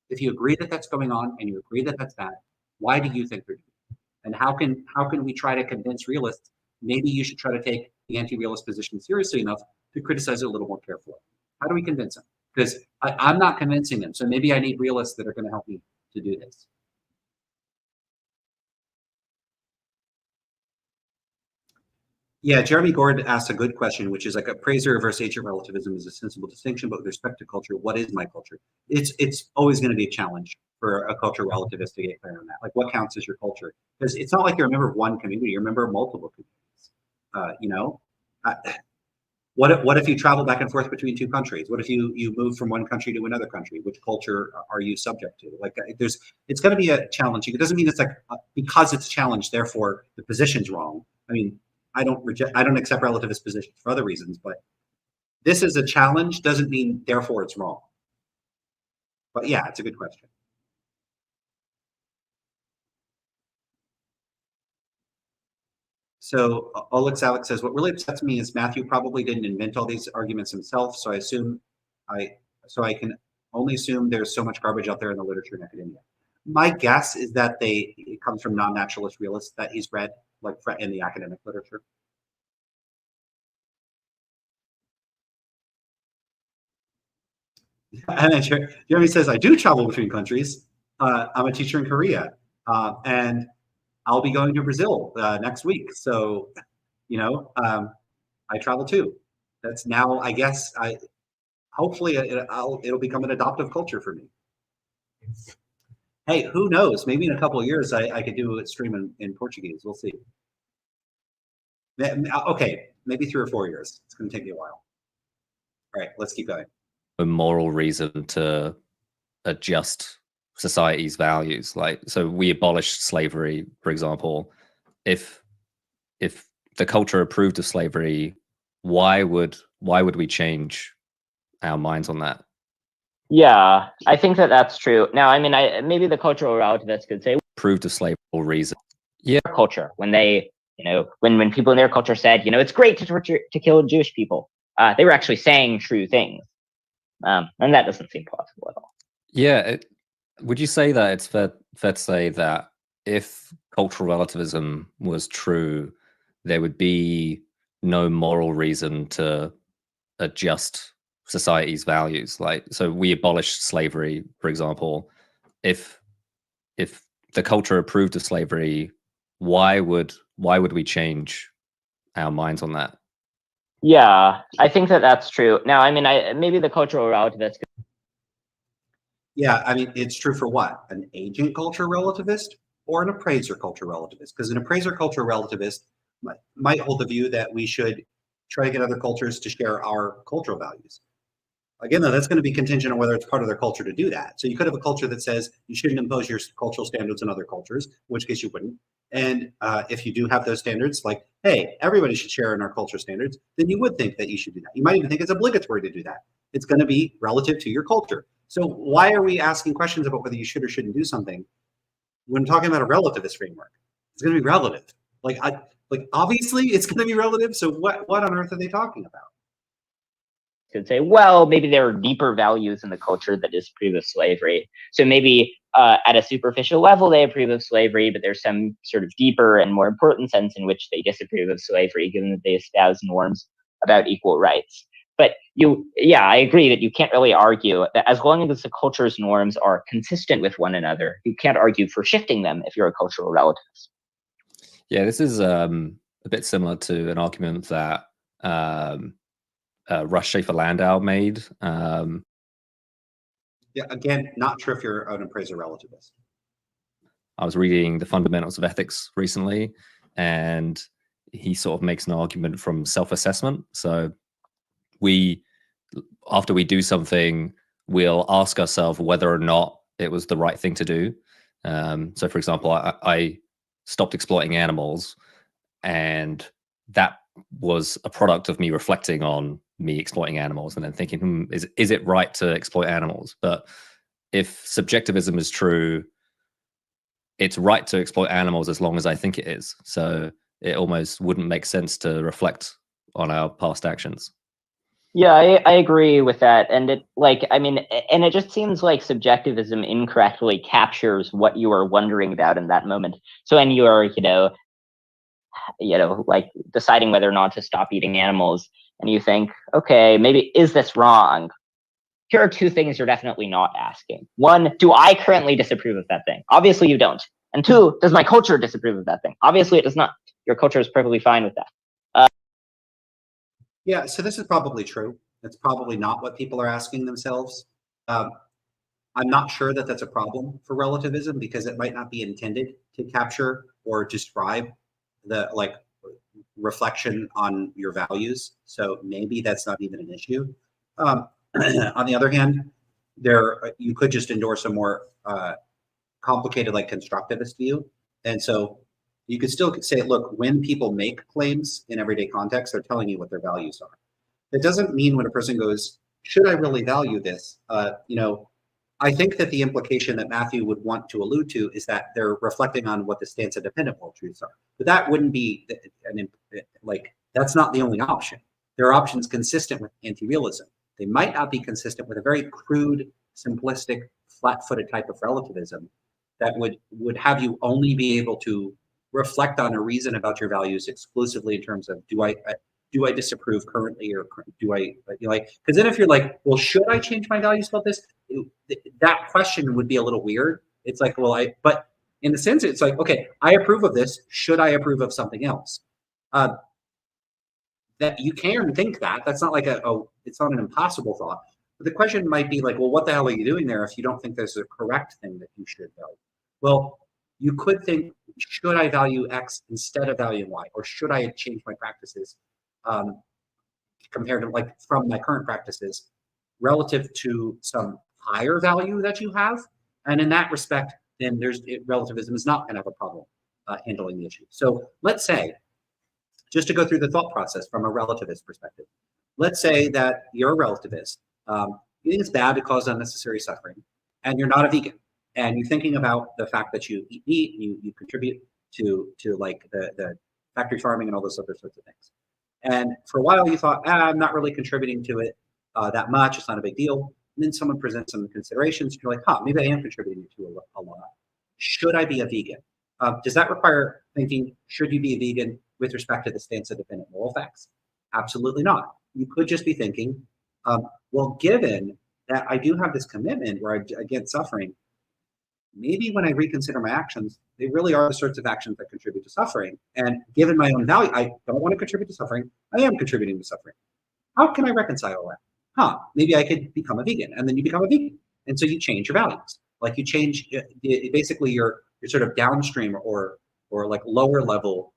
A: If you agree that that's going on and you agree that that's bad, why do you think they're doing it? And how can we try to convince realists maybe you should try to take the anti-realist position seriously enough to criticize it a little more carefully? How do we convince them? Because I'm not convincing them. So maybe I need realists that are going to help me to do this. Yeah, Jeremy Gord asked a good question, which is like appraiser versus agent relativism is a sensible distinction, but with respect to culture, what is my culture? It's always going to be a challenge for a culture relativist to get clear on that. Like, what counts as your culture? Because it's not like you're a member of one community, you're a member of multiple communities. What if you travel back and forth between two countries? What if you move from one country to another country? Which culture are you subject to? Like, it's going to be a challenge. It doesn't mean it's like because it's a challenge, therefore the position's wrong. I mean, I don't accept relativist positions for other reasons, but this is a challenge doesn't mean therefore it's wrong. But yeah, it's a good question. So Alex says, what really upsets me is Matthew probably didn't invent all these arguments himself, so I assume I can Only assume there's so much garbage out there in the literature and academia. My guess is that it comes from non-naturalist realists that he's read, like in the academic literature. And then Jeremy says, I do travel between countries. I'm a teacher in Korea, and I'll be going to Brazil next week. So, I travel too. That's now, I guess, hopefully it'll become an adoptive culture for me. Hey, who knows? Maybe in a couple of years, I could do a stream in Portuguese. We'll see. Okay, maybe 3 or 4 years. It's going to take me a while. All right, let's keep going.
C: A moral reason to adjust society's values. Like, so we abolished slavery, for example. If the culture approved of slavery, why would we change our minds on that?
B: Yeah, I think that's true. Now, I mean, maybe the cultural relativists could say
C: Approved of slavery reason. Yeah,
B: culture when they, when people in their culture said, it's great to kill Jewish people, they were actually saying true things, and that doesn't seem plausible at all.
C: Yeah, would you say that it's fair to say that if cultural relativism was true, there would be no moral reason to adjust society's values? Like, so we abolished slavery, for example. If the culture approved of slavery, why would we change our minds on that?
B: Yeah, I think that's true. Now, I mean, maybe the cultural relativists.
A: Yeah, I mean, it's true for what? An agent culture relativist or an appraiser culture relativist? Because an appraiser culture relativist might hold the view that we should try to get other cultures to share our cultural values. Again, though, that's going to be contingent on whether it's part of their culture to do that. So you could have a culture that says you shouldn't impose your cultural standards on other cultures, in which case you wouldn't. And if you do have those standards, like, hey, everybody should share in our culture standards, then you would think that you should do that. You might even think it's obligatory to do that. It's going to be relative to your culture. So why are we asking questions about whether you should or shouldn't do something when talking about a relativist framework? It's going to be relative. Like obviously it's going to be relative. So what on earth are they talking about?
B: Could say, well, maybe there are deeper values in the culture that disapprove of slavery. So maybe at a superficial level, they approve of slavery, but there's some sort of deeper and more important sense in which they disapprove of slavery, given that they espouse norms about equal rights. But I agree that you can't really argue that as long as the culture's norms are consistent with one another, you can't argue for shifting them if you're a cultural relativist.
C: Yeah, this is a bit similar to an argument that Russ Schaefer-Landau made.
A: Yeah, again, not sure if you're an appraiser relativist.
C: I was reading The Fundamentals of Ethics recently, and he sort of makes an argument from self-assessment. So after we do something, we'll ask ourselves whether or not it was the right thing to do. So, for example, I stopped exploiting animals, and that was a product of me reflecting on me exploiting animals and then thinking, is it right to exploit animals? But if subjectivism is true, it's right to exploit animals as long as I think it is. So it almost wouldn't make sense to reflect on our past actions.
B: Yeah, I agree with that. And it just seems like subjectivism incorrectly captures what you are wondering about in that moment. So when you are, like deciding whether or not to stop eating animals, and you think, okay, maybe is this wrong? Here are 2 things you're definitely not asking. 1, do I currently disapprove of that thing? Obviously you don't. And 2, does my culture disapprove of that thing? Obviously it does not. Your culture is perfectly fine with that.
A: Yeah, so this is probably true. It's probably not what people are asking themselves. I'm not sure that that's a problem for relativism because it might not be intended to capture or describe the reflection on your values. So maybe that's not even an issue. On the other hand, you could just endorse a more complicated, like constructivist view. And so you could still say, look, when people make claims in everyday context, they're telling you what their values are. It doesn't mean when a person goes, should I really value this? I think that the implication that Matthew would want to allude to is that they're reflecting on what the stance of dependent moral truths are. But that wouldn't be that's not the only option. There are options consistent with anti-realism. They might not be consistent with a very crude simplistic, flat-footed type of relativism that would have you only be able to reflect on or reason about your values exclusively in terms of do I disapprove currently, or do I, like, because then if you're like, well, should I change my values about this? That question would be a little weird. It's like, well, but in the sense, it's like, okay, I approve of this. Should I approve of something else? That you can think that. That's not like it's not an impossible thought. But the question might be like, well, what the hell are you doing there if you don't think there's a correct thing that you should value? Well, you could think, should I value X instead of valuing Y? Or should I change my practices compared to, like, from my current practices relative to some higher value that you have? And in that respect, then relativism is not going to have a problem handling the issue. So let's say, just to go through the thought process from a relativist perspective, let's say that you're a relativist. You think it's bad to cause unnecessary suffering, and you're not a vegan, and you're thinking about the fact that you eat meat, you contribute to like the factory farming and all those other sorts of things. And for a while you thought, I'm not really contributing to it that much, it's not a big deal. And then someone presents some considerations, you're like, maybe I am contributing to a lot. Should I be a vegan? Does that require thinking, should you be a vegan with respect to the stance of dependent moral facts? Absolutely not. You could just be thinking, well, given that I do have this commitment where I get suffering, maybe when I reconsider my actions, they really are the sorts of actions that contribute to suffering. And given my own value, I don't want to contribute to suffering. I am contributing to suffering. How can I reconcile that? Maybe I could become a vegan. And then you become a vegan. And so you change your values. Like, you change basically your sort of downstream or like lower level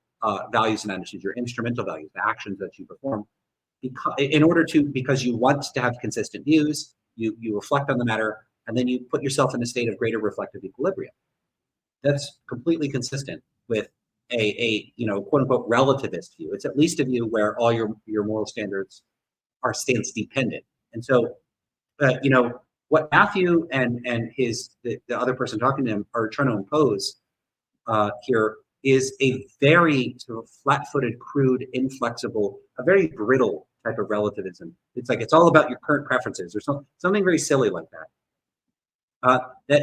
A: values and attitudes, your instrumental values, the actions that you perform, because you want to have consistent views, you reflect on the matter, and then you put yourself in a state of greater reflective equilibrium. That's completely consistent with a quote unquote relativist view. It's at least a view where all your moral standards are stance dependent. And so, what Matthew and the other person talking to him are trying to impose here is a very sort of flat-footed, crude, inflexible, a very brittle type of relativism. It's like, it's all about your current preferences, or something very silly like that.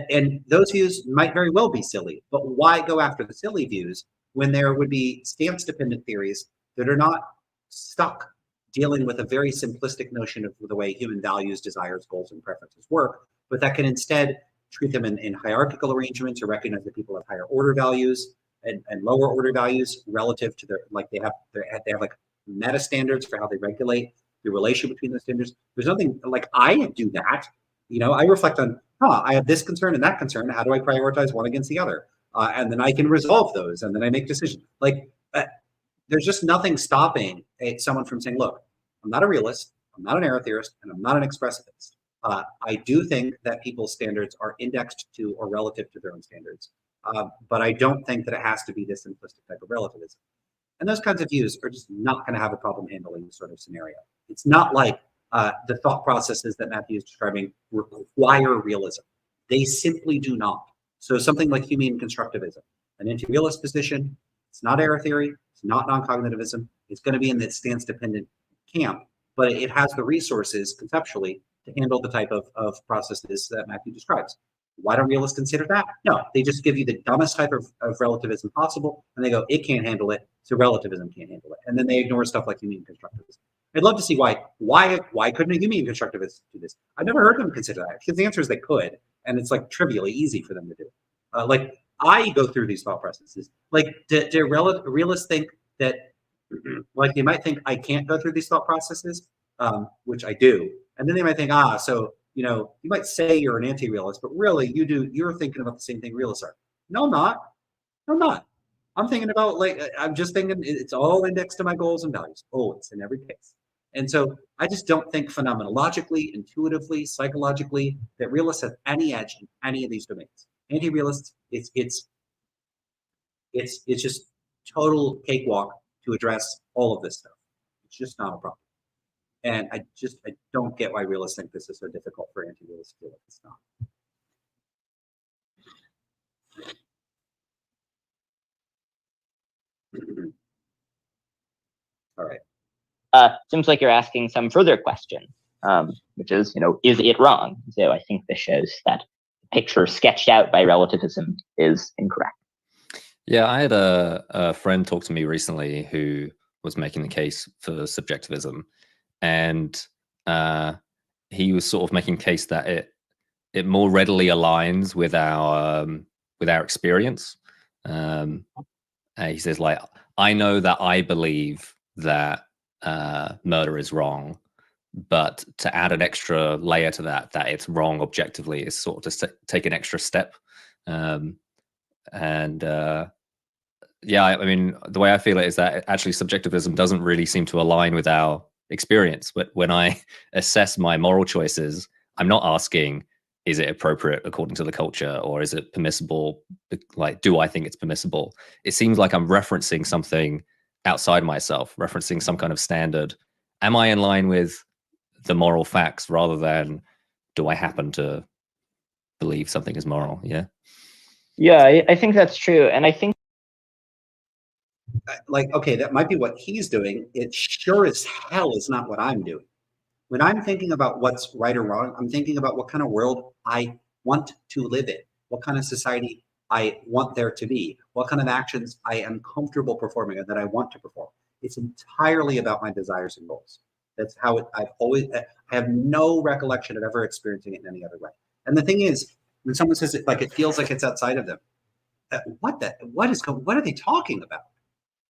A: And those views might very well be silly, but why go after the silly views when there would be stance-dependent theories that are not stuck dealing with a very simplistic notion of the way human values, desires, goals, and preferences work, but that can instead treat them in hierarchical arrangements, or recognize that people have higher order values and lower order values relative to they have like meta standards for how they regulate the relation between those standards. There's nothing like, I do that. I reflect on, I have this concern and that concern. How do I prioritize one against the other? And then I can resolve those, and then I make decisions. There's just nothing stopping someone from saying, look, I'm not a realist, I'm not an error theorist, and I'm not an expressivist. I do think that people's standards are indexed to or relative to their own standards. But I don't think that it has to be this simplistic type of relativism. And those kinds of views are just not going to have a problem handling this sort of scenario. It's not like the thought processes that Matthew is describing require realism. They simply do not. So something like Humean constructivism, an anti-realist position, it's not error theory, it's not non-cognitivism, it's going to be in the stance-dependent camp, but it has the resources conceptually to handle the type of processes that Matthew describes. Why don't realists consider that? No, they just give you the dumbest type of relativism possible, and they go, it can't handle it, so relativism can't handle it. And then they ignore stuff like Humean constructivism. I'd love to see why couldn't a Humean constructivist do this? I've never heard them consider that, because the answer is they could, and it's like trivially easy for them to do. I go through these thought processes. Do realists think that, they might think I can't go through these thought processes, which I do, and then they might think, so you might say you're an anti-realist, but really you're thinking about the same thing realists are. No, I'm not. I'm not. I'm thinking about, I'm just thinking it's all indexed to my goals and values. Oh, it's in every case. And so I just don't think phenomenologically, intuitively, psychologically, that realists have any edge in any of these domains. Anti-realists, it's just total cakewalk to address all of this stuff. It's just not a problem. And I don't get why realists think this is so difficult for anti-realists to do it. It's not. All right.
B: Seems like you're asking some further questions. which is, is it wrong? So I think this shows that the picture sketched out by relativism is incorrect.
C: Yeah, I had a friend talk to me recently who was making the case for subjectivism, and he was sort of making case that it more readily aligns with our experience. He says, like, I know that I believe that murder is wrong, but to add an extra layer to that it's wrong objectively is sort of to take an extra step. Yeah, I mean, the way I feel it is that actually subjectivism doesn't really seem to align with our experience. But when I assess my moral choices, I'm not asking, is it appropriate according to the culture, or is it permissible? Like, do I think it's permissible? It seems like I'm referencing something outside myself, referencing some kind of standard. Am I in line with the moral facts rather than do I happen to believe something is moral? Yeah.
B: Yeah, I think that's true. And I think,
A: like, okay, that might be what he's doing. It sure as hell is not what I'm doing. When I'm thinking about what's right or wrong, I'm thinking about what kind of world I want to live in, what kind of society I want there to be, what kind of actions I am comfortable performing and that I want to perform. It's entirely about my desires and goals. That's how I have no recollection of ever experiencing it in any other way. And the thing is, when someone says it, like, it feels like it's outside of them, what are they talking about?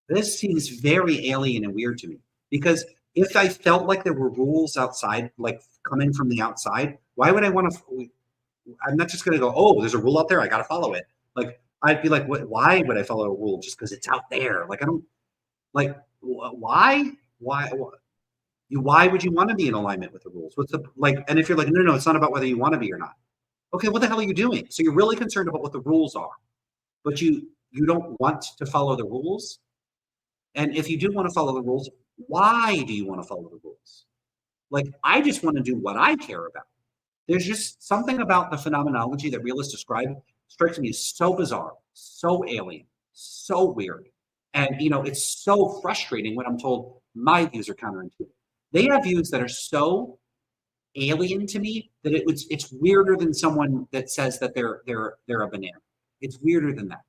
A: This seems very alien and weird to me, because if I felt like there were rules outside, like coming from the outside, why would I want to? I'm not just going to go, oh, there's a rule out there, I got to follow it. Like, I'd be like, why would I follow a rule just because it's out there? Like, I don't, like, why would you want to be in alignment with the rules? What's the, like, and if you're like, no, it's not about whether you want to be or not. Okay, what the hell are you doing? So you're really concerned about what the rules are, but you don't want to follow the rules. And if you do want to follow the rules, why do you want to follow the rules? Like, I just want to do what I care about. There's just something about the phenomenology that realists describe strikes me as so bizarre, so alien, so weird. And, it's so frustrating when I'm told my views are counterintuitive. They have views that are so alien to me that it's weirder than someone that says that they're a banana. It's weirder than that.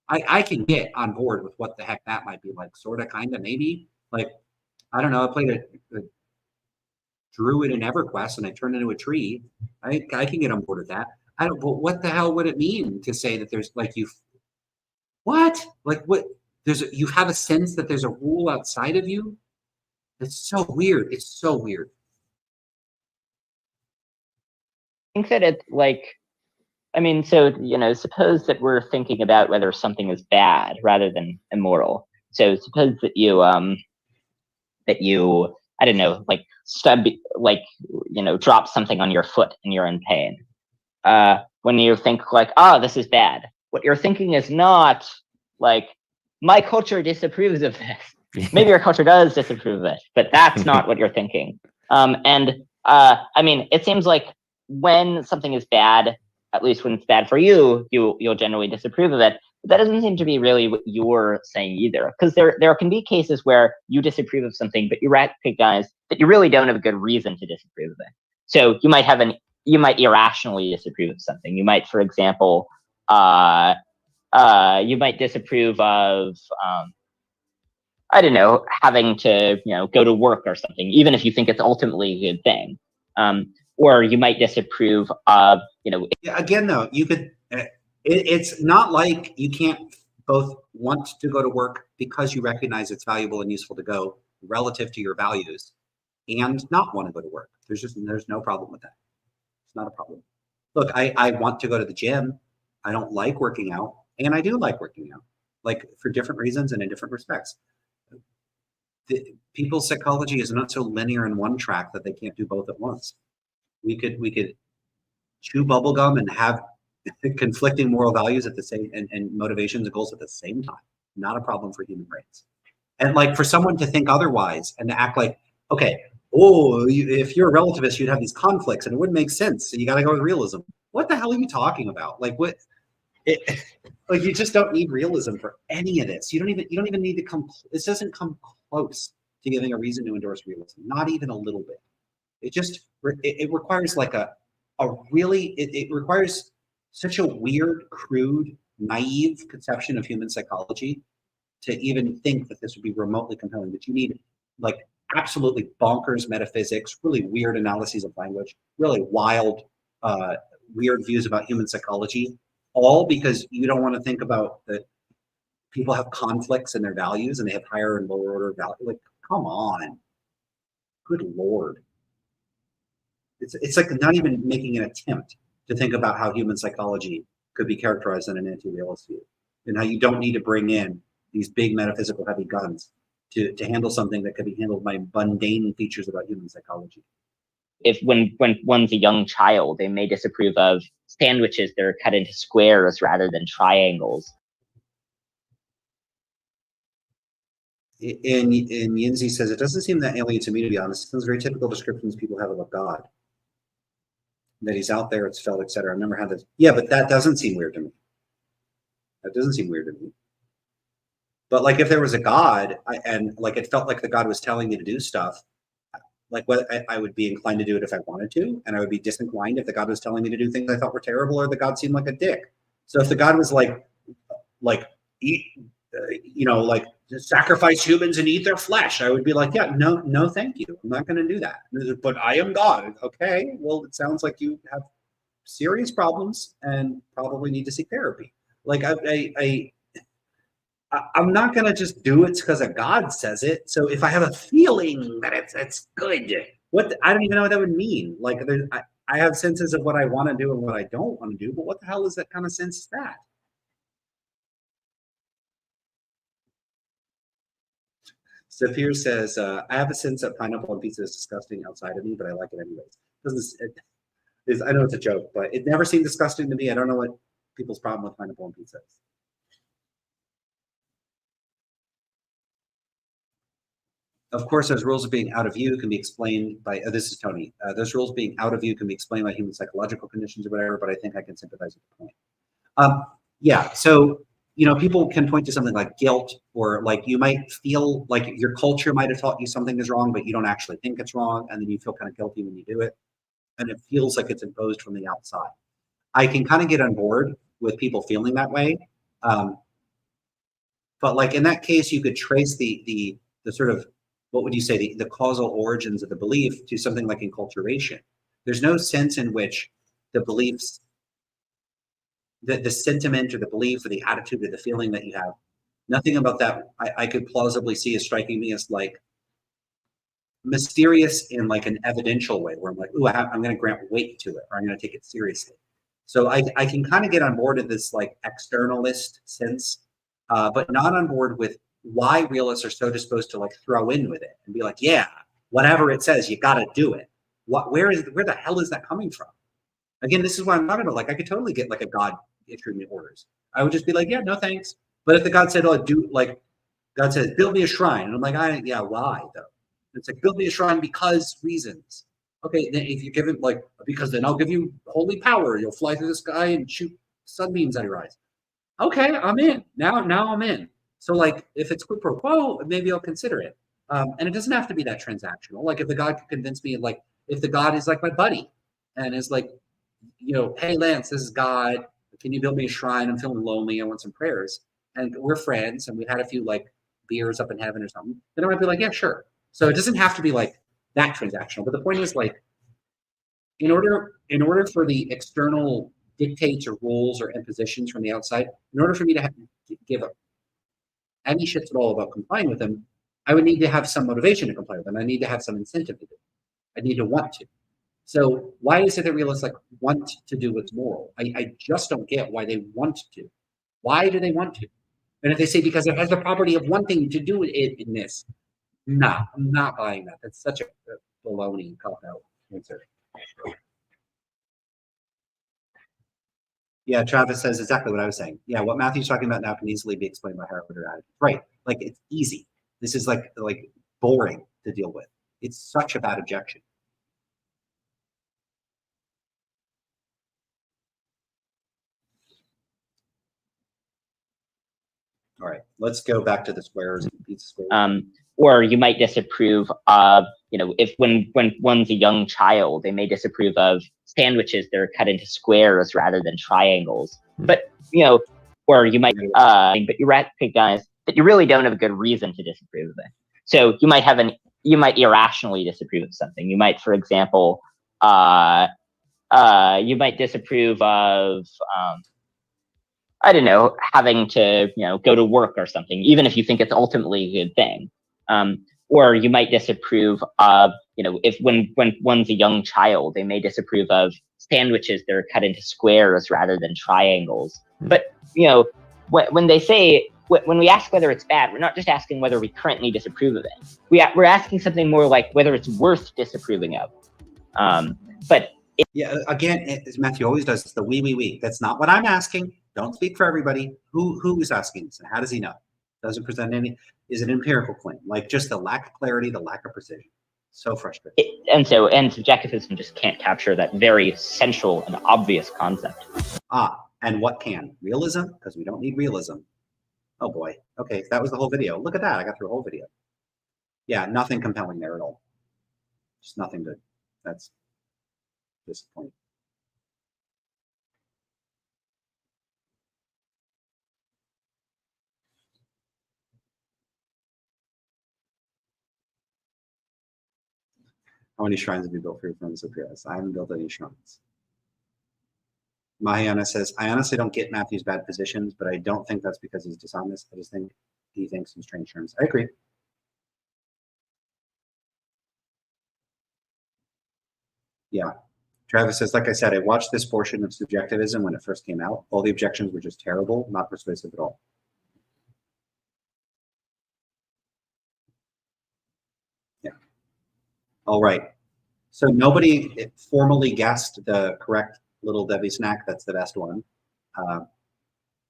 A: I can get on board with what the heck that might be like, sort of, kind of, maybe. Like, I don't know, I played a druid in EverQuest and I turned into a tree. I can get on board with that. But what the hell would it mean to say that there's, like, you have a sense that there's a rule outside of you? It's so weird. It's so weird.
B: I think that it's like, I mean, so, suppose that we're thinking about whether something is bad rather than immoral. So suppose that you, I don't know, like, drop something on your foot and you're in pain. When you think, like, this is bad, what you're thinking is not, like, my culture disapproves of this. Maybe your culture does disapprove of it, but that's not what you're thinking. I mean, it seems like when something is bad, at least when it's bad for you, you'll generally disapprove of it. But that doesn't seem to be really what you're saying either, because there can be cases where you disapprove of something, but you recognize that you really don't have a good reason to disapprove of it. So you might irrationally disapprove of something. You might, for example, you might disapprove of, I don't know, having to, go to work or something, even if you think it's ultimately a good thing. Or you might disapprove of,
A: Yeah, again, though, you could, it's not like you can't both want to go to work because you recognize it's valuable and useful to go relative to your values, and not want to go to work. There's no problem with that. It's not a problem. Look, I want to go to the gym. I don't like working out, and I do like working out, like, for different reasons and in different respects. People's psychology is not so linear in one track that they can't do both at once. We could chew bubblegum and have conflicting moral values at the same, and motivations and goals at the same time. Not a problem for human brains. And, like, for someone to think otherwise and to act like, okay, if you're a relativist, you'd have these conflicts and it wouldn't make sense. So you got to go with realism. What the hell are you talking about? Like, what? Like, you just don't need realism for any of this. You don't even need to come. This doesn't come close to giving a reason to endorse realism. Not even a little bit. it requires like a really, it requires such a weird, crude, naive conception of human psychology to even think that this would be remotely compelling. That you need like absolutely bonkers metaphysics, really weird analyses of language, really wild, weird views about human psychology, all because you don't want to think about that people have conflicts in their values and they have higher and lower order value. Like, come on. Good Lord. It's like not even making an attempt to think about how human psychology could be characterized in an anti-realist view, and how you don't need to bring in these big metaphysical heavy guns to handle something that could be handled by mundane features about human psychology.
B: If when one's a young child, they may disapprove of sandwiches that are cut into squares rather than triangles.
A: And Yinzi says, it doesn't seem that alien to me, to be honest. It sounds very typical descriptions people have about God. That he's out there, it's felt, etc. I've never had this. Yeah, but that doesn't seem weird to me. That doesn't seem weird to me. But like if there was a God and like it felt like the God was telling me to do stuff, like what I would be inclined to do it if I wanted to, and I would be disinclined if the God was telling me to do things I thought were terrible or the God seemed like a dick. So if the God was like eat, like sacrifice humans and eat their flesh, I would be like, yeah, no, thank you. I'm not going to do that. But I am God. Okay, well, it sounds like you have serious problems and probably need to seek therapy. Like I'm not going to just do it because a God says it. So if I have a feeling that it's good, I don't even know what that would mean. Like I have senses of what I want to do and what I don't want to do, but what the hell is that kind of sense is that? Saphir says, I have a sense that pineapple on pizza is disgusting outside of me, but I like it anyways. I know it's a joke, but it never seemed disgusting to me. I don't know what people's problem with pineapple on pizza is. Of course, those rules of being out of view can be explained by, this is Tony, those rules being out of view can be explained by human psychological conditions or whatever, but I think I can sympathize with the point. Yeah, so, people can point to something like guilt, or like you might feel like your culture might have taught you something is wrong, but you don't actually think it's wrong, and then you feel kind of guilty when you do it, and it feels like it's imposed from the outside. I can kind of get on board with people feeling that way. But like in that case, you could trace the sort of, what would you say, the causal origins of the belief to something like enculturation. There's no sense in which the beliefs, the sentiment or the belief or the attitude or the feeling that you have, nothing about that I could plausibly see as striking me as like mysterious in like an evidential way, where I'm like, ooh, I'm going to grant weight to it, or I'm going to take it seriously. So I can kind of get on board with this like externalist sense, but not on board with why realists are so disposed to like throw in with it and be like, yeah, whatever it says, you got to do it. Where the hell is that coming from? Again, this is what I'm talking about. Like I could totally get like a God issuing me orders. I would just be like, yeah, no thanks. But if the God said, God says, build me a shrine. And I'm like, yeah, why though? It's like, build me a shrine because reasons. Okay, then if you give it because then I'll give you holy power. You'll fly through the sky and shoot sunbeams at your eyes. Okay, I'm in. Now I'm in. So like if it's quid pro quo, maybe I'll consider it. And it doesn't have to be that transactional. Like if the God could convince me, like if the God is like my buddy and is like, hey Lance, this is God. Can you build me a shrine? I'm feeling lonely. I want some prayers. And we're friends and we had a few like beers up in heaven or something. Then I might be like, yeah, sure. So it doesn't have to be like that transactional. But the point is like, in order for the external dictates or rules or impositions from the outside, in order for me to give any shits at all about complying with them, I would need to have some motivation to comply with them. I need to have some incentive to do it. I need to want to. So why is it that realists like want to do what's moral? I just don't get why they want to. Why do they want to? And if they say because it has the property of wanting to do it in this, no, I'm not buying that. That's such a baloney cop-out answer. Yeah, Travis says exactly what I was saying. Yeah, what Matthew's talking about now can easily be explained by higher order attitude. Right, like it's easy. This is like boring to deal with. It's such a bad objection. All right, let's go back to the squares and pizza squares.
B: or you might disapprove of, if when one's a young child, they may disapprove of sandwiches that are cut into squares rather than triangles. But, or you might, but you recognize that you really don't have a good reason to disapprove of it. So you might irrationally disapprove of something. You might, for example, you might disapprove of, I don't know, having to, go to work or something, even if you think it's ultimately a good thing. Or you might disapprove of, if when one's a young child, they may disapprove of sandwiches that are cut into squares rather than triangles. But, when they say, when we ask whether it's bad, we're not just asking whether we currently disapprove of it. We're asking something more like whether it's worth disapproving of. But
A: yeah, again, as Matthew always does, it's the we. That's not what I'm asking. Don't speak for everybody. Who is asking this, and how does he know? Doesn't present any. Is an empirical claim, like just the lack of clarity, the lack of precision. So frustrating.
B: And subjectivism just can't capture that very central and obvious concept.
A: And what can? Realism? Because we don't need realism. Oh boy. Okay, that was the whole video. Look at that. I got through a whole video. Yeah, nothing compelling there at all. Just nothing good. That's disappointing. How many shrines have you built for your friends of yours? I haven't built any shrines. Mahayana says, I honestly don't get Matthew's bad positions, but I don't think that's because he's dishonest. I just think he thinks in strange terms. I agree. Yeah. Travis says, like I said, I watched this portion of subjectivism when it first came out. All the objections were just terrible, not persuasive at all. Yeah. All right. So nobody formally guessed the correct Little Debbie snack. That's the best one.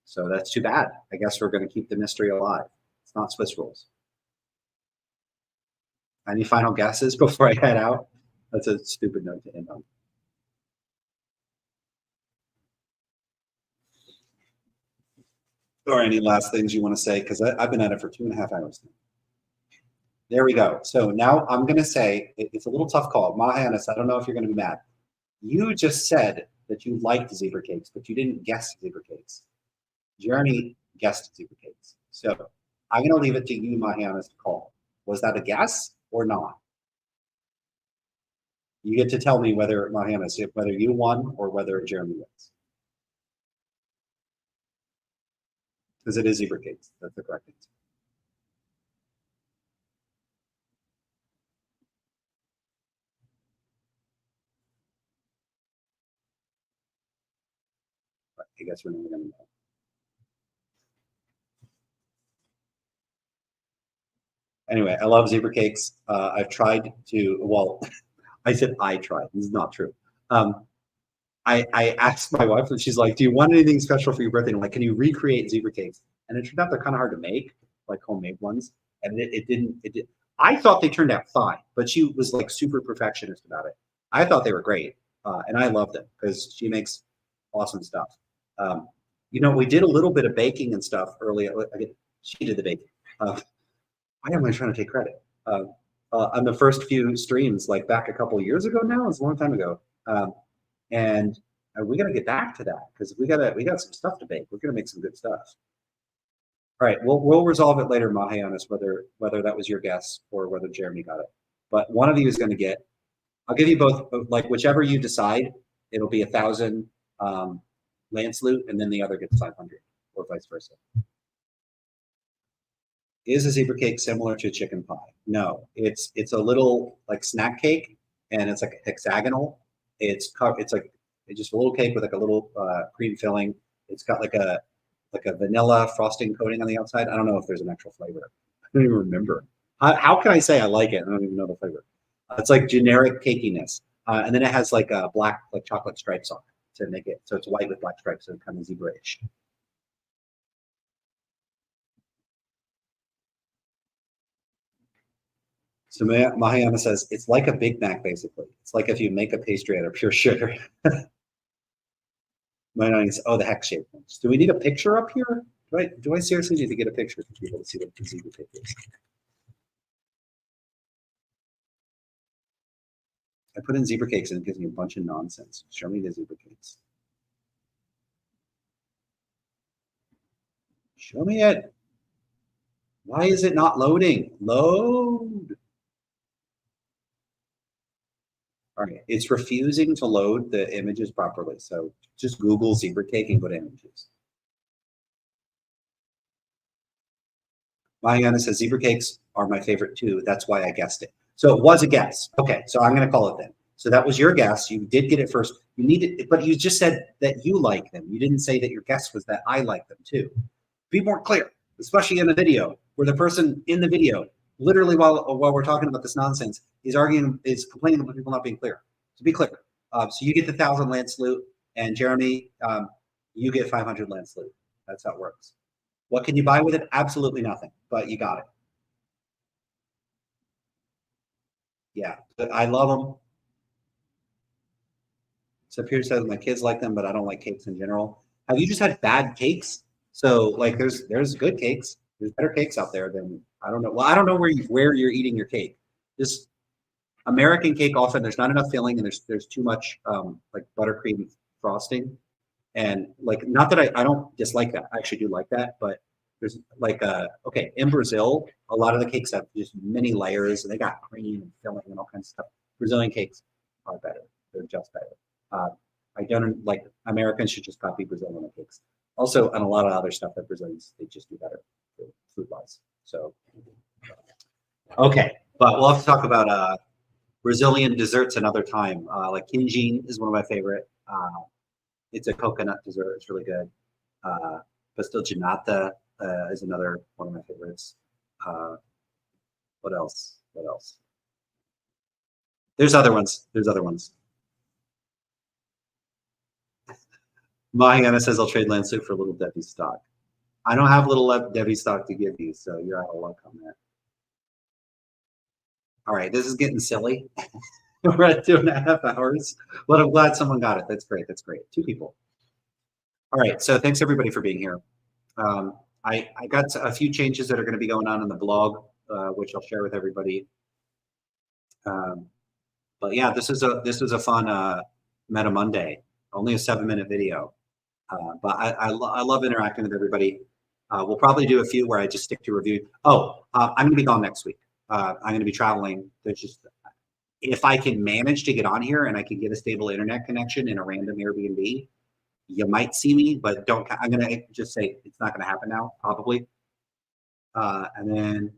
A: So that's too bad. I guess we're going to keep the mystery alive. It's not Swiss rolls. Any final guesses before I head out? That's a stupid note to end on. Or any last things you want to say? Because I've been at it for 2.5 hours now. There we go. So now I'm going to say, it's a little tough call. Mahayanis, I don't know if you're going to be mad. You just said that you liked zebra cakes, but you didn't guess zebra cakes. Jeremy guessed zebra cakes. So I'm going to leave it to you, Mahayanis, to call. Was that a guess or not? You get to tell me whether, Mahayanis, whether you won or whether Jeremy wins. Because it is zebra cakes. That's the correct answer. But I guess we're never going to know. Anyway, I love zebra cakes. I've tried to, well, I said I tried. This is not true. I asked my wife, and she's like, do you want anything special for your birthday? And I'm like, can you recreate zebra cakes? And it turned out they're kind of hard to make, like homemade ones. And it didn't. I thought they turned out fine, but she was like super perfectionist about it. I thought they were great, and I loved them because she makes awesome stuff. We did a little bit of baking and stuff earlier. She did the baking. Why am I trying to take credit? On the first few streams, like back a couple of years ago now, it's a long time ago. And we got to get back to that because we got some stuff to bake. We're going to make some good stuff. All right, we'll resolve it later, Mahayanis, whether that was your guess or whether Jeremy got it. But one of you is going to get. I'll give you both, like whichever you decide. It'll be 1,000 lance loot, and then the other gets 500, or vice versa. Is a zebra cake similar to chicken pie? No, it's a little like snack cake, and it's like hexagonal. It's just a little cake with like a little cream filling. It's got like a vanilla frosting coating on the outside. I don't know if there's an actual flavor. I don't even remember. How can I say I like it? I don't even know the flavor. It's like generic cakiness, and then it has like a black chocolate stripes on it to make it so it's white with black stripes, so it's kind of zebra-ish. So Mahayana says, it's like a Big Mac, basically. It's like if you make a pastry out of pure sugar. The hex shaped ones. Do we need a picture up here? Do I seriously need to get a picture for people to see what the zebra cake is? I put in zebra cakes and it gives me a bunch of nonsense. Show me the zebra cakes. Show me it. Why is it not loading? Load. All right, it's refusing to load the images properly. So just Google zebra cake and go to images. Mariana says zebra cakes are my favorite too. That's why I guessed it. So it was a guess. Okay, so I'm going to call it then. So that was your guess. You did get it first. You needed, but you just said that you like them. You didn't say that your guess was that I like them too. Be more clear, especially in a video where the person in the video, literally while we're talking about this nonsense, is complaining about people not being clear. So be clear. So you get the 1,000 land salute, and Jeremy, you get 500 land salute. That's how it works. What can you buy with it? Absolutely nothing, but you got it. Yeah, but I love them. So Pierce says my kids like them, but I don't like cakes in general. Have you just had bad cakes? So like there's good cakes. There's better cakes out there than I don't know. Well, I don't know where you're eating your cake. This American cake often there's not enough filling and there's too much like buttercream frosting. And like not that I don't dislike that. I actually do like that, but there's like okay, in Brazil, a lot of the cakes have just many layers and they got cream and filling and all kinds of stuff. Brazilian cakes are better. They're just better. I don't like Americans should just copy Brazilian cakes. Also, and a lot of other stuff that Brazilians they just do better food wise. So okay, but we'll have to talk about Brazilian desserts another time. Like quindim is one of my favorite. It's a coconut dessert. It's really good. Pastel de nata is another one of my favorites. What else? What else? There's other ones. There's other ones. Mahiana says I'll trade land soup for little Debbie stock. I don't have little Debbie stock to give you, so you're out of luck on that. All right, this is getting silly. We're at 2.5 hours, but I'm glad someone got it. That's great. That's great. 2 people. All right, so thanks everybody for being here. I got a few changes that are going to be going on in the blog, which I'll share with everybody. But yeah, this was a fun MetaMonday. Only a 7-minute video, but I love interacting with everybody. We'll probably do a few where I just stick to review. Oh, I'm going to be gone next week. I'm going to be traveling. There's just if I can manage to get on here and I can get a stable internet connection in a random Airbnb, you might see me, but don't. I'm going to just say it's not going to happen now, probably. And then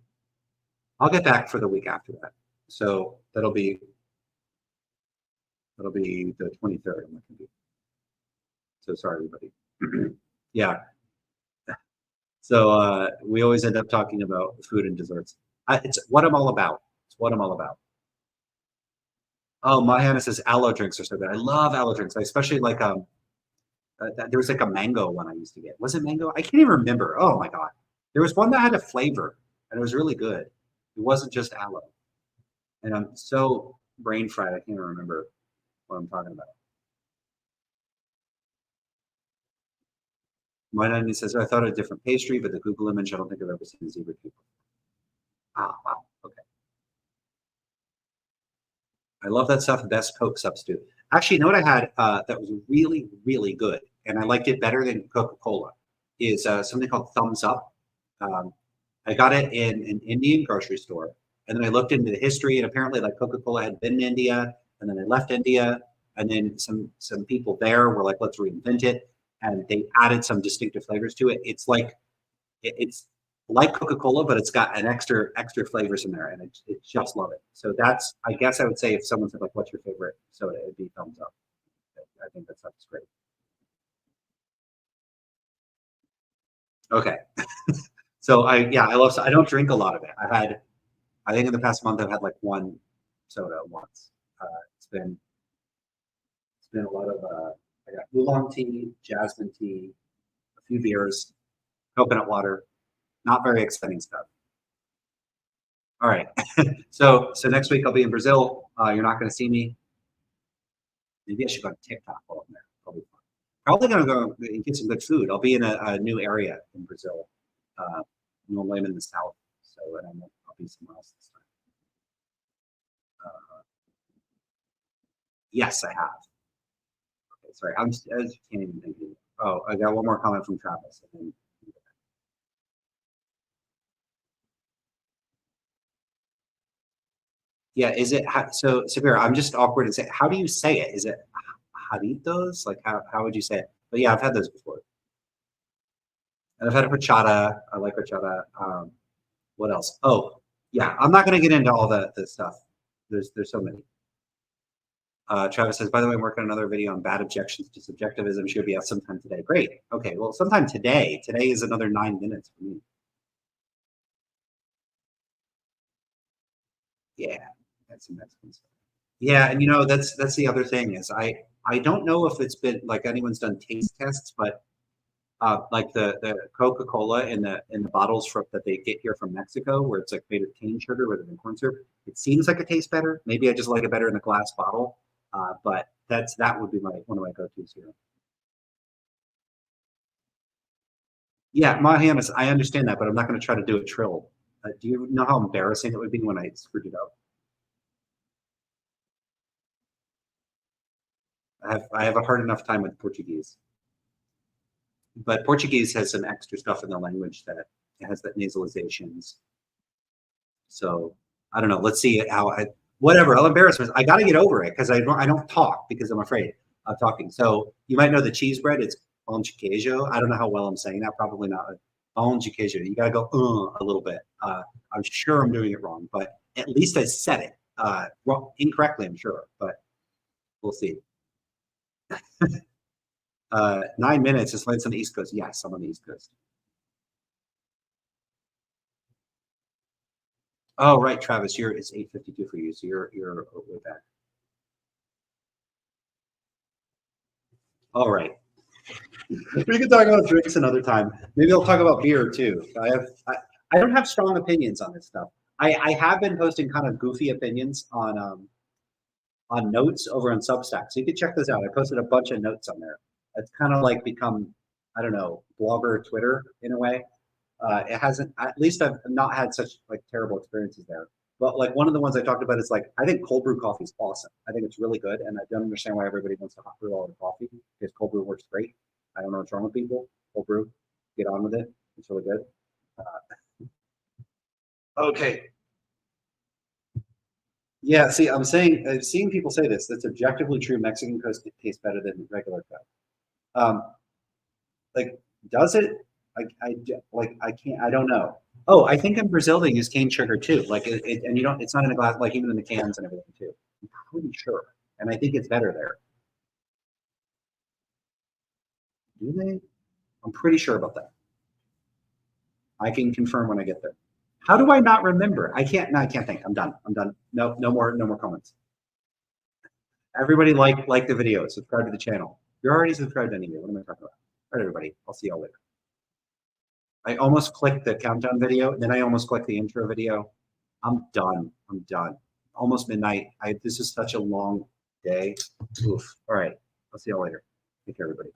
A: I'll get back for the week after that. So that'll be the 23rd. I'm not going to be. So sorry, everybody. Yeah. So we always end up talking about food and desserts. It's what I'm all about. It's what I'm all about. Oh, Mahana says aloe drinks are so good. I love aloe drinks. I especially like there was like a mango one I used to get. Was it mango? I can't even remember. Oh my god. There was one that had a flavor and it was really good. It wasn't just aloe. And I'm so brain fried. I can't even remember what I'm talking about. Mahana says, oh, I thought of a different pastry, but the Google image, I don't think I've ever seen zebra cake. Ah, wow. Okay. I love that stuff. Best Coke substitute. Actually, you know what I had that was really, really good, and I liked it better than Coca-Cola, is something called Thumbs Up. I got it in an Indian grocery store, and then I looked into the history, and apparently, like Coca-Cola had been in India, and then they left India, and then some people there were like, let's reinvent it, and they added some distinctive flavors to it. It's like it's like Coca-Cola, but it's got an extra flavors in there, and I just love it. So that's, I guess I would say if someone said like, what's your favorite soda, it'd be Thumbs Up. I think that stuff's great. Okay. So I don't drink a lot of it. I think in the past month I've had like one soda once. It's been a lot of I got oolong tea, jasmine tea, a few beers, coconut water, not very exciting stuff. All right. So next week I'll be in Brazil. You're not going to see me. Maybe I should go to TikTok while I'm there. Probably going to go and get some good food. I'll be in a new area in Brazil. Normally I'm in the south, so I'll be somewhere else this time. Yes, I have. Okay, sorry, I can't even think. Oh, I got one more comment from Travis. Yeah, is it so, Sabir? I'm just awkward to say. How do you say it? Is it jaritos? Like how would you say it? But yeah, I've had those before, and I've had a horchata. I like horchata. What else? Oh, yeah, I'm not going to get into all the stuff. There's so many. Travis says, by the way, I'm working on another video on bad objections to subjectivism. Should be out sometime today. Great. Okay, well, sometime today. Today is another 9 minutes for me. Yeah, that's some Mexican stuff. Yeah, and that's the other thing is I don't know if it's been like anyone's done taste tests, but like the Coca-Cola in the bottles that they get here from Mexico, where it's like made with cane sugar rather than corn syrup. It seems like it tastes better. Maybe I just like it better in a glass bottle. But that would be one of my go-tos here. Yeah, Mahanis, I understand that, but I'm not going to try to do a trill. Do you know how embarrassing it would be when I screwed it up? I have a hard enough time with Portuguese. But Portuguese has some extra stuff in the language that it has that nasalizations. So I don't know. Let's see whatever. I'll embarrass myself. I got to get over it because I don't talk because I'm afraid of talking. So you might know the cheese bread. It's pão de queijo. I don't know how well I'm saying that. Probably not. Pão de queijo. You got to go a little bit. I'm sure I'm doing it wrong, but at least I said it wrong, incorrectly. I'm sure, but we'll see. 9 minutes is Lance on the East Coast. Yes, I'm on the East Coast. Oh, right, Travis, it's 8:52 for you, so you're way back. All right. We can talk about drinks another time. Maybe I'll talk about beer too. I don't have strong opinions on this stuff. I have been posting kind of goofy opinions on notes over on Substack. So you can check this out. I posted a bunch of notes on there. It's kind of like become, I don't know, blogger Twitter in a way. It hasn't, at least I've not had such like terrible experiences there. But like one of the ones I talked about is like, I think cold brew coffee is awesome. I think it's really good. And I don't understand why everybody wants to hot brew all their coffee because cold brew works great. I don't know what's wrong with people. Cold brew, get on with it. It's really good. Okay. Yeah, see, I'm seeing people say this. That's objectively true. Mexican Coast tastes better than regular Coke. Like, does it? I can't. I don't know. Oh, I think in Brazil they use cane sugar too. Like, and you don't. It's not in a glass. Like even in the cans and everything too. I'm pretty sure, and I think it's better there. Do they? I'm pretty sure about that. I can confirm when I get there. How do I not remember? I can't. No, I can't think. I'm done. I'm done. No, no more comments. Everybody like the video. Subscribe to the channel. You're already subscribed anyway. What am I talking about? All right, everybody. I'll see y'all later. I almost clicked the countdown video, then I almost clicked the intro video. I'm done. I'm done. Almost midnight. This is such a long day. Oof. All right. I'll see y'all later. Take care, everybody.